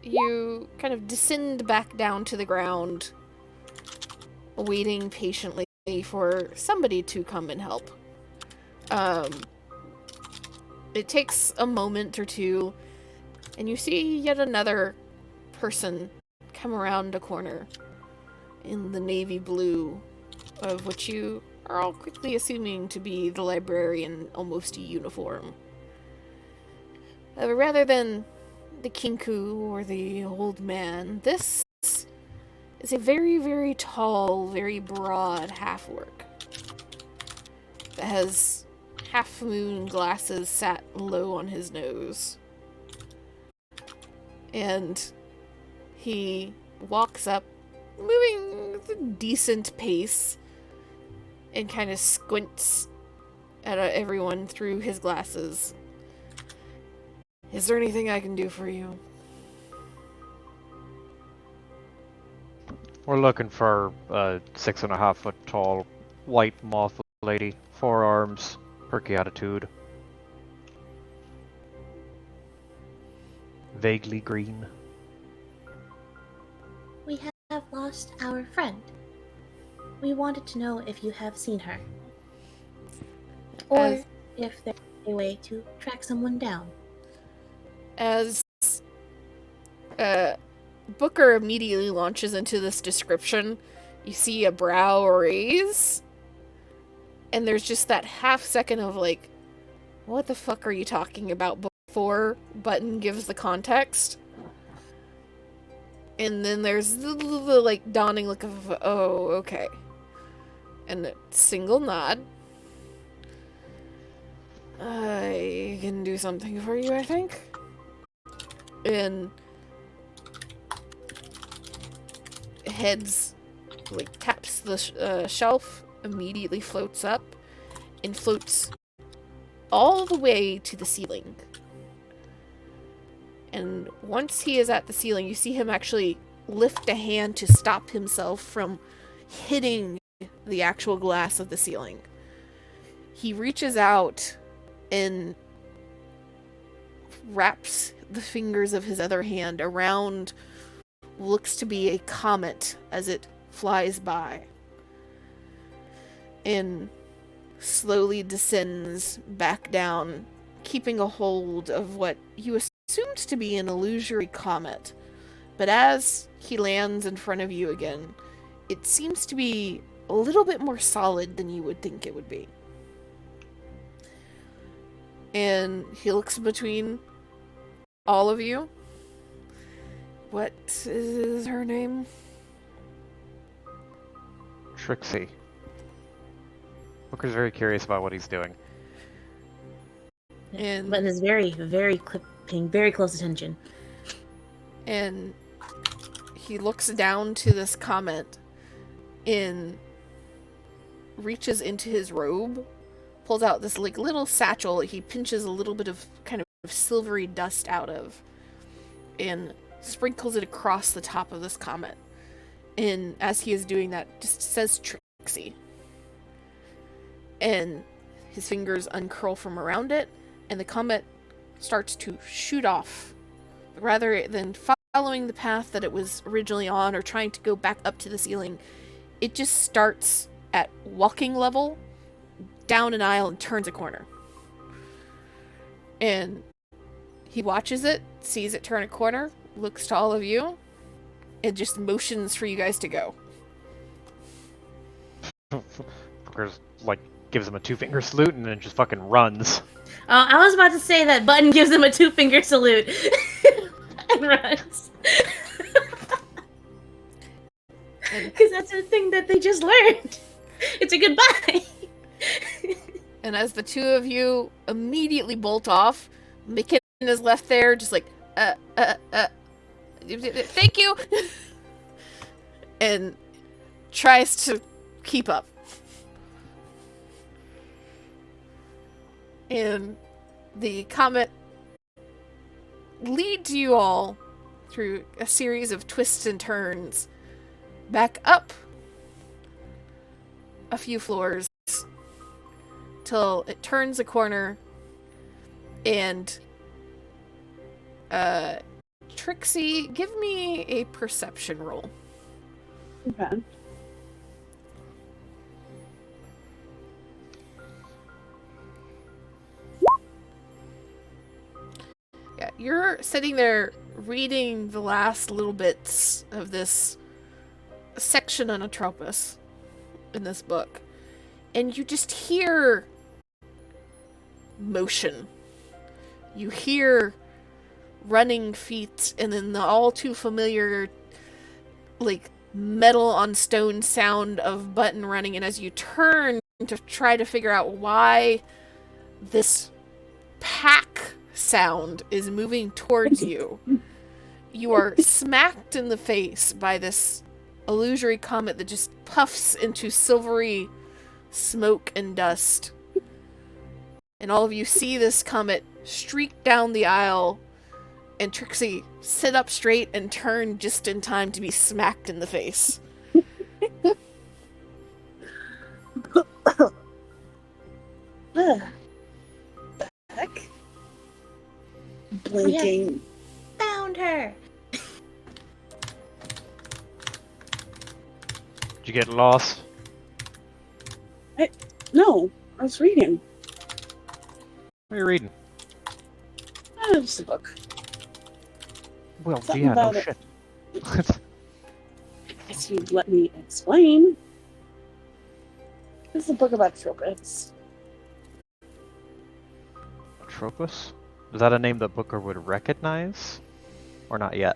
you kind of descend back down to the ground, waiting patiently for somebody to come and help. It takes a moment or two, and you see yet another person come around a corner in the navy blue, of which you are all quickly assuming to be the librarian, almost a uniform. Rather than the kinku or the old man, this is a very, very tall, very broad half-orc that has half-moon glasses sat low on his nose. And he walks up, moving with a decent pace, and kind of squints at everyone through his glasses. Is there anything I can do for you? We're looking for a 6.5 foot tall white moth lady. 4 arms, perky attitude. Vaguely green. We have lost our friend. We wanted to know if you have seen her. Or if there's a way to track someone down. As Booker immediately launches into this description, you see a brow raise, and there's just that half second of like, what the fuck are you talking about, before Button gives the context. And then there's the like dawning look of, oh, okay. And a single nod. I can do something for you, I think. And heads, like, taps the shelf, immediately floats up, and floats all the way to the ceiling. And once he is at the ceiling, you see him actually lift a hand to stop himself from hitting the actual glass of the ceiling. He reaches out and wraps the fingers of his other hand around what looks to be a comet as it flies by, and slowly descends back down, keeping a hold of what you assumed to be an illusory comet. But as he lands in front of you again, it seems to be a little bit more solid than you would think it would be. And he looks between all of you. What is her name? Trixie. Booker's very curious about what he's doing. And Button is very, very paying very close attention. And he looks down to this comet and reaches into his robe, pulls out this like little satchel that he pinches a little bit of kind of silvery dust out of, and sprinkles it across the top of this comet. And as he is doing that, just says Trixie. And his fingers uncurl from around it, and the comet starts to shoot off. Rather than following the path that it was originally on or trying to go back up to the ceiling, it just starts at walking level, down an aisle, and turns a corner. And he watches it, sees it turn a corner, looks to all of you, and just motions for you guys to go. Booker's like gives him a 2-finger salute and then just fucking runs. I was about to say that Button gives him a 2-finger salute and runs. Because that's the thing that they just learned. It's a goodbye. And as the two of you immediately bolt off, McKinnon is left there just like, thank you! And tries to keep up. And the comet leads you all through a series of twists and turns back up a few floors till it turns a corner, and Trixie, give me a perception roll. Okay. Yeah, you're sitting there reading the last little bits of this section on Atropos in this book, and you just hear motion. You hear running feet, and then the all too familiar, like, metal on stone sound of Button running, and as you turn to try to figure out why this pack sound is moving towards you, you are smacked in the face by this illusory comet that just puffs into silvery smoke and dust. And all of you see this comet streak down the aisle, and Trixie sit up straight and turn just in time to be smacked in the face. The heck? Blinking. Found her. Did you get lost? No, I was reading. What are you reading? Just a book. Well, Something yeah, no about it. shit. If you'd let me explain. This is a book about tropes. Atropos? Is that a name that Booker would recognize? Or not yet?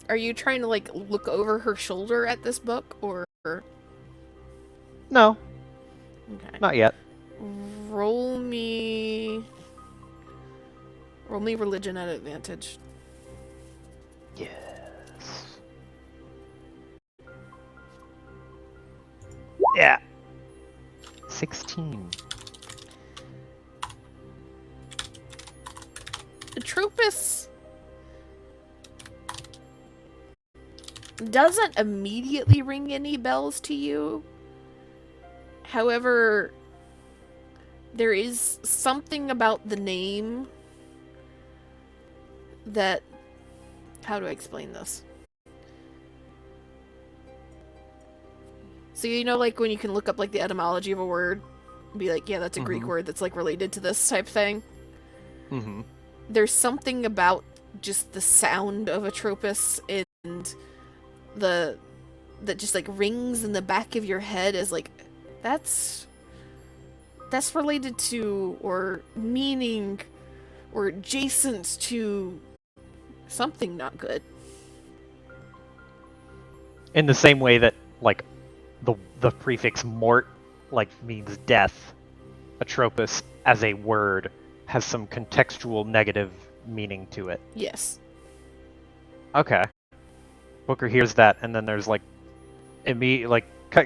Are you trying to, like, look over her shoulder at this book, or... No, Okay. not yet. roll me religion at advantage. Yes. Yeah. 16. Atropus doesn't immediately ring any bells to you. However, there is something about the name that... How do I explain this? So, you know, like when you can look up like the etymology of a word and be like, yeah, that's a Greek word that's like related to this type thing. Mm-hmm. There's something about just the sound of Atropus and that just like rings in the back of your head as like, that's related to or meaning or adjacent to something not good. In the same way that, like, the prefix mort, like, means death, Atropus, as a word, has some contextual negative meaning to it. Yes. Okay. Booker hears that, and then there's, like,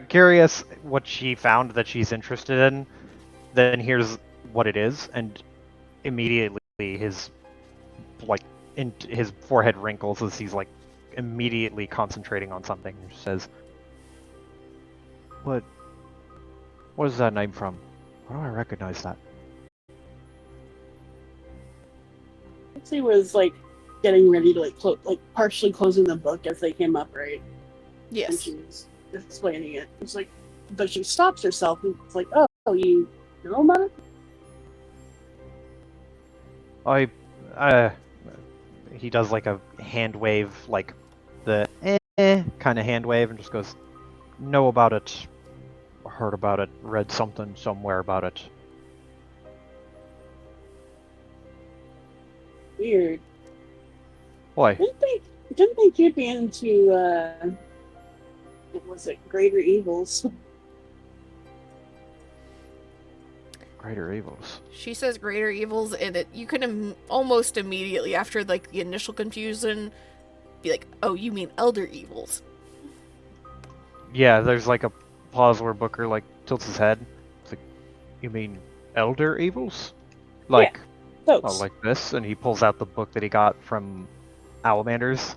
curious what she found that she's interested in, then here's what it is, and immediately his forehead wrinkles as he's, like, immediately concentrating on something. He says, What is that name from? Where do I recognize that? Trixie was like getting ready to like partially closing the book as they came up, right? And Yes. she was explaining it. It's like, but she stops herself and it's like, oh, you know about it? He does like a hand wave, like the kind of hand wave, and just goes, know about it, heard about it, read something somewhere about it. Weird. Why? Didn't they get into what was it, greater evils? Greater evils. She says greater evils, and you can almost immediately, after like the initial confusion, be like, oh, you mean elder evils. Yeah, there's like a pause where Booker like tilts his head. It's like, you mean elder evils? Like, Those. oh, like this? And he pulls out the book that he got from Alamander's.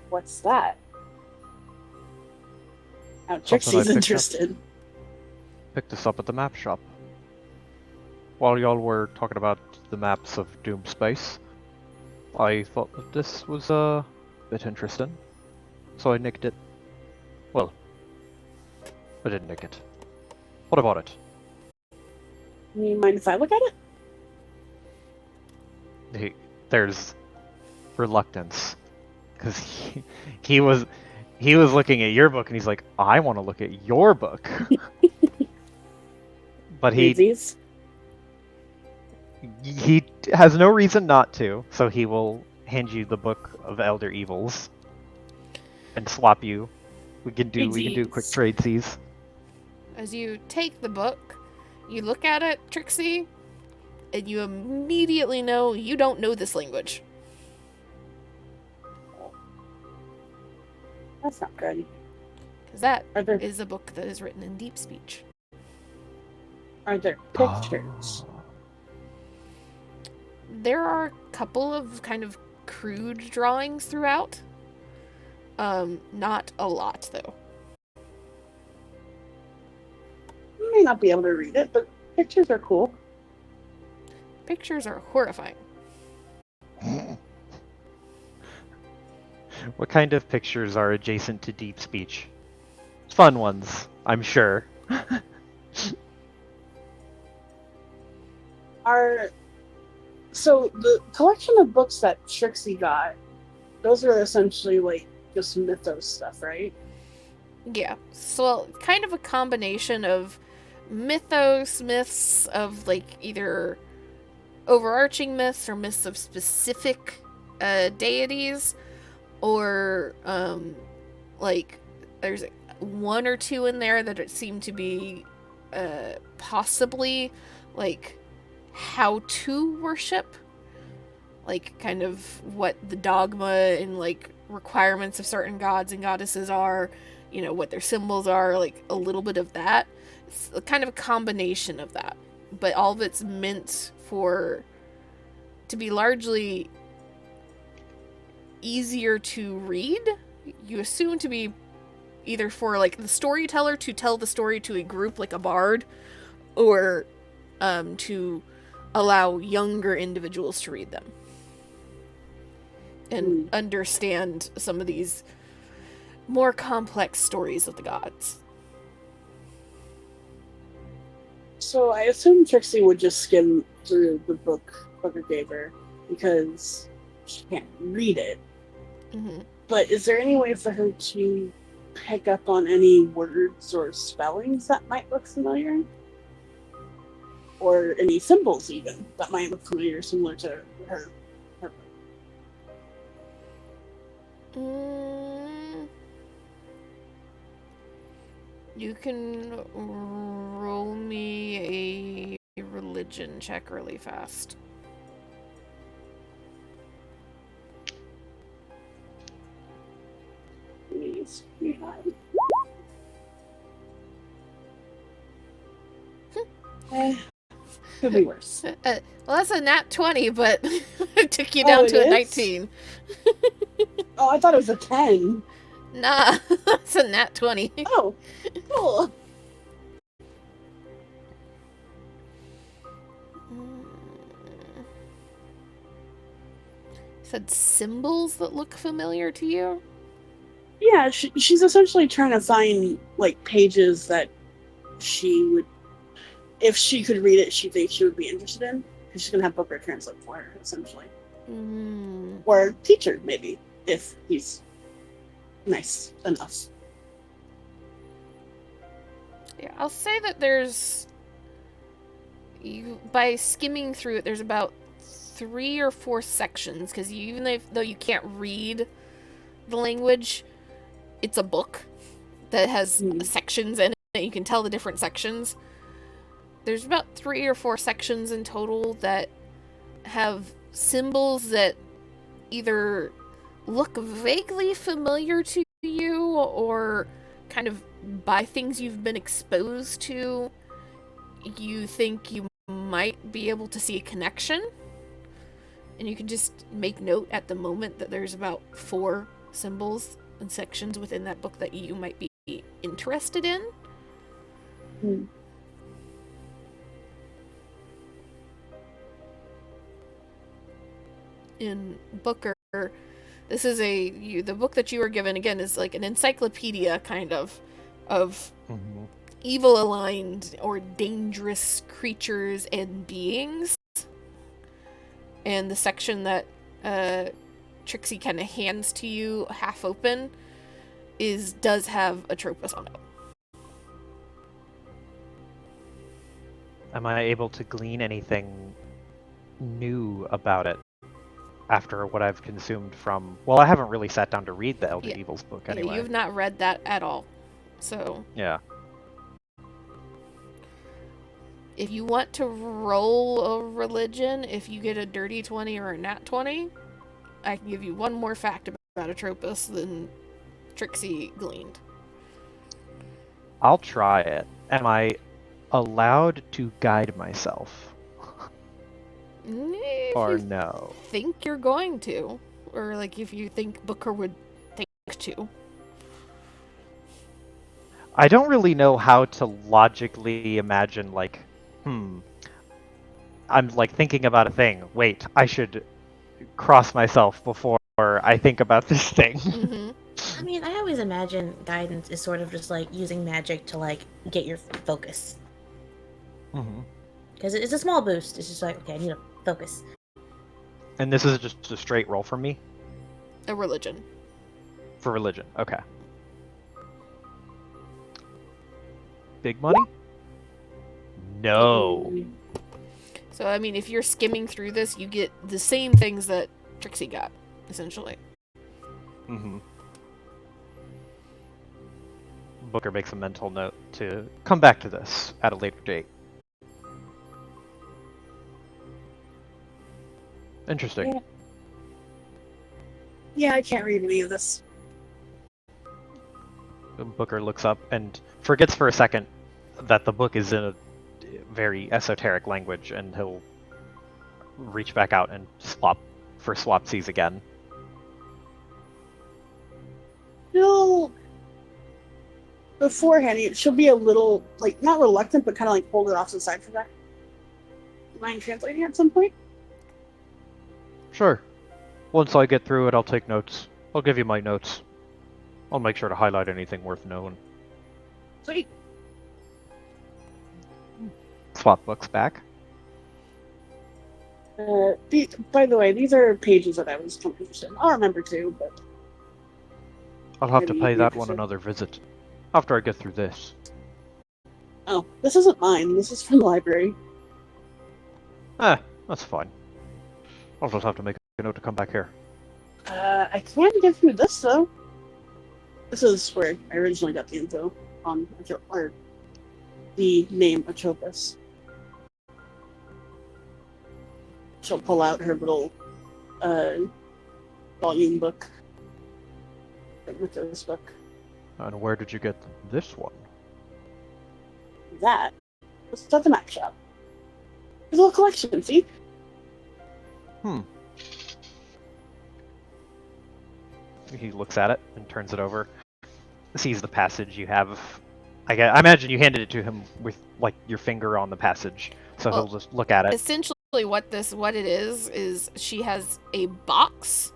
What's that? Now Something I Trixie's picked up. interested. Picked this up at the map shop. While y'all were talking about the maps of Doom Space, I thought that this was a bit interesting. So I nicked it. Well, I didn't nick it. What about it? You mind if I look at it? There's reluctance. Because he was looking at your book and he's like, I want to look at your book. But he has no reason not to, so he will hand you the book of Elder Evils and swap you. We can do quick tradesies. As you take the book, you look at it, Trixie, and you immediately know you don't know this language. That's not good. Because that Are there is a book that is written in deep speech. are there pictures? There are a couple of kind of crude drawings throughout. Not a lot, though. You may not be able to read it, but pictures are cool. Pictures are horrifying. What kind of pictures are adjacent to deep speech? Fun ones, I'm sure. So the collection of books that Trixie got, those are essentially like just mythos stuff, right? Yeah. So, kind of a combination of myths of like either overarching myths or myths of specific deities, or like there's one or two in there that seem to be possibly like how to worship, like kind of what the dogma and like requirements of certain gods and goddesses are, you know, what their symbols are, like a little bit of that. It's kind of a combination of that, but all of it's meant to be largely easier to read. You assume to be either for like the storyteller to tell the story to a group like a bard, or to allow younger individuals to read them and understand some of these more complex stories of the gods. So I assume Trixie would just skim through the book Booker gave her because she can't read it. Mm-hmm. But is there any way for her to pick up on any words or spellings that might look familiar? Or any symbols even that might look familiar, similar to her. You can roll me a religion check really fast. Please. Could be worse. Well, that's a nat 20, but it took you down to a 19. Oh, I thought it was a 10. Nah, that's a nat 20. Oh, cool. Said symbols that look familiar to you? Yeah, she's essentially trying to find like pages that she would, if she could read it, she thinks she would be interested in. Because she's gonna have Booker translate for her, essentially, or teacher maybe if he's nice enough. Yeah, I'll say that there's by skimming through it, there's about 3 or 4 sections, because even though you can't read the language, it's a book that has sections in it. You can tell the different sections. There's about 3 or 4 sections in total that have symbols that either look vaguely familiar to you or kind of by things you've been exposed to. You think you might be able to see a connection, and you can just make note at the moment that there's about 4 symbols and sections within that book that you might be interested in. In Booker, this is the book that you were given again is like an encyclopedia kind of evil aligned or dangerous creatures and beings. And the section that Trixie kind of hands to you half open does have Atropos on it. Am I able to glean anything new about it after what I've consumed from... Well, I haven't really sat down to read the Elder Evils book anyway. You've not read that at all. So... Yeah. If you want to roll a religion, if you get a dirty 20 or a nat 20, I can give you one more fact about Atropos than Trixie gleaned. I'll try it. Am I allowed to guide myself? Or no? Think you're going to. Or like if you think Booker would think to. I don't really know how to logically imagine, like, I'm like thinking about a thing. Wait, I should cross myself before I think about this thing. I mean, I always imagine guidance is sort of just like using magic to like get your focus. Because it's a small boost. It's just like, okay, I need to focus. And this is just a straight roll for me? A religion. For religion, okay. Big money? No. So, I mean, if you're skimming through this, you get the same things that Trixie got, essentially. Booker makes a mental note to come back to this at a later date. Interesting. Yeah. Yeah, I can't read any of this. Booker looks up and forgets for a second that the book is in a very esoteric language, and he'll reach back out and swap for swapsies again. She'll beforehand. She'll be a little like not reluctant, but kind of like hold it off to the side for that. Mind translating at some point. Sure. Once I get through it, I'll take notes. I'll give you my notes. I'll make sure to highlight anything worth knowing. Sweet. Swap books back. By the way, these are pages that I was confused in. I'll remember too, but I'll have to Maybe pay you'd be that one interested. another visit. After I get through this. oh, this isn't mine. This is from the library. That's fine. I'll just have to make a note to come back here. I can give you this though. This is where I originally got the info on or the name Atropos. She'll pull out her little volume book. With this book. And where did you get this one? That was at the Mac shop. There's a little collection, see? He looks at it and turns it over. Sees the passage you have. I imagine you handed it to him with like your finger on the passage, so Well, he'll just look at it. Essentially, what it is she has a box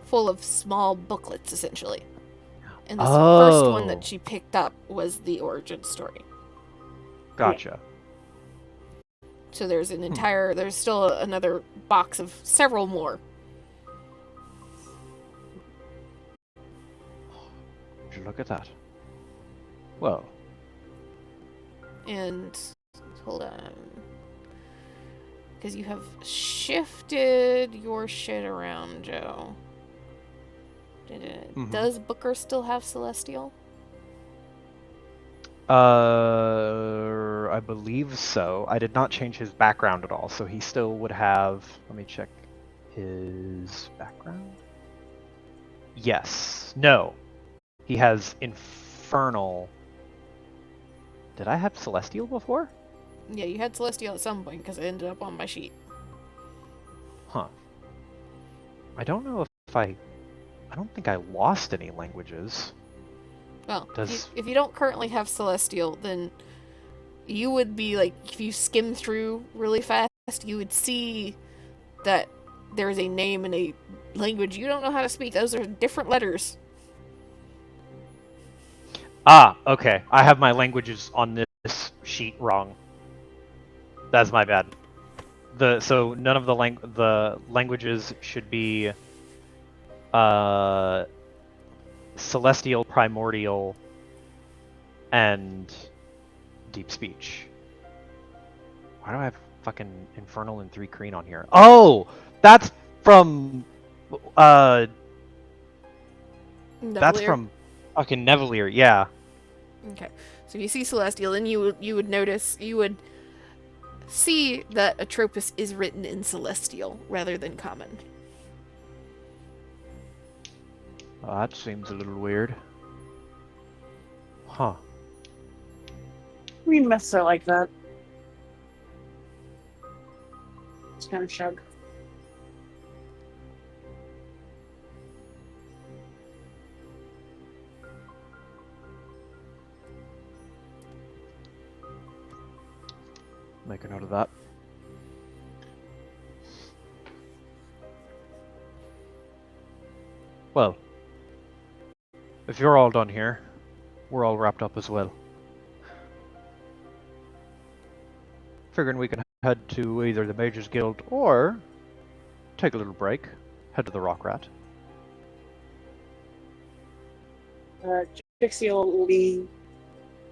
full of small booklets, essentially. And this first one Oh. that she picked up was the origin story. Gotcha. So there's an entire, there's still another box of several more. Would you look at that? Well, And hold on, because you have shifted your shit around, Joe. Does Booker still have Celestial? I believe so. I did not change his background at all, so he still would have. Let me check his background. Yes. No. He has Infernal. Did I have Celestial before? Yeah, you had Celestial at some point because it ended up on my sheet. Huh. I don't know if I don't think I lost any languages. Well, Does- if you don't currently have Celestial, then you would be like, if you skim through really fast, you would see that there's a name in a language you don't know how to speak. Those are different letters. Ah, okay. I have my languages on this sheet wrong. That's my bad. So none of the languages should be Celestial, Primordial, and Deep Speech. Why do I have fucking Infernal and 3 Kreen on here? Oh, that's from that's Nevelier. from fucking Nevelier, yeah. Okay, so if you see Celestial, then you would see that Atropos is written in Celestial rather than Common. Oh, that seems a little weird. Huh. We myths are like that. Just kind of shrug. Make a note of that. Well, if you're all done here, we're all wrapped up as well. Figuring we can head to either the Mages Guild or take a little break, head to the Rock Rat. Trixie will lean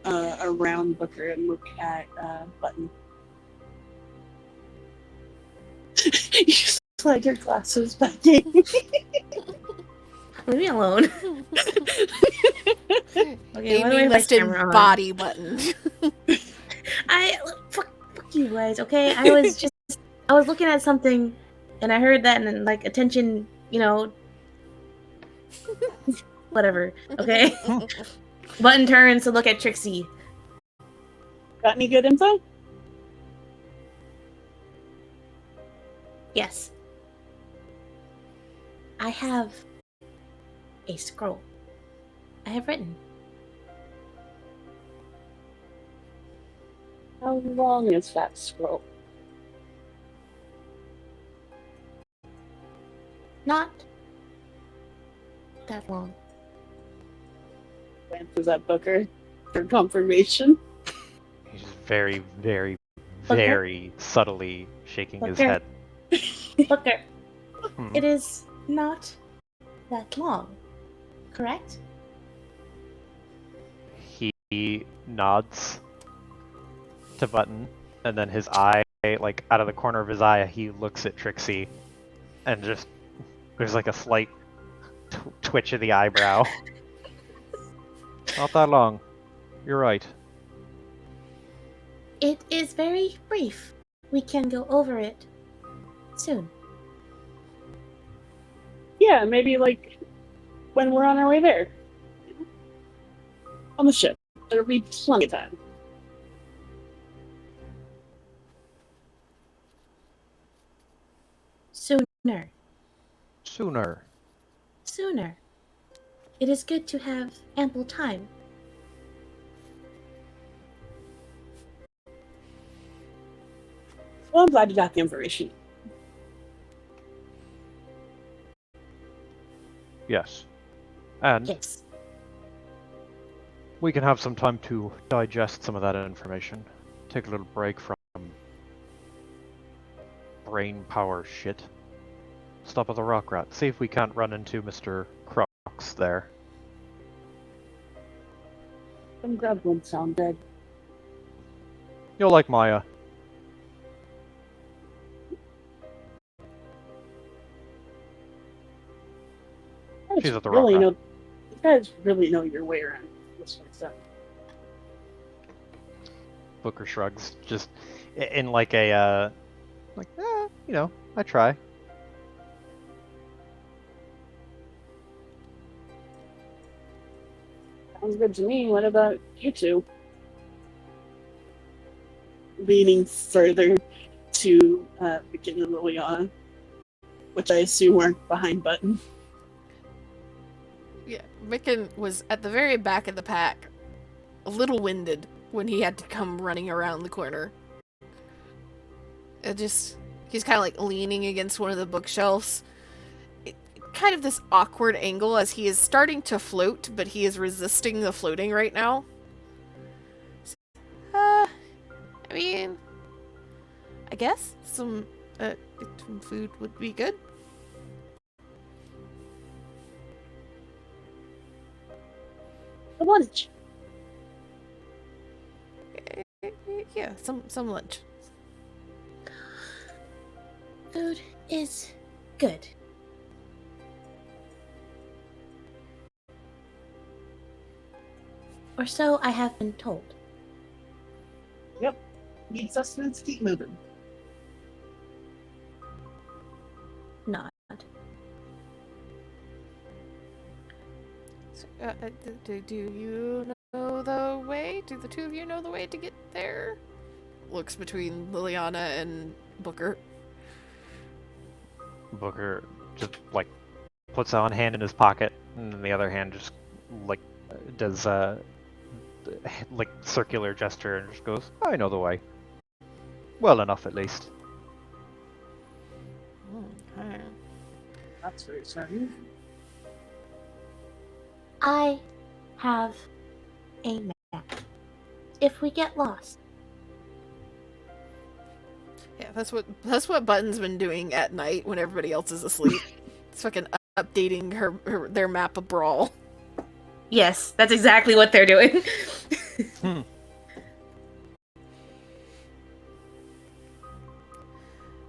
around Booker and look at Button. You slide your glasses back in. Leave me alone. Okay, why do I Amy have my listed camera on? body button. Fuck you guys, okay? I was looking at something and I heard that and then like attention, whatever, okay? Button turns to look at Trixie. Got any good info? Yes. I have a scroll. I have written. How long is that scroll? Not that long. Glances at Booker for confirmation. He's just very, very, Booker? very subtly shaking his Booker? head. Booker, Hmm. it is not that long, correct? He nods to Button, and then his eye, like out of the corner of his eye, he looks at Trixie, and just there's like a slight twitch of the eyebrow. Not that long. You're right. It is very brief. We can go over it soon. Yeah, maybe like when we're on our way there. On the ship. There'll be plenty of time. Sooner. Sooner. It is good to have ample time. Well, I'm glad you got the information. Yes. And Yes. we can have some time to digest some of that information. Take a little break from brain power shit. Stop at the Rock Rat. See if we can't run into Mr. Crux there. Some grub won't sound good. You'll like Maya. She's at the Rock Rat. You guys really know your way around this sort of stuff. Booker shrugs, just in like a, I try. Sounds good to me. What about you two? Leaning further to Vicky and Liliana, which I assume weren't behind Button. Yeah, Micken was at the very back of the pack, a little winded when he had to come running around the corner. He's kind of like leaning against one of the bookshelves. Kind of this awkward angle as he is starting to float, but he is resisting the floating right now. I mean, I guess some food would be good. The lunch. Yeah, some lunch. Food is good. Or so I have been told. Yep. Need sustenance, keep moving. Nod. So, do you know the way? Do the two of you know the way to get there? Looks between Liliana and Booker. Booker just like puts one hand in his pocket, and then the other hand just like does like circular gesture and just goes, "I know the way. Well enough, at least." Okay. That's very certain. I have a map. If we get lost, Yeah, that's what Button's been doing at night when everybody else is asleep. It's fucking updating their map of Brawl. yes, that's exactly what they're doing.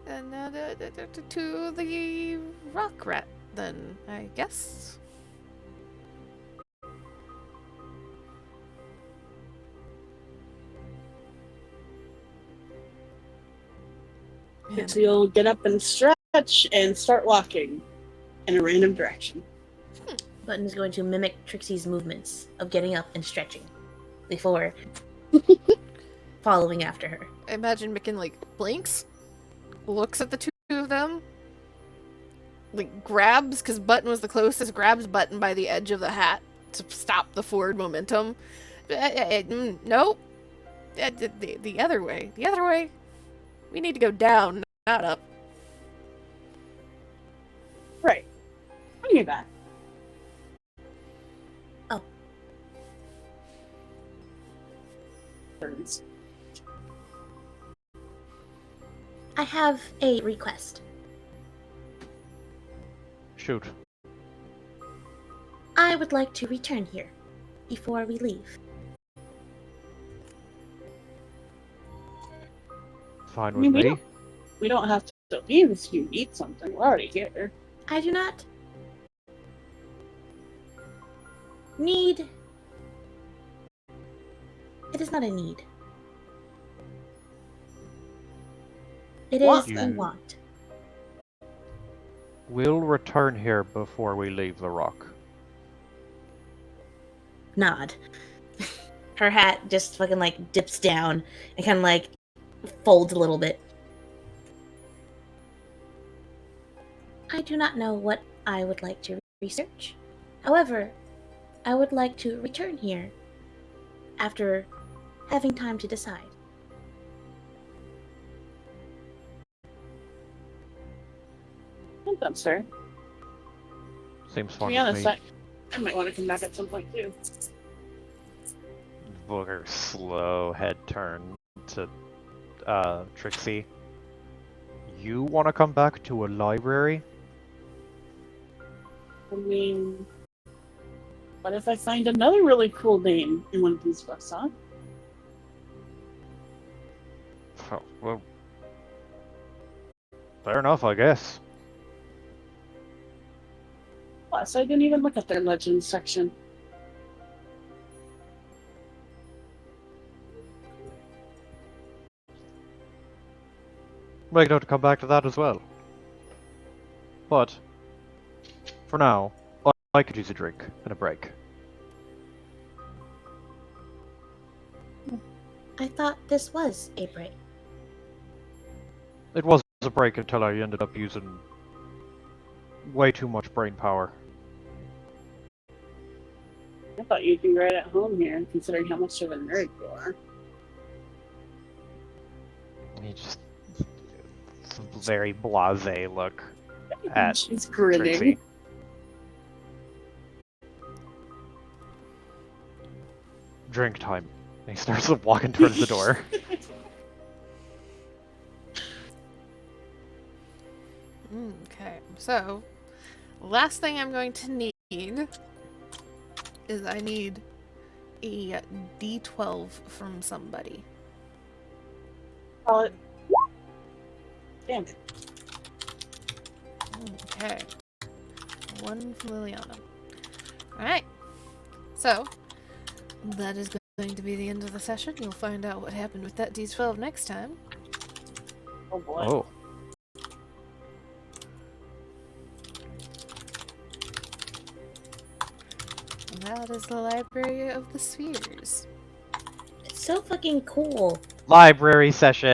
And to the Rock Rat, then, I guess. Trixie will get up and stretch and start walking in a random direction. Button is going to mimic Trixie's movements of getting up and stretching before following after her. I imagine Micken, like, blinks, looks at the two of them, like, grabs, because Button was the closest, grabs Button by the edge of the hat to stop the forward momentum. No. The other way. The other way. We need to go down, not up. Right. Bring me back. Oh. Birds. I have a request. Shoot. I would like to return here before we leave. Fine I mean, with me. we don't have to leave if you need something. We're already here. I do not need. It is not a need. It Want is a then. want. We'll return here before we leave the rock. Nod. Her hat just fucking like dips down and kind of like folds a little bit. I do not know what I would like to research. However, I would like to return here after having time to decide. I think that's fair. Seems To fine be with honest, me. I might want to come back at some point too. Booger slow head turn to Trixie. You want to come back to a library? I mean, what if I find another really cool name in one of these books, huh? Oh, well, fair enough, I guess. Plus, I didn't even look at their legends section. Make note to come back to that as well. But, for now, I could use a drink and a break. I thought this was a break. It was a break until I ended up using way too much brain power. I thought you'd be right at home here, considering how much of a nerd you are. He just... It's a very blasé look at She's grinning. Trixie. Drink time. And he starts walking towards the door. Okay, so last thing I'm going to need is I need a D12 from somebody. Call it. Damn it. Okay. One from Liliana. Alright. So, that is going to be the end of the session. You'll find out what happened with that D12 next time. Oh boy. Oh. And that is the Library of the Spheres. It's so fucking cool. Library session!